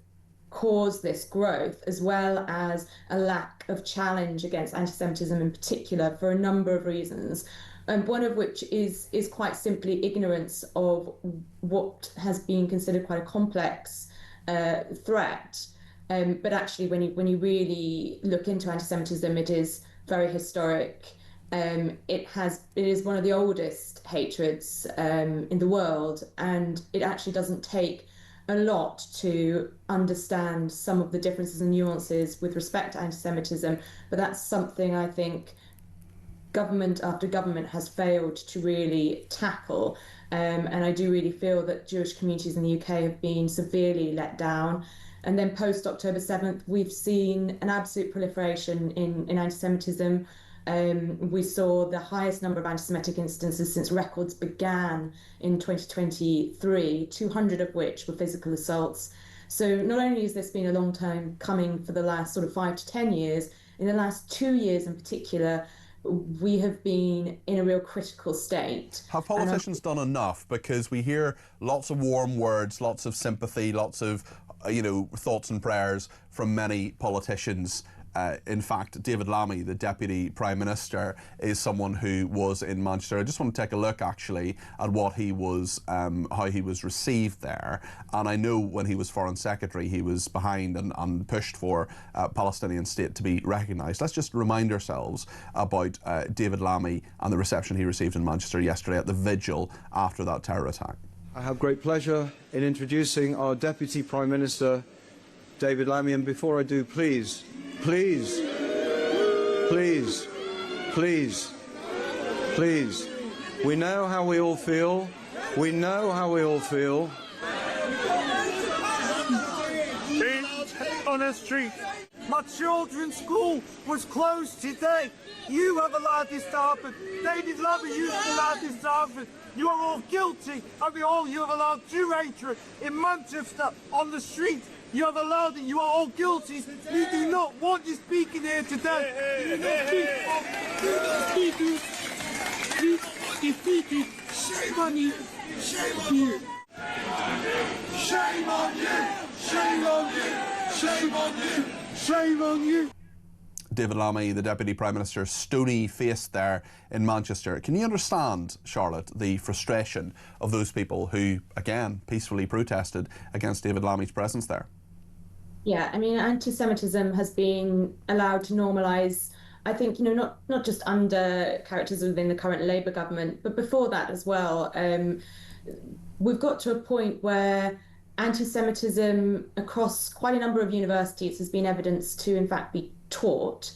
caused this growth, as well as a lack of challenge against anti-Semitism in particular, for a number of reasons. One of which is quite simply ignorance of what has been considered quite a complex threat. But actually, when you really look into anti-Semitism, it is very historic. It is one of the oldest hatreds in the world, and it actually doesn't take a lot to understand some of the differences and nuances with respect to anti-Semitism, but that's something I think government after government has failed to really tackle. And I do really feel that Jewish communities in the UK have been severely let down. And then post-October 7th, we've seen an absolute proliferation in anti-Semitism. We saw the highest number of anti-Semitic instances since records began in 2023, 200 of which were physical assaults. So not only has this been a long time coming for the last sort of 5 to 10 years, in the last 2 years in particular, we have been in a real critical state. Have politicians done enough? Because we hear lots of warm words, lots of sympathy, lots of, thoughts and prayers from many politicians. In fact, David Lammy, the Deputy Prime Minister, is someone who was in Manchester. I just want to take a look, actually, at what he was, how he was received there. And I know when he was Foreign Secretary, he was behind and pushed for a Palestinian state to be recognised. Let's just remind ourselves about David Lammy and the reception he received in Manchester yesterday at the vigil after that terror attack. I have great pleasure in introducing our Deputy Prime Minister, David Lammy. And before I do, please, please, we know how we all feel. We know how we all feel. On the street. My children's school was closed today. You have allowed this to happen. David Lammy, you have allowed this to happen. You are all guilty of it all. You have allowed Jew hatred in Manchester on the street. You have allowed it. You are all guilty. We do not want you speaking here today. Do not speak. Defeated. Shame on you. Shame on you. Shame on you. Shame on you. Shame on you. Shame on you. David Lammy, the Deputy Prime Minister, stony-faced there in Manchester. Can you understand, Charlotte, the frustration of those people who, again, peacefully protested against David Lammy's presence there? Yeah, I mean, anti-Semitism has been allowed to normalise, I think, not just under characters within the current Labour government, but before that as well. We've got to a point where anti-Semitism across quite a number of universities has been evidenced to, in fact, be taught.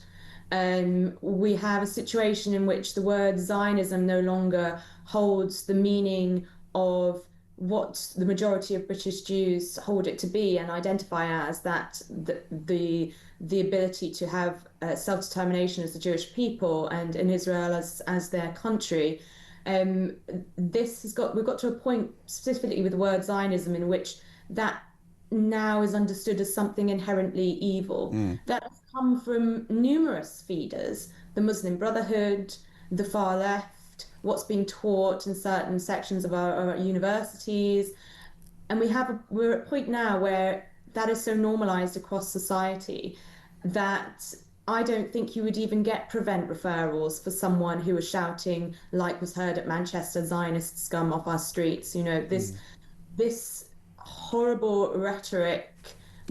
We have a situation in which the word Zionism no longer holds the meaning of what the majority of British Jews hold it to be and identify as, that the ability to have self-determination as the Jewish people and in Israel as their country. We've got to a point specifically with the word Zionism in which that now is understood as something inherently evil. That has come from numerous feeders, the Muslim Brotherhood, the far left, what's being taught in certain sections of our universities. And we're at a point now where that is so normalised across society that I don't think you would even get prevent referrals for someone who was shouting, like was heard at Manchester, Zionist scum off our streets. This horrible rhetoric,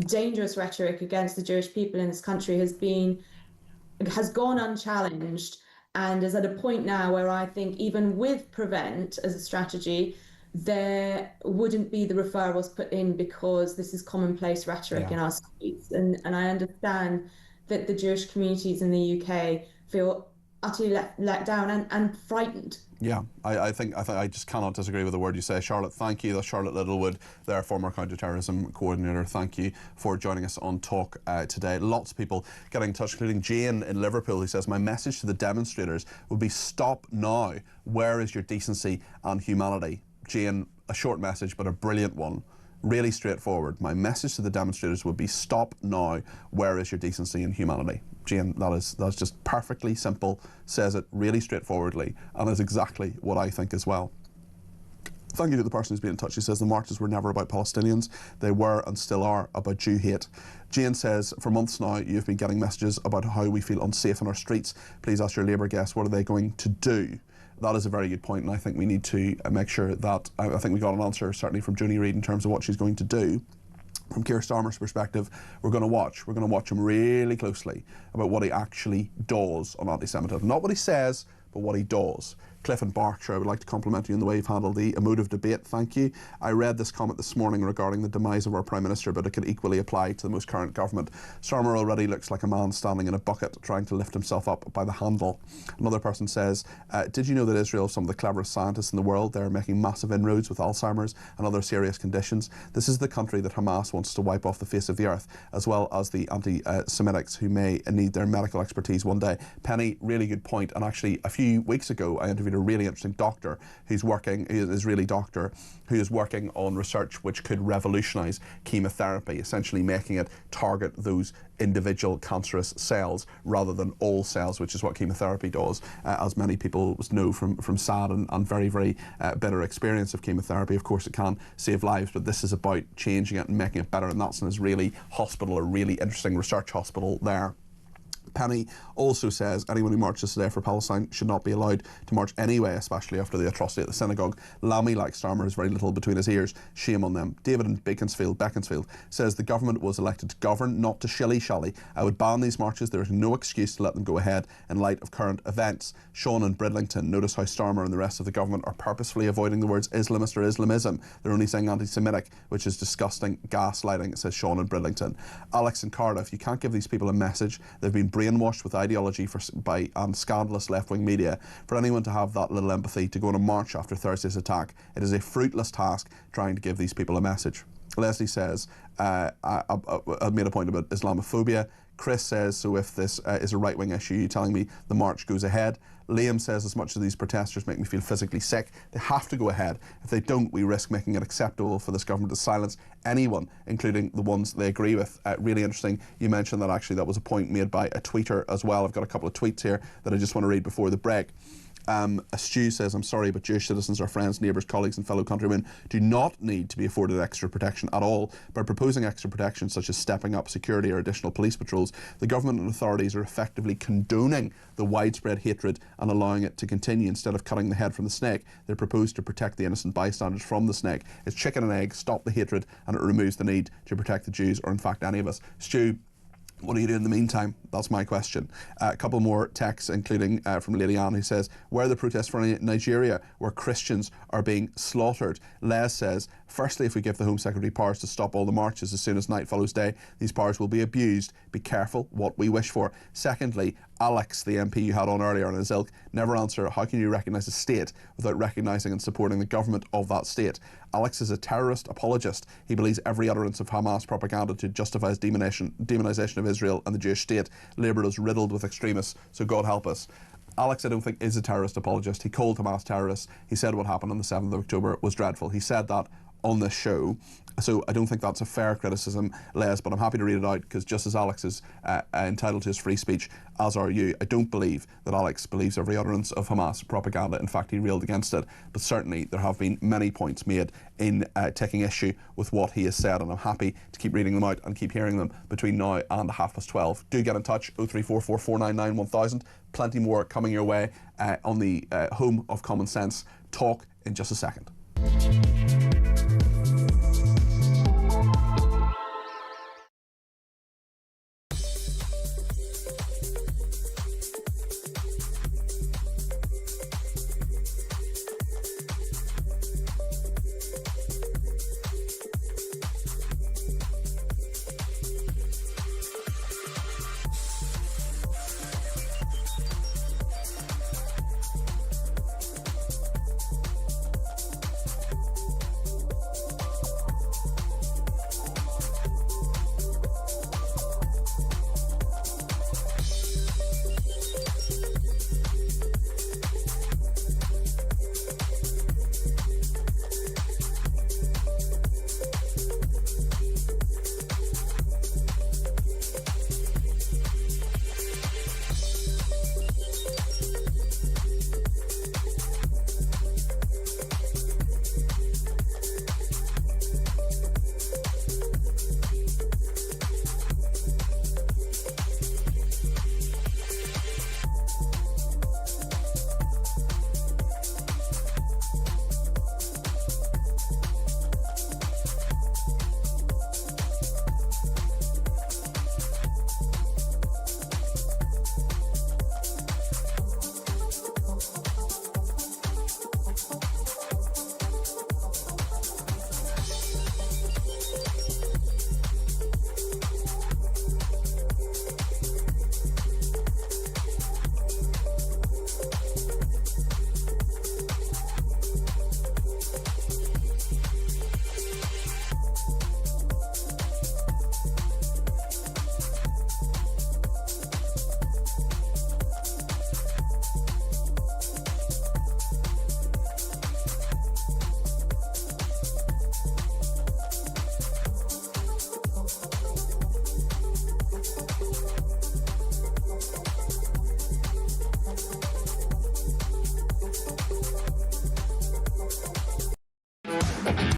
dangerous rhetoric against the Jewish people in this country has gone unchallenged and is at a point now where I think even with prevent as a strategy, there wouldn't be the referrals put in because this is commonplace rhetoric in our streets. And I understand that the Jewish communities in the UK feel utterly let down and frightened. Yeah, I think I just cannot disagree with the word you say. Charlotte, thank you. That's Charlotte Littlewood, their former counter-terrorism coordinator. Thank you for joining us on Talk today. Lots of people getting in touch, including Jane in Liverpool, who says, my message to the demonstrators would be stop now. Where is your decency and humanity? Jane, a short message, but a brilliant one. Really straightforward. My message to the demonstrators would be stop now. Where is your decency and humanity? Jane, that's just perfectly simple, says it really straightforwardly, and is exactly what I think as well. Thank you to the person who's been in touch. He says the marches were never about Palestinians. They were and still are about Jew hate. Jane says, for months now you've been getting messages about how we feel unsafe in our streets. Please ask your Labour guests, what are they going to do? That is a very good point, and I think we need to make sure that, I think we got an answer certainly from Joni Reid in terms of what she's going to do. From Keir Starmer's perspective, we're going to watch him really closely about what he actually does on anti-Semitism. Not what he says, but what he does. Cliff in Berkshire, I would like to compliment you on the way you've handled the emotive debate. Thank you. I read this comment this morning regarding the demise of our Prime Minister, but it could equally apply to the most current government. Starmer already looks like a man standing in a bucket trying to lift himself up by the handle. Another person says, did you know that Israel has some of the cleverest scientists in the world? They're making massive inroads with Alzheimer's and other serious conditions. This is the country that Hamas wants to wipe off the face of the earth, as well as the anti-Semitics who may need their medical expertise one day. Penny, really good point. And actually, a few weeks ago, I interviewed a really interesting doctor who's working, an Israeli doctor, who is working on research which could revolutionise chemotherapy, essentially making it target those individual cancerous cells rather than all cells, which is what chemotherapy does, as many people know from sad and very, very bitter experience of chemotherapy. Of course, it can save lives, but this is about changing it and making it better, and that's an Israeli hospital, a really interesting research hospital there. Penny also says anyone who marches today for Palestine should not be allowed to march anyway, especially after the atrocity at the synagogue. Lammy, like Starmer, has very little between his ears. Shame on them. David in Beaconsfield says the government was elected to govern, not to shilly-shally. I would ban these marches. There is no excuse to let them go ahead in light of current events. Sean in Bridlington, notice how Starmer and the rest of the government are purposefully avoiding the words Islamist or Islamism. They're only saying anti-Semitic, which is disgusting gaslighting, says Sean in Bridlington. Alex in Cardiff, you can't give these people a message. They've been brainwashed with ideology by scandalous left-wing media. For anyone to have that little empathy to go on a march after Thursday's attack, it is a fruitless task trying to give these people a message. Leslie says, I made a point about Islamophobia. Chris says, so if this is a right-wing issue, you're telling me the march goes ahead. Liam says, as much as these protesters make me feel physically sick, they have to go ahead. If they don't, we risk making it acceptable for this government to silence anyone, including the ones they agree with. Really interesting. You mentioned that actually that was a point made by a tweeter as well. I've got a couple of tweets here that I just want to read before the break. Stu says, I'm sorry, but Jewish citizens, our friends, neighbours, colleagues and fellow countrymen do not need to be afforded extra protection at all. By proposing extra protection such as stepping up security or additional police patrols, the government and authorities are effectively condoning the widespread hatred and allowing it to continue. Instead of cutting the head from the snake, they propose to protect the innocent bystanders from the snake. It's chicken and egg, stop the hatred, and it removes the need to protect the Jews or in fact any of us. Stu, what do you do in the meantime? That's my question. A couple more texts, including from Lady Anne, who says, where are the protests for Nigeria, where Christians are being slaughtered? Les says, firstly, if we give the Home Secretary powers to stop all the marches as soon as night follows day, these powers will be abused. Be careful what we wish for. Secondly, Alex, the MP you had on earlier, and his ilk, never answer how can you recognise a state without recognising and supporting the government of that state. Alex is a terrorist apologist. He believes every utterance of Hamas propaganda to justify his demonisation of Israel and the Jewish state. Labour is riddled with extremists, so God help us. Alex, I don't think, is a terrorist apologist. He called Hamas terrorists. He said what happened on the 7th of October was dreadful. He said that on this show. So I don't think that's a fair criticism, Les, but I'm happy to read it out because just as Alex is entitled to his free speech, as are you, I don't believe that Alex believes every utterance of Hamas propaganda. In fact, he railed against it. But certainly there have been many points made in taking issue with what he has said, and I'm happy to keep reading them out and keep hearing them between now and 12:30. Do get in touch, 0344 499 1000. Plenty more coming your way on the home of common sense. Talk in just a second.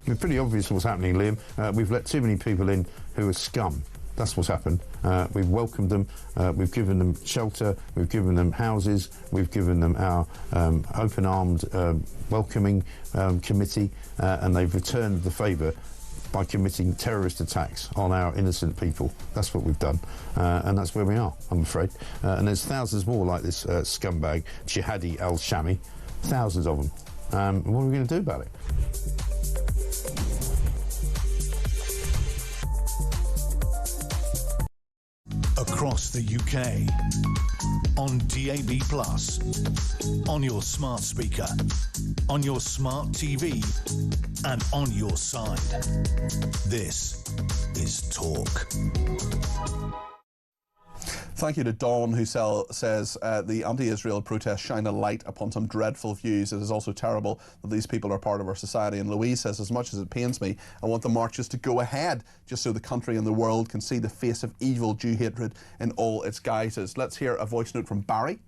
It's pretty obvious what's happening, Liam. We've let too many people in who are scum. That's what's happened. We've welcomed them, we've given them shelter, we've given them houses, we've given them our open-armed welcoming committee, and they've returned the favour by committing terrorist attacks on our innocent people. That's what we've done, and that's where we are, I'm afraid. And there's thousands more like this scumbag, Jihadi al-Shami, thousands of them. What are we going to do about it? Across the UK, on DAB+, on your smart speaker, on your smart TV, and on your side. This is Talk. Thank you to Dawn, who says the anti-Israel protests shine a light upon some dreadful views. It is also terrible that these people are part of our society. And Louise says, as much as it pains me, I want the marches to go ahead, just so the country and the world can see the face of evil Jew hatred in all its guises. Let's hear a voice note from Barry.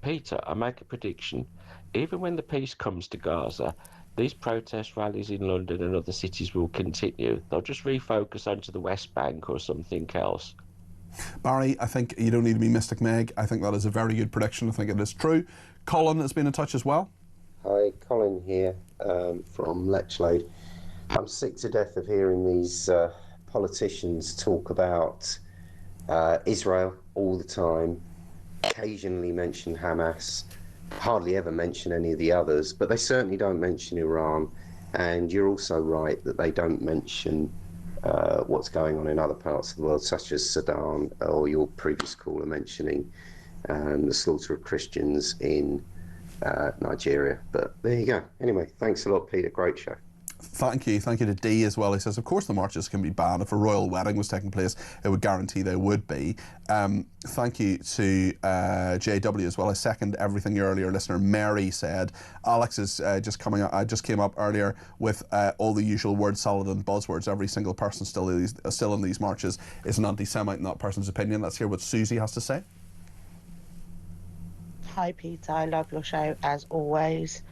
Peter, I make a prediction. Even when the peace comes to Gaza, these protest rallies in London and other cities will continue. They'll just refocus onto the West Bank or something else. Barry, I think you don't need to be Mystic Meg. I think that is a very good prediction. I think it is true. Colin has been in touch as well. Hi, Colin here from Lechlade. I'm sick to death of hearing these politicians talk about Israel all the time, occasionally mention Hamas, hardly ever mention any of the others, but they certainly don't mention Iran. And you're also right that they don't mention what's going on in other parts of the world, such as Sudan, or your previous caller mentioning the slaughter of Christians in Nigeria. But there you go. Anyway, thanks a lot, Peter. Great show. Thank you. Thank you to Dee as well. He says, of course the marches can be banned. If a royal wedding was taking place, it would guarantee they would be. Thank you to JW as well. I second everything your earlier listener Mary said. Alex is just coming up. I just came up earlier with all the usual word salad and buzzwords. Every single person still in these marches is an anti-Semite in that person's opinion. Let's hear what Susie has to say. Hi Peter, I love your show as always.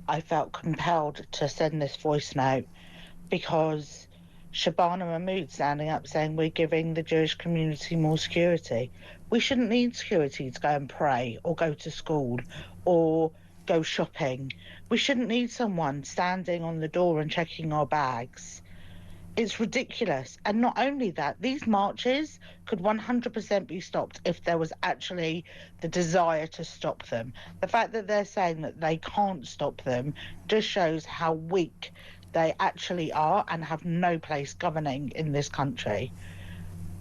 I felt compelled to send this voice note because Shabana Mahmood standing up saying we're giving the Jewish community more security. We shouldn't need security to go and pray or go to school or go shopping. We shouldn't need someone standing on the door and checking our bags. It's ridiculous. And not only that, these marches could 100% be stopped if there was actually the desire to stop them. The fact that they're saying that they can't stop them just shows how weak they actually are and have no place governing in this country.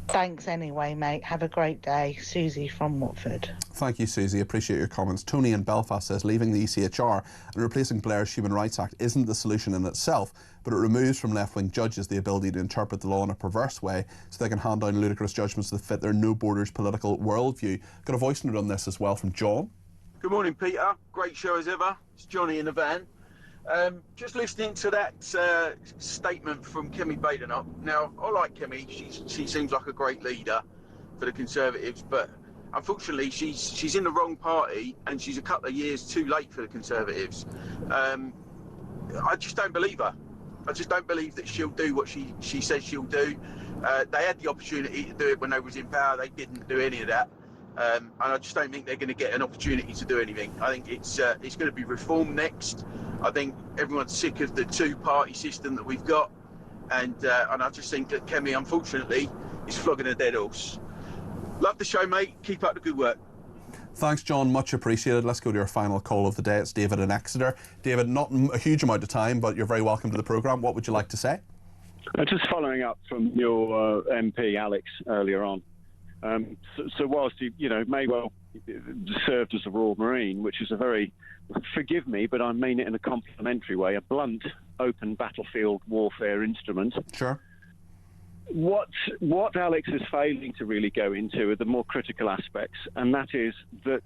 Thanks anyway, mate. Have a great day. Susie from Watford. Thank you, Susie. Appreciate your comments. Tony in Belfast says leaving the ECHR and replacing Blair's Human Rights Act isn't the solution in itself, but it removes from left-wing judges the ability to interpret the law in a perverse way so they can hand down ludicrous judgments that fit their no borders political worldview. Got a voice note on this as well from John. Good morning, Peter. Great show as ever. It's Johnny in the van. Just listening to that statement from Kemi Badenoch. Now, I like Kemi. She seems like a great leader for the Conservatives, but unfortunately, she's in the wrong party and she's a couple of years too late for the Conservatives. I just don't believe her. I just don't believe that she'll do what she says she'll do. They had the opportunity to do it when they was in power. They didn't do any of that. And I just don't think they're going to get an opportunity to do anything. I think it's going to be reform next. I think everyone's sick of the two-party system that we've got, and I just think that Kemi, unfortunately, is flogging a dead horse. Love the show, mate. Keep up the good work. Thanks, John. Much appreciated. Let's go to our final call of the day. It's David in Exeter. David, not a huge amount of time, but you're very welcome to the programme. What would you like to say? Just following up from your MP, Alex, earlier on. So whilst you may well served as a Royal Marine, which is a very, forgive me, but I mean it in a complimentary way, a blunt, open battlefield warfare instrument. Sure. What Alex is failing to really go into are the more critical aspects, and that is that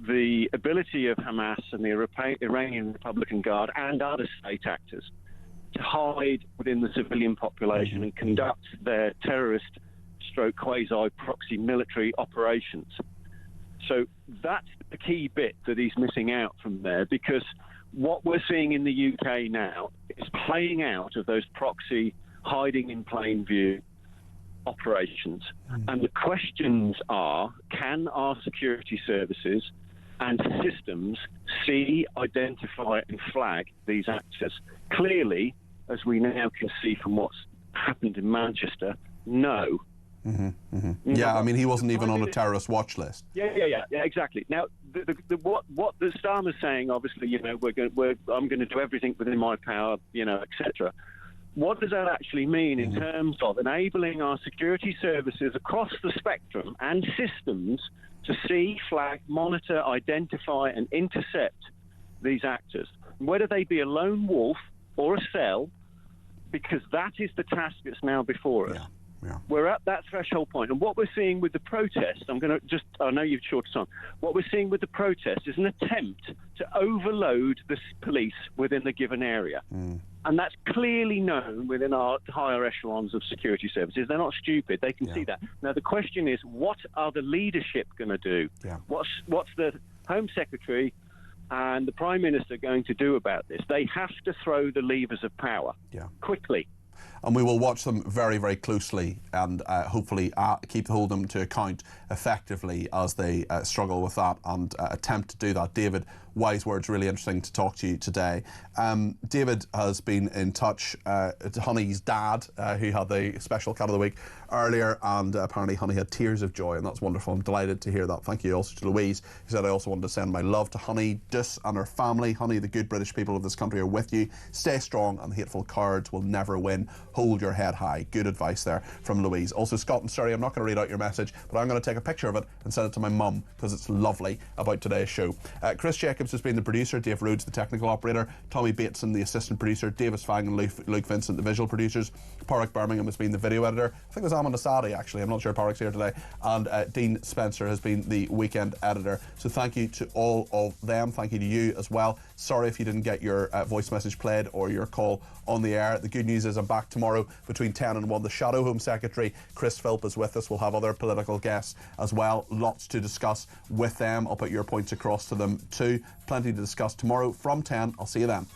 the ability of Hamas and the Iranian Republican Guard and other state actors to hide within the civilian population and conduct their terrorist stroke quasi-proxy military operations. So that's the key bit that he's missing out from there, because what we're seeing in the UK now is playing out of those proxy hiding in plain view operations. And the questions are, can our security services and systems see, identify and flag these actors? Clearly, as we now can see from what's happened in Manchester, no. Yeah, I mean, he wasn't even on a terrorist watch list. Yeah, exactly. Now, what the Starmer's saying, obviously, you know, I'm going to do everything within my power, you know, etc. What does that actually mean in terms of enabling our security services across the spectrum and systems to see, flag, monitor, identify and intercept these actors, whether they be a lone wolf or a cell, because that is the task that's now before us. We're at that threshold point. And what we're seeing with the protest, I know you've short on, what we're seeing with the protest is an attempt to overload the police within the given area. And that's clearly known within our higher echelons of security services. They're not stupid. They can see that. Now, the question is, what are the leadership going to do? What's the Home Secretary and the Prime Minister going to do about this? They have to throw the levers of power quickly. And we will watch them very, very closely and hopefully hold them to account effectively as they struggle with that and attempt to do that. David, wise words, really interesting to talk to you today. David has been in touch to Honey's dad, who had the special cat of the week earlier, and apparently Honey had tears of joy, and that's wonderful. I'm delighted to hear that. Thank you also to Louise, who said, I also wanted to send my love to Honey Dus and her family. Honey, the good British people of this country are with you. Stay strong and the hateful cowards will never win. Hold your head high. Good advice there from Louise. Also, Scott and Surrey, I'm not going to read out your message, but I'm going to take a picture of it and send it to my mum because it's lovely about today's show. Chris Jacobs has been the producer, Dave Rhodes the technical operator, Tommy Bateson the assistant producer, Davis Fang and Luke Vincent the visual producers, Pádraig Birmingham has been the video editor. I think it was Aman Asadi actually, I'm not sure Pádraig's here today, and Dean Spencer has been the weekend editor. So thank you to all of them. Thank you to you as well. Sorry if you didn't get your voice message played or your call on the air. The good news is I'm back tomorrow between 10 and 1. The Shadow Home Secretary, Chris Philp, is with us. We'll have other political guests as well. Lots to discuss with them. I'll put your points across to them too. Plenty to discuss tomorrow from 10. I'll see you then.